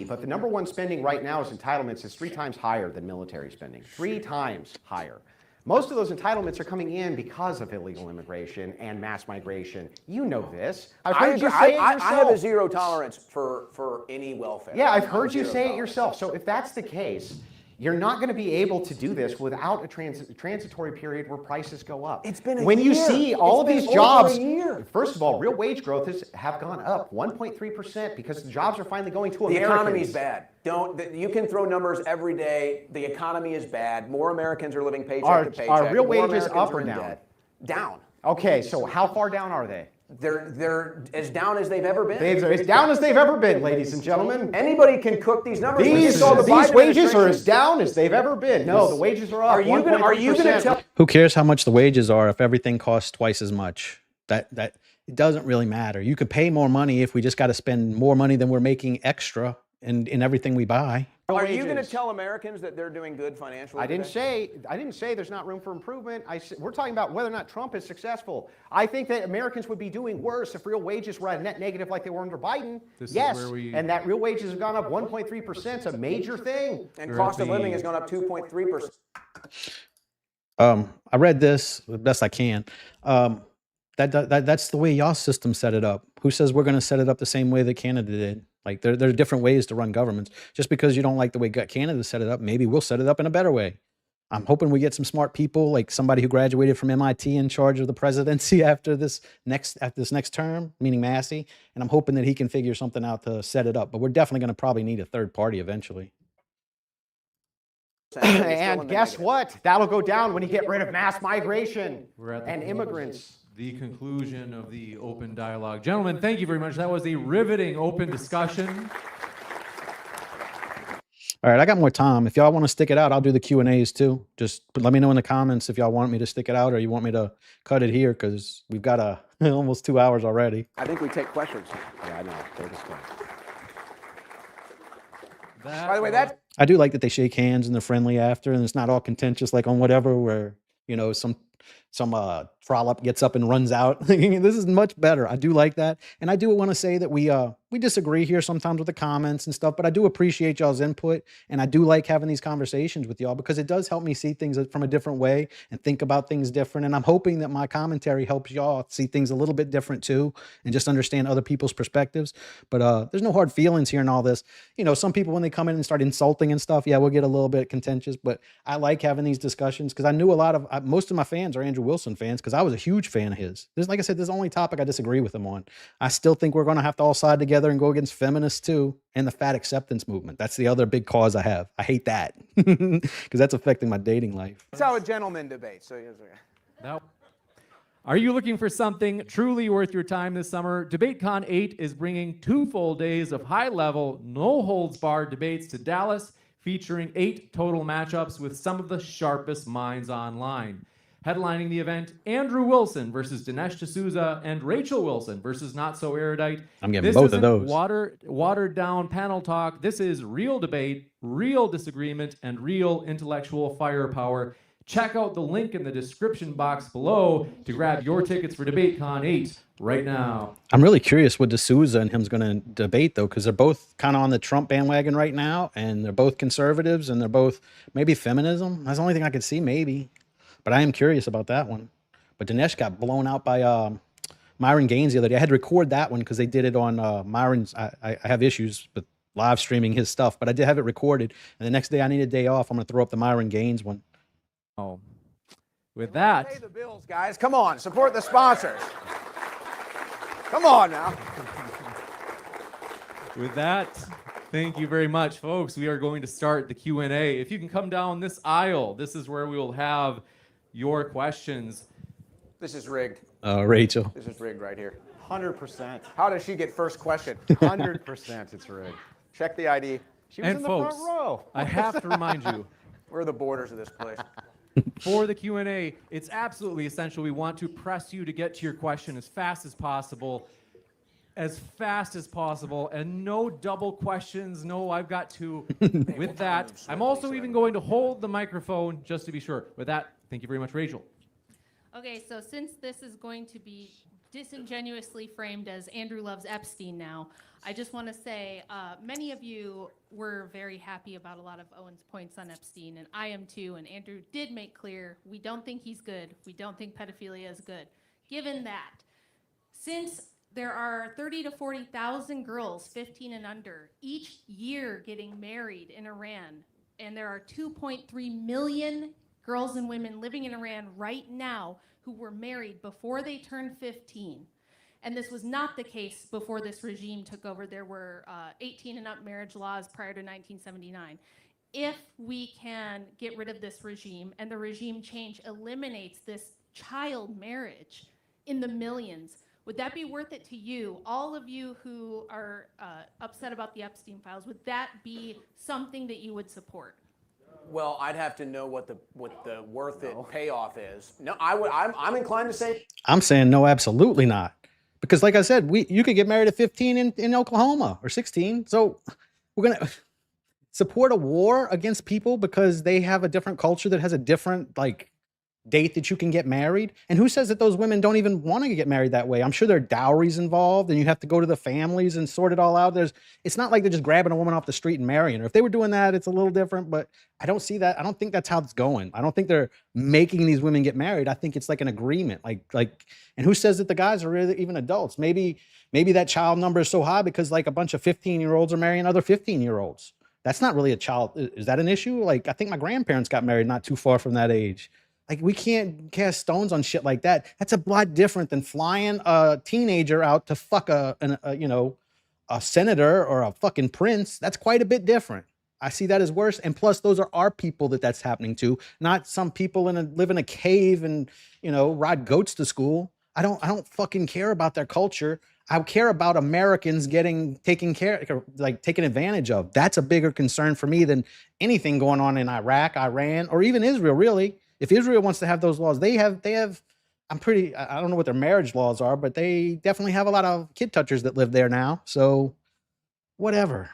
S5: but the number one spending right now is entitlements is 3 times higher than military spending. 3 times higher. Most of those entitlements are coming in because of illegal immigration and mass migration. You know this. I've heard you say it yourself.
S6: I have a zero tolerance for any welfare.
S5: Yeah, I've heard you say it yourself. So if that's the case, you're not going to be able to do this without a transitory period where prices go up.
S6: It's been a
S5: when you
S6: year.
S5: see all
S6: It's
S5: of these
S6: been over a
S5: jobs,
S6: year.
S5: first of all, real wage growth have gone up 1.3% because the jobs are finally going to
S6: The
S5: Americans.
S6: economy's bad. You can throw numbers every day. The economy is bad. More Americans are living paycheck to paycheck.
S5: Are real
S6: More
S5: wages
S6: Americans
S5: up
S6: are
S5: or
S6: in
S5: down?
S6: debt. Down.
S5: Okay, so how far down are they?
S6: They're as down as they've ever been.
S5: They're as down as they've ever been, ladies and gentlemen.
S6: Anybody can cook these numbers.
S5: These wages are as down as they've ever been. No, the wages are up.
S6: Are you going to tell?
S2: Who cares how much the wages are if everything costs twice as much? That it doesn't really matter. You could pay more money if we just got to spend more money than we're making extra in everything we buy.
S6: Are you going to tell Americans that they're doing good financially?
S5: I didn't say there's not room for improvement. We're talking about whether or not Trump is successful. I think that Americans would be doing worse if real wages were at net negative like they were under Biden. Yes, and that real wages have gone up 1.3%. It's a major thing.
S6: And cost of living has gone up 2.3%.
S2: I read this the best I can. That's the way y'all system set it up. Who says we're going to set it up the same way that Canada did? Like there are different ways to run governments. Just because you don't like the way Canada set it up, maybe we'll set it up in a better way. I'm hoping we get some smart people, like somebody who graduated from MIT in charge of the presidency after this next term, meaning Massey. And I'm hoping that he can figure something out to set it up. But we're definitely going to probably need a third party eventually.
S5: And guess what? That'll go down when you get rid of mass migration and immigrants.
S3: The conclusion of the open dialogue. Gentlemen, thank you very much. That was a riveting open discussion.
S2: All right, I got more time. If y'all want to stick it out, I'll do the Q&As too. Just let me know in the comments if y'all want me to stick it out or you want me to cut it here because we've got almost 2 hours already.
S6: I think we take questions.
S5: Yeah, I know.
S6: By the way,
S2: I do like that they shake hands and they're friendly after, and it's not all contentious like on whatever where, some trollop gets up and runs out. This is much better. I do like that. And I do want to say that we disagree here sometimes with the comments and stuff, but I do appreciate y'all's input. And I do like having these conversations with y'all because it does help me see things from a different way and think about things different. And I'm hoping that my commentary helps y'all see things a little bit different too and just understand other people's perspectives. But there's no hard feelings here in all this. Some people, when they come in and start insulting and stuff, yeah, we'll get a little bit contentious, but I like having these discussions because I knew most of my fans are Andrew Wilson fans because I was a huge fan of his. Like I said, this is the only topic I disagree with him on. I still think we're going to have to all side together and go against feminists too and the fat acceptance movement. That's the other big cause I have. I hate that because that's affecting my dating life.
S6: that's how a gentleman debates. So,
S3: Now, are you looking for something truly worth your time this summer? DebateCon 8 is bringing 2 full days of high-level, no-holds-barred debates to Dallas, featuring 8 total matchups with some of the sharpest minds online. Headlining the event, Andrew Wilson versus Dinesh D'Souza and Rachel Wilson versus Not So Erudite.
S2: I'm getting both of those.
S3: Watered down panel talk. This is real debate, real disagreement, and real intellectual firepower. Check out the link in the description box below to grab your tickets for DebateCon 8 right now.
S2: I'm really curious what D'Souza and him's going to debate, though, because they're both kind of on the Trump bandwagon right now, and they're both conservatives, and they're both maybe feminism. That's the only thing I could see, maybe. But I am curious about that one. But Dinesh got blown out by Myron Gaines the other day. I had to record that one because they did it on Myron's. I have issues with live streaming his stuff, but I did have it recorded. And the next day I need a day off. I'm going to throw up the Myron Gaines one.
S3: Oh, with that,
S6: Pay the bills, guys. Come on, support the sponsors. Come on now.
S3: with that, thank you very much, folks. We are going to start the Q&A. If you can come down this aisle, this is where we will have your questions.
S6: This is rigged.
S2: Rachel.
S6: This is rigged right here.
S5: 100%.
S6: How does she get first question?
S5: 100% it's rigged.
S6: Check the ID.
S5: She was
S3: And
S5: in the
S3: folks,
S5: front row.
S3: I have to remind you,
S6: We're the borders of this place.
S3: for the Q&A, it's absolutely essential. We want to press you to get to your question as fast as possible, and no double questions. No, I've got to. With that, I'm also even going to hold the microphone just to be sure. With that, thank you very much, Rachel.
S7: Okay, so since this is going to be disingenuously framed as Andrew loves Epstein now, I just want to say many of you were very happy about a lot of Owen's points on Epstein, and I am too, and Andrew did make clear we don't think he's good. We don't think pedophilia is good. Given that, since there are 30 to 40,000 girls 15 and under each year getting married in Iran, and there are 2.3 million girls and women living in Iran right now who were married before they turned 15. And this was not the case before this regime took over. There were 18 and up marriage laws prior to 1979. If we can get rid of this regime and the regime change eliminates this child marriage in the millions, would that be worth it to you, all of you who are upset about the Epstein files? Would that be something that you would support?
S6: Well, I'd have to know what the worth it payoff is. No, I'm inclined to say.
S2: I'm saying no, absolutely not. Because like I said, you could get married at 15 in Oklahoma or 16. So we're going to support a war against people because they have a different culture that has a different date that you can get married. And who says that those women don't even want to get married that way? I'm sure there are dowries involved and you have to go to the families and sort it all out. It's not like they're just grabbing a woman off the street and marrying her. If they were doing that, it's a little different, but I don't see that. I don't think that's how it's going. I don't think they're making these women get married. I think it's like an agreement. And who says that the guys are really even adults? Maybe that child number is so high because a bunch of 15-year-olds are marrying other 15-year-olds. That's not really a child. Is that an issue? I think my grandparents got married not too far from that age. We can't cast stones on shit like that. That's a lot different than flying a teenager out to fuck a senator or a fucking prince. That's quite a bit different. I see that as worse. And plus, those are our people that's happening to, not some people live in a cave and ride goats to school. I don't fucking care about their culture. I care about Americans taken advantage of. That's a bigger concern for me than anything going on in Iraq, Iran, or even Israel, really. If Israel wants to have those laws, they have, I don't know what their marriage laws are, but they definitely have a lot of kid touchers that live there now. So whatever.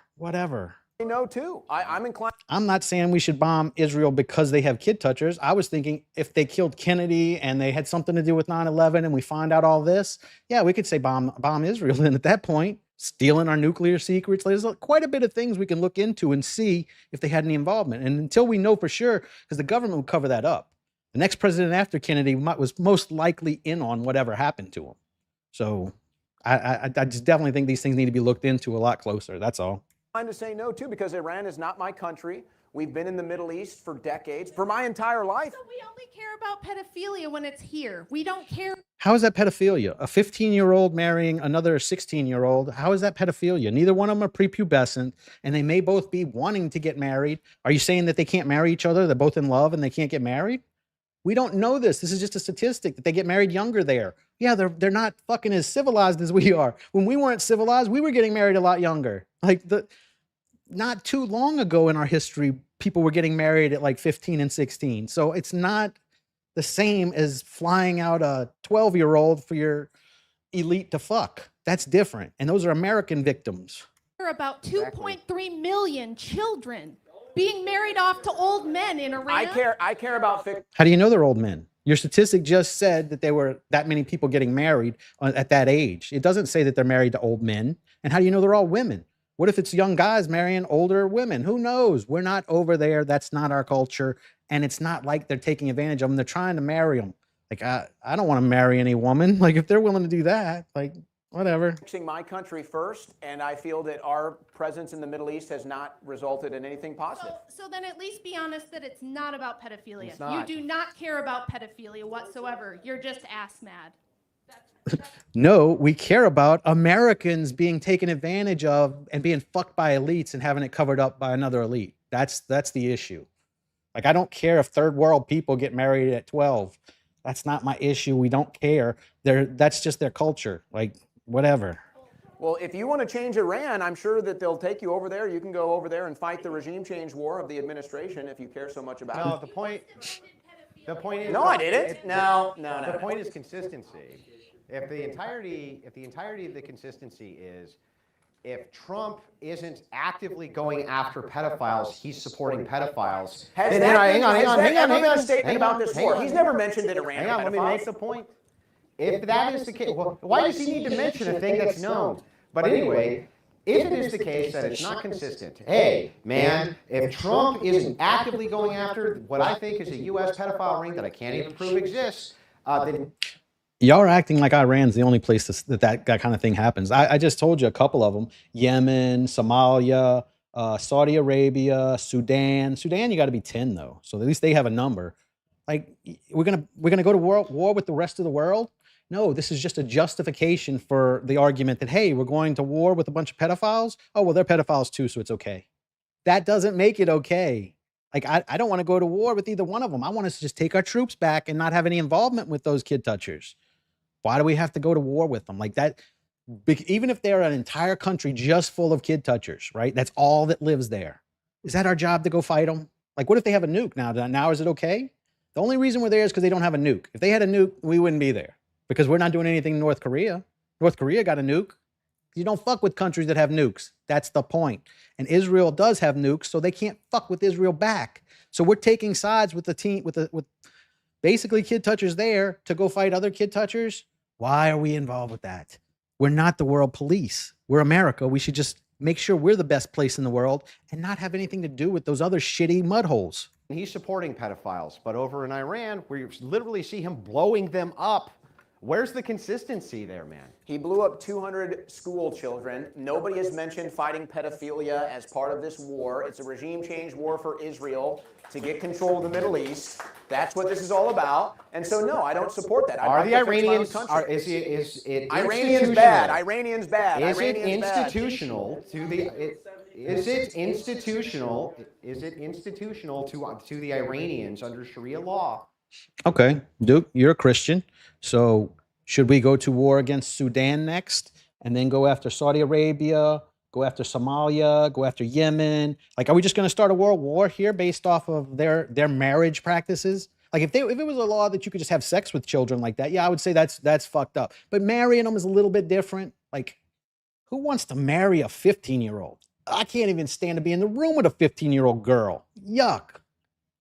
S6: No, too. I'm inclined.
S2: I'm not saying we should bomb Israel because they have kid touchers. I was thinking if they killed Kennedy and they had something to do with 9/11 and we find out all this, yeah, we could say bomb Israel. And at that point, stealing our nuclear secrets, there's quite a bit of things we can look into and see if they had any involvement. And until we know for sure, because the government will cover that up. The next president after Kennedy was most likely in on whatever happened to him. So I just definitely think these things need to be looked into a lot closer. That's all.
S6: I'm to say no, too, because Iran is not my country. We've been in the Middle East for decades, for my entire life.
S7: So we only care about pedophilia when it's here. We don't care.
S2: How is that pedophilia? A 15-year-old marrying another 16-year-old. How is that pedophilia? Neither one of them are prepubescent, and they may both be wanting to get married. Are you saying that they can't marry each other? They're both in love and they can't get married? We don't know this. This is just a statistic that they get married younger there. Yeah, they're not fucking as civilized as we are. When we weren't civilized, we were getting married a lot younger. Not too long ago in our history, people were getting married at 15 and 16. So it's not the same as flying out a 12-year-old for your elite to fuck. That's different. And those are American victims.
S7: There are about 2.3 million children being married off to old men in Iran.
S6: I care about
S2: How do you know they're old men? Your statistic just said that there were that many people getting married at that age. It doesn't say that they're married to old men. And how do you know they're all women? What if it's young guys marrying older women? Who knows? We're not over there. That's not our culture. And it's not like they're taking advantage of them. They're trying to marry them. Like, I don't want to marry any woman. Like, if they're willing to do that, like, whatever.
S6: Fixing my country first, and I feel that our presence in the Middle East has not resulted in anything positive.
S7: So then at least be honest that it's not about pedophilia.
S5: It's not.
S7: You do not care about pedophilia whatsoever. You're just ass mad.
S2: No, we care about Americans being taken advantage of and being fucked by elites and having it covered up by another elite. That's the issue. Like, I don't care if third world people get married at 12. That's not my issue. We don't care. That's just their culture. Like, whatever.
S6: Well, if you want to change Iran, I'm sure that they'll take you over there. You can go over there and fight the regime change war of the administration if you care so much about
S5: No,
S6: it.
S5: the point is.
S6: No, I didn't. No.
S5: The point is consistency. If the entirety of the consistency is, if Trump isn't actively going after pedophiles, he's supporting pedophiles.
S6: Has
S5: Then-
S6: that
S5: hang on,
S6: been- has that ever been a
S5: on,
S6: statement
S5: hang
S6: about
S5: on,
S6: this
S5: hang
S6: war?
S5: on.
S6: He's never mentioned that Iran
S5: Hang on, let me
S6: pedophiles.
S5: make the point. If that is the case, well, why does he need to mention a thing that's known? But anyway, if it is the case that it's not consistent, hey, man, if Trump isn't actively going after what I think is a U.S. pedophile ring that I can't even prove exists, then
S2: Y'all are acting like Iran's the only place that kind of thing happens. I just told you a couple of them: Yemen, Somalia, Saudi Arabia, Sudan. Sudan, you got to be 10 though, so at least they have a number. Like, we're gonna go to war with the rest of the world? No, this is just a justification for the argument that, hey, we're going to war with a bunch of pedophiles. Oh well, they're pedophiles too, so it's okay. That doesn't make it okay. Like, I don't want to go to war with either one of them. I want us to just take our troops back and not have any involvement with those kid touchers. Why do we have to go to war with them like that? Even if they're an entire country just full of kid touchers, right? That's all that lives there. Is that our job to go fight them? Like, what if they have a nuke now? Now is it okay? The only reason we're there is because they don't have a nuke. If they had a nuke, we wouldn't be there because we're not doing anything in North Korea. North Korea got a nuke. You don't fuck with countries that have nukes. That's the point. And Israel does have nukes, so they can't fuck with Israel back. So we're taking sides with the team, with basically kid touchers there to go fight other kid touchers. Why are we involved with that? We're not the world police. We're America. We should just make sure we're the best place in the world and not have anything to do with those other shitty mud holes.
S5: he's supporting pedophiles. But over in Iran, we literally see him blowing them up. Where's the consistency there, man?
S6: He blew up 200 school children. Nobody has mentioned fighting pedophilia as part of this war. It's a regime change war for Israel to get control of the Middle East. That's what this is all about. And so, no, I don't support that.
S5: Are the Iranians? Is it
S6: Iranians bad? Iranians bad?
S5: Is it
S6: Iranians bad.
S5: institutional to the? Is it institutional? Is it institutional to the Iranians under Sharia law?
S2: Okay, Duke, you're a Christian. So should we go to war against Sudan next and then go after Saudi Arabia, go after Somalia, go after Yemen? Like, are we just going to start a world war here based off of their marriage practices? Like, if it was a law that you could just have sex with children like that, yeah, I would say that's fucked up. But marrying them is a little bit different. Like, who wants to marry a 15-year-old? I can't even stand to be in the room with a 15-year-old girl. Yuck.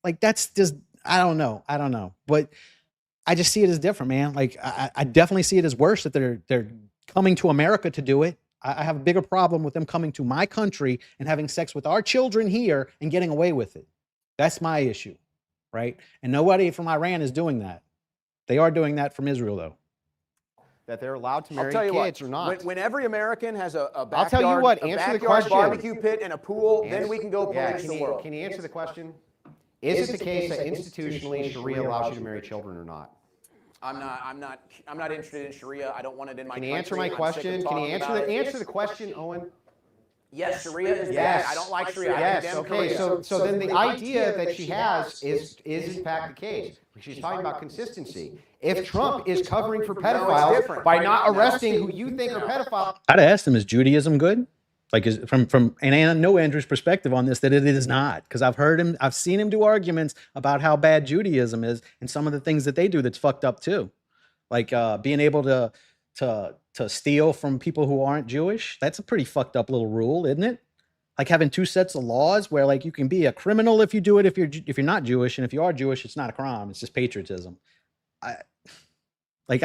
S2: Like, that's just, I don't know. But I just see it as different, man. Like, I definitely see it as worse that they're coming to America to do it. I have a bigger problem with them coming to my country and having sex with our children here and getting away with it. That's my issue, right? And nobody from Iran is doing that. They are doing that from Israel, though.
S5: That they're allowed to marry
S6: I'll tell you
S5: kids
S6: what,
S5: or not?
S6: When every American has a backyard,
S5: I'll tell you what,
S6: a
S5: answer the
S6: backyard
S5: question.
S6: barbecue pit and a pool, then we can go police the world.
S5: Can you answer the question? Is it the case that institutionally Sharia allows you to marry children or not?
S6: I'm not interested in Sharia. I don't want it in my country.
S5: Can you answer my question? Can you answer the question, Owen?
S6: Yes, Sharia is bad. I don't like Sharia. I
S5: Yes.
S6: condemn
S5: Okay.
S6: Sharia.
S5: So then the idea that she has is in fact the case. She's talking about consistency. If Trump is covering for pedophiles by not arresting who you think are pedophiles,
S2: I'd asked him, is Judaism good? Like, is from and I know Andrew's perspective on this, that it is not, because I've seen him do arguments about how bad Judaism is and some of the things that they do that's fucked up too, like being able to steal from people who aren't Jewish. That's a pretty fucked up little rule, isn't it? Like having two sets of laws where like you can be a criminal if you do it if you're not Jewish, and if you are Jewish, it's not a crime. It's just patriotism. Like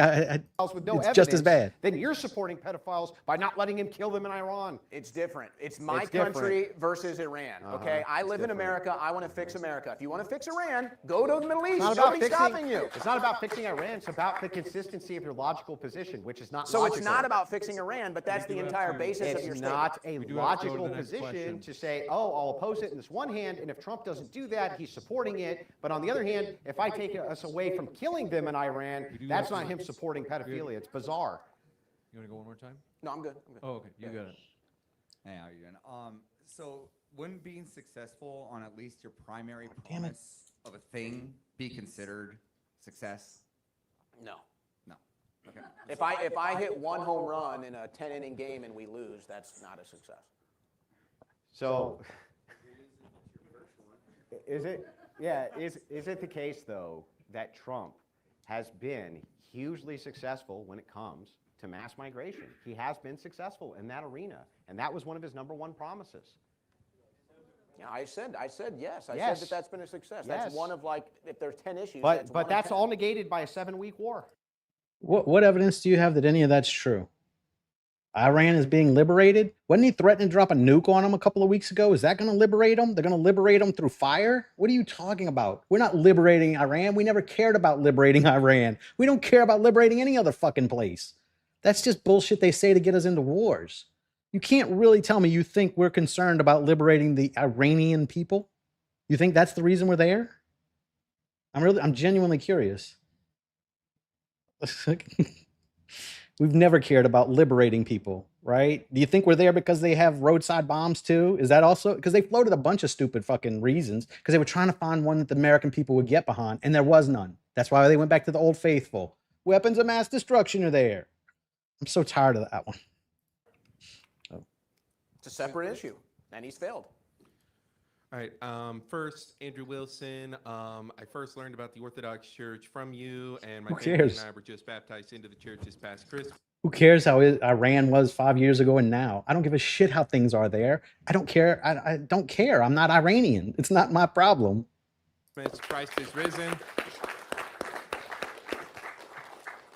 S5: with no
S2: it's just as
S5: evidence,
S2: bad.
S5: then you're supporting pedophiles by not letting him kill them in Iran.
S6: It's different. It's my
S5: It's
S6: country
S5: different.
S6: versus Iran. Okay, I live in America. I want to fix America. If you want to fix Iran, go to the Middle East.
S5: It's not about
S6: Nobody's stopping you.
S5: It's not about fixing Iran. It's about the consistency of your logical position, which is not
S6: So
S5: logical.
S6: it's not about fixing Iran, but that's the entire basis of your
S5: It's
S6: statement.
S5: not a
S3: do have to go to
S5: logical
S3: the next
S5: position
S3: question.
S5: to say, oh, I'll oppose it in this one hand, and if Trump doesn't do that, he's supporting it. But on the other hand, if I take us away from killing them in Iran, that's not him supporting pedophilia. It's bizarre.
S3: You want to go one more time?
S6: No, I'm good. I'm good.
S3: Oh, okay. You got it.
S8: Hey, how you doing? So wouldn't being successful on at least your primary
S2: damn it.
S8: promise of a thing be considered success?
S6: No.
S8: No. Okay.
S6: If I hit one home run in a 10-inning game and we lose, that's not a success.
S5: So, is it the case, though, that Trump has been hugely successful when it comes to mass migration? He has been successful in that arena, and that was one of his #1 promises.
S6: Yeah, I said yes. I
S5: Yes.
S6: said that's been a success.
S5: Yes.
S6: That's one of, like, if there's 10 issues,
S5: But
S6: one of
S5: that's
S6: 10.
S5: all negated by a 7-week war.
S2: What evidence do you have that any of that's true? Iran is being liberated. Wasn't he threatening to drop a nuke on them a couple of weeks ago? Is that going to liberate them? They're going to liberate them through fire? What are you talking about? We're not liberating Iran. We never cared about liberating Iran. We don't care about liberating any other fucking place. That's just bullshit they say to get us into wars. You can't really tell me you think we're concerned about liberating the Iranian people? You think that's the reason we're there? I'm genuinely curious. We've never cared about liberating people, right? Do you think we're there because they have roadside bombs too? Is that also because they floated a bunch of stupid fucking reasons because they were trying to find one that the American people would get behind, and there was none. That's why they went back to the old faithful. Weapons of mass destruction are there. I'm so tired of that one.
S6: It's a separate issue, and he's failed.
S9: All right. First, Andrew Wilson. I first learned about the Orthodox Church from you, and my
S2: Who
S9: family
S2: cares?
S9: and I were just baptized into the church this past Christmas.
S2: Who cares how Iran was 5 years ago and now? I don't give a shit how things are there. I don't care. I don't care. I'm not Iranian. It's not my problem.
S9: Christ is risen.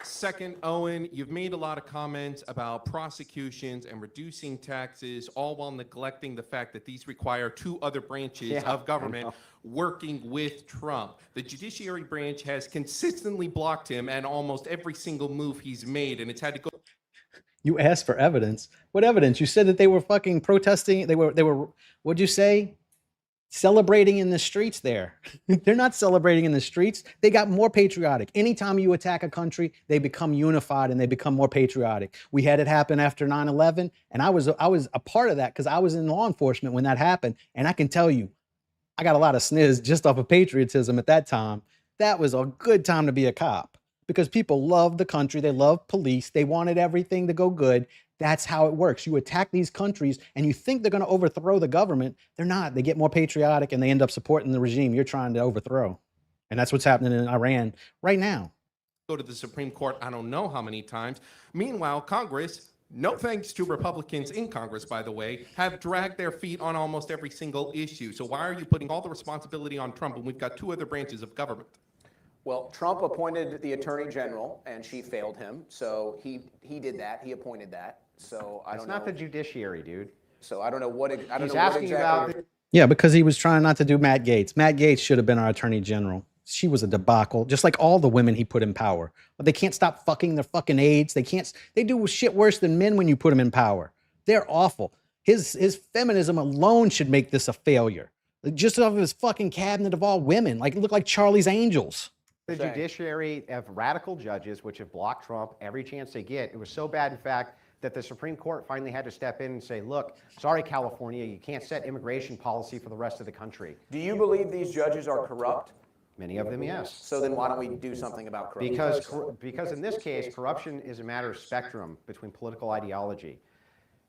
S9: Second, Owen, you've made a lot of comments about prosecutions and reducing taxes, all while neglecting the fact that these require 2 other branches of government working with Trump. The judiciary branch has consistently blocked him and almost every single move he's made, and it's had to go.
S2: You asked for evidence. What evidence? You said that they were fucking protesting. They were, what'd you say? Celebrating in the streets there. They're not celebrating in the streets. They got more patriotic. Anytime you attack a country, they become unified and they become more patriotic. We had it happen after 9/11, and I was a part of that because I was in law enforcement when that happened. And I can tell you, I got a lot of sniz just off of patriotism at that time. That was a good time to be a cop because people love the country. They love police. They wanted everything to go good. That's how it works. You attack these countries and you think they're going to overthrow the government. They're not. They get more patriotic and they end up supporting the regime you're trying to overthrow. And that's what's happening in Iran right now.
S9: Go to the Supreme Court, I don't know how many times. Meanwhile, Congress, no thanks to Republicans in Congress, by the way, have dragged their feet on almost every single issue. So why are you putting all the responsibility on Trump when we've got 2 other branches of government?
S6: Well, Trump appointed the Attorney General, and she failed him. So he did that. He appointed that. So I don't know.
S5: It's not the judiciary, dude.
S6: So I don't know what. I don't
S5: He's
S6: know what
S5: asking
S6: exactly.
S5: about.
S2: Yeah, because he was trying not to do Matt Gaetz. Matt Gaetz should have been our attorney general. She was a debacle, just like all the women he put in power. But they can't stop fucking their fucking aides. They do shit worse than men when you put them in power. They're awful. His feminism alone should make this a failure. Just off of his fucking cabinet of all women. Like, look like Charlie's Angels.
S5: The judiciary of radical judges, which have blocked Trump every chance they get. It was so bad, in fact, that the Supreme Court finally had to step in and say, look, sorry, California, you can't set immigration policy for the rest of the country.
S6: Do you believe these judges are corrupt?
S5: Many of them, yes.
S6: So then why don't we do something about corruption?
S5: Because in this case, corruption is a matter of spectrum between political ideology.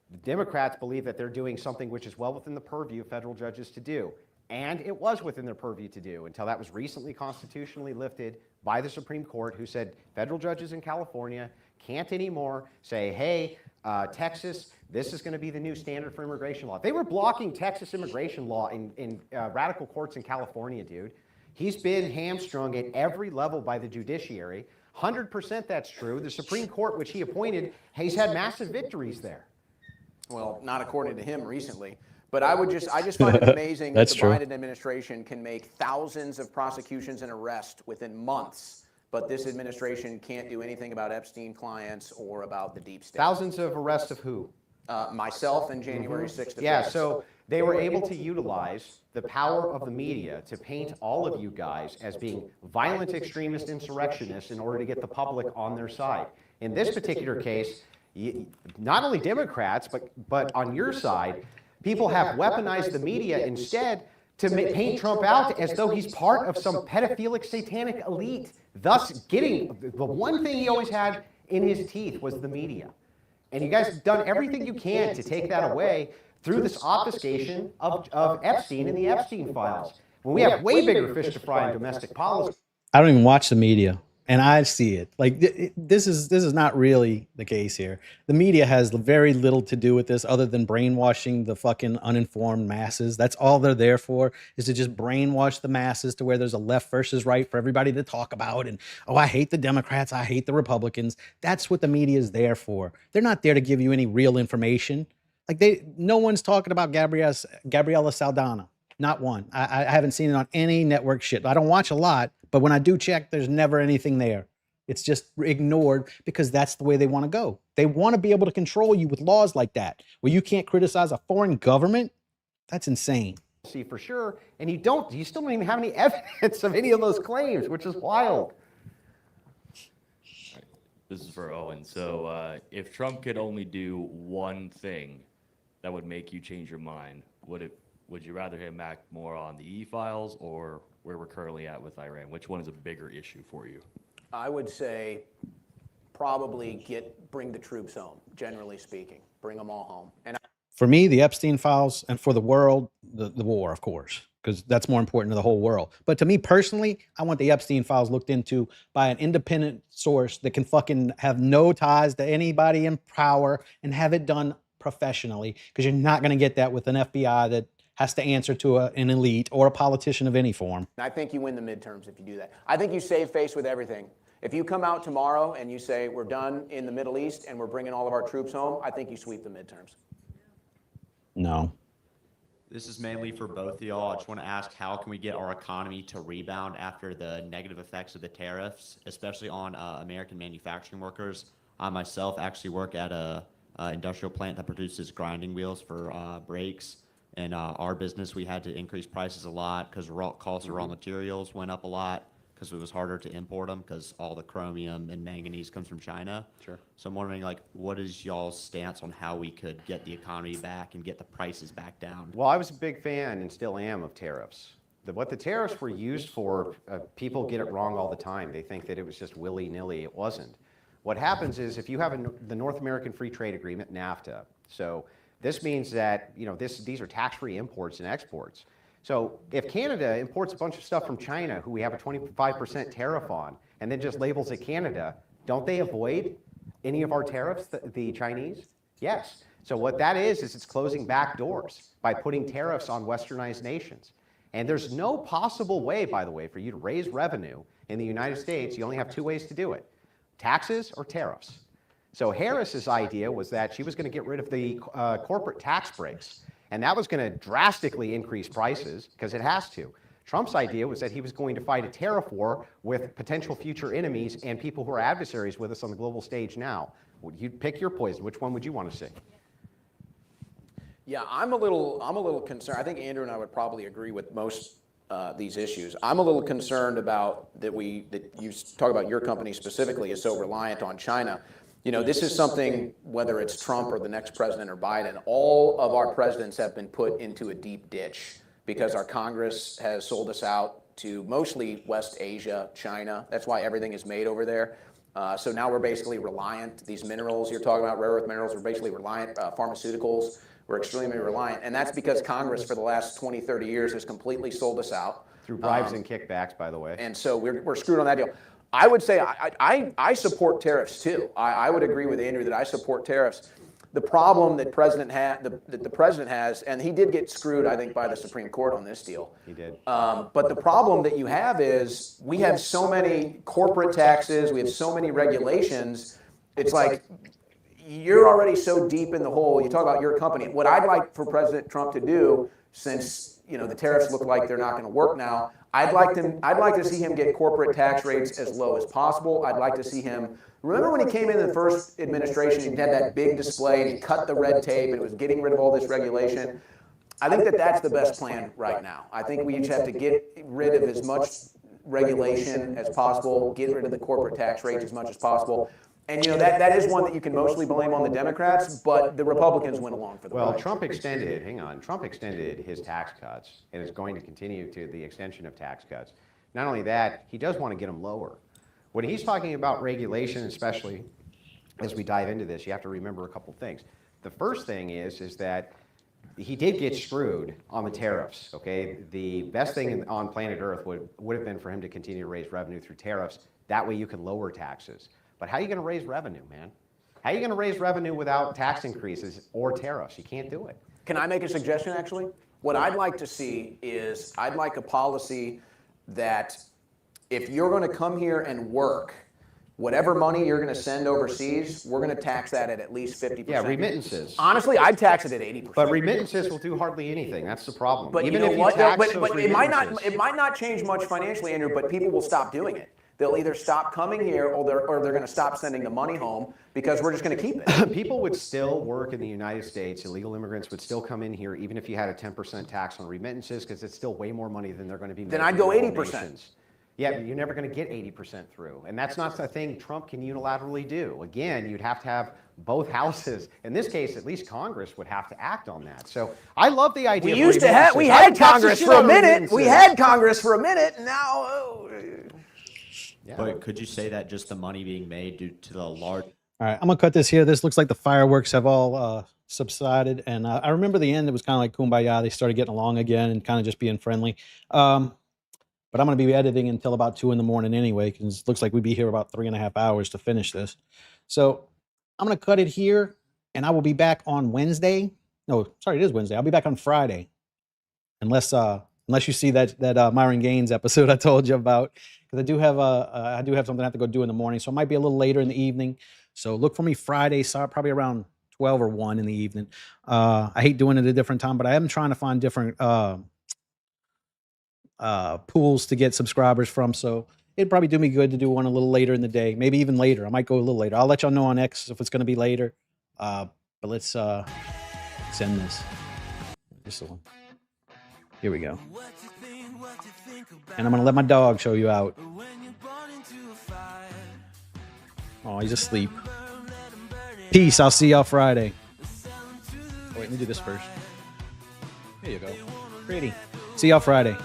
S5: The Democrats believe that they're doing something which is well within the purview of federal judges to do. And it was within their purview to do until that was recently constitutionally lifted by the Supreme Court, who said federal judges in California can't anymore say, hey, Texas, this is going to be the new standard for immigration law. They were blocking Texas immigration law in radical courts in California, dude. He's been hamstrung at every level by the judiciary. 100% that's true. The Supreme Court, which he appointed, he's had massive victories there.
S6: Well, not according to him recently. But I just find it amazing that
S2: That's
S6: the
S2: true.
S6: Biden administration can make thousands of prosecutions and arrests within months, but this administration can't do anything about Epstein clients or about the deep state.
S5: Thousands of arrests of who?
S6: Myself and January 6th.
S5: Yeah, so they were able to utilize the power of the media to paint all of you guys as being violent extremist insurrectionists in order to get the public on their side. In this particular case, not only Democrats, but on your side, people have weaponized the media instead to paint Trump out as though he's part of some pedophilic satanic elite, thus getting the one thing he always had in his teeth was the media. And you guys have done everything you can to take that away through this obfuscation of Epstein and the Epstein files. When we have way bigger fish to fry in domestic policy.
S2: I don't even watch the media, and I see it. Like this is not really the case here. The media has very little to do with this, other than brainwashing the fucking uninformed masses. That's all they're there for, is to just brainwash the masses to where there's a left versus right for everybody to talk about. And oh, I hate the Democrats, I hate the Republicans. That's what the media is there for. They're not there to give you any real information. Like no one's talking about Gabriela Saldana. Not one. I haven't seen it on any network shit. I don't watch a lot, but when I do check, there's never anything there. It's just ignored because that's the way they want to go. They want to be able to control you with laws like that, where you can't criticize a foreign government. That's insane.
S5: See for sure, and you still don't even have any evidence of any of those claims, which is wild.
S10: This is for Owen. So if Trump could only do one thing that would make you change your mind, would you rather him act more on the E-files or where we're currently at with Iran? Which one is a bigger issue for you?
S6: I would say probably bring the troops home, generally speaking. Bring them all home. And
S2: For me, the Epstein files, and for the world, the war, of course, because that's more important to the whole world. But to me personally, I want the Epstein files looked into by an independent source that can fucking have no ties to anybody in power and have it done professionally, because you're not going to get that with an FBI that has to answer to an elite or a politician of any form.
S6: I think you win the midterms if you do that. I think you save face with everything. If you come out tomorrow and you say we're done in the Middle East and we're bringing all of our troops home, I think you sweep the midterms.
S2: No.
S11: This is mainly for both of y'all. I just want to ask, how can we get our economy to rebound after the negative effects of the tariffs, especially on American manufacturing workers? I myself actually work at a industrial plant that produces grinding wheels for brakes. And our business, we had to increase prices a lot because costs of raw materials went up a lot because it was harder to import them because all the chromium and manganese comes from China.
S5: Sure.
S11: So I'm wondering, like, what is y'all's stance on how we could get the economy back and get the prices back down?
S5: Well, I was a big fan and still am of tariffs. What the tariffs were used for, people get it wrong all the time. They think that it was just willy-nilly. It wasn't. What happens is if you have the North American Free Trade Agreement, NAFTA, so this means that these are tax-free imports and exports. So if Canada imports a bunch of stuff from China, who we have a 25% tariff on, and then just labels it Canada, don't they avoid any of our tariffs, the Chinese? Yes. So what that is it's closing back doors by putting tariffs on westernized nations. And there's no possible way, by the way, for you to raise revenue in the United States. You only have two ways to do it: taxes or tariffs. So Harris's idea was that she was going to get rid of the corporate tax breaks, and that was going to drastically increase prices because it has to. Trump's idea was that he was going to fight a tariff war with potential future enemies and people who are adversaries with us on the global stage now. You'd pick your poison. Which one would you want to see?
S6: Yeah, I'm a little concerned. I think Andrew and I would probably agree with most these issues. I'm a little concerned about that you talk about your company specifically is so reliant on China. You know, this is something, whether it's Trump or the next president or Biden, all of our presidents have been put into a deep ditch because our Congress has sold us out to mostly West Asia, China. That's why everything is made over there. So now we're basically reliant. These minerals you're talking about, rare earth minerals, we're basically reliant. Pharmaceuticals, we're extremely reliant. And that's because Congress for the last 20, 30 years has completely sold us out.
S5: Through bribes and kickbacks, by the way.
S6: And so we're screwed on that deal. I would say I support tariffs too. I would agree with Andrew that I support tariffs. the problem that the president has, and he did get screwed, I think, by the Supreme Court on this deal.
S5: He did.
S6: But the problem that you have is we have so many corporate taxes, we have so many regulations. It's like you're already so deep in the hole. You talk about your company. What I'd like for President Trump to do, since the tariffs look like they're not going to work now, I'd like to see him get corporate tax rates as low as possible. I'd like to see him. Remember when he came in the first administration, he had that big display and he cut the red tape and it was getting rid of all this regulation. I think that that's the best plan right now. I think we each have to get rid of as much regulation as possible, get rid of the corporate tax rates as much as possible. And that is one that you can mostly blame on the Democrats, but the Republicans went along for the ride.
S5: Well, Trump extended his tax cuts and is going to continue to the extension of tax cuts. Not only that, he does want to get them lower. When he's talking about regulation, especially as we dive into this, you have to remember a couple things. The first thing is that he did get screwed on the tariffs, okay? The best thing on planet Earth would have been for him to continue to raise revenue through tariffs. That way you can lower taxes. But how are you going to raise revenue, man? How are you going to raise revenue without tax increases or tariffs? You can't do it.
S6: Can I make a suggestion, actually? What I'd like to see is I'd like a policy that if you're going to come here and work, whatever money you're going to send overseas, we're going to tax that at least 50%.
S5: Yeah, remittances.
S6: Honestly, I'd tax it at 80%.
S5: But remittances will do hardly anything. That's the problem.
S6: But
S5: even
S6: you know
S5: if
S6: what?
S5: you tax
S6: But
S5: those
S6: it
S5: remittances.
S6: might not change much financially, Andrew, but people will stop doing it. They'll either stop coming here or they're going to stop sending the money home because we're just going to keep it.
S5: People would still work in the United States. Illegal immigrants would still come in here even if you had a 10% tax on remittances because it's still way more money than they're going to be making.
S6: Then I'd go
S5: in
S6: 80%.
S5: donations. Yeah, but you're never going to get 80% through. And that's not the thing Trump can unilaterally do. Again, you'd have to have both houses. In this case, at least Congress would have to act on that. So I love the idea.
S6: We had Congress for a minute. We had Congress for a minute. Now.
S5: Yeah.
S11: But could you say that just the money being made due to the large...
S2: All right, I'm gonna cut this here. This looks like the fireworks have all subsided, and I remember the end. It was kind of like kumbaya. They started getting along again and kind of just being friendly. But I'm gonna be editing until about 2 in the morning anyway, because it looks like we'd be here about 3.5 hours to finish this. So I'm gonna cut it here, and I will be back on Wednesday. No, sorry, it is Wednesday. I'll be back on Friday, unless you see that Myron Gaines episode I told you about, because I do have something I have to go do in the morning, so it might be a little later in the evening. So look for me Friday, so probably around 12 or 1 in the evening. I hate doing it at a different time, but I am trying to find different pools to get subscribers from. So it'd probably do me good to do one a little later in the day, maybe even later. I might go a little later. I'll let y'all know on X if it's going to be later. But let's end this. Just the one. Here we go. And I'm going to let my dog show you out. Oh, he's asleep. Peace. I'll see y'all Friday. Oh, wait, let me do this first. Here you go. Pretty. See y'all Friday.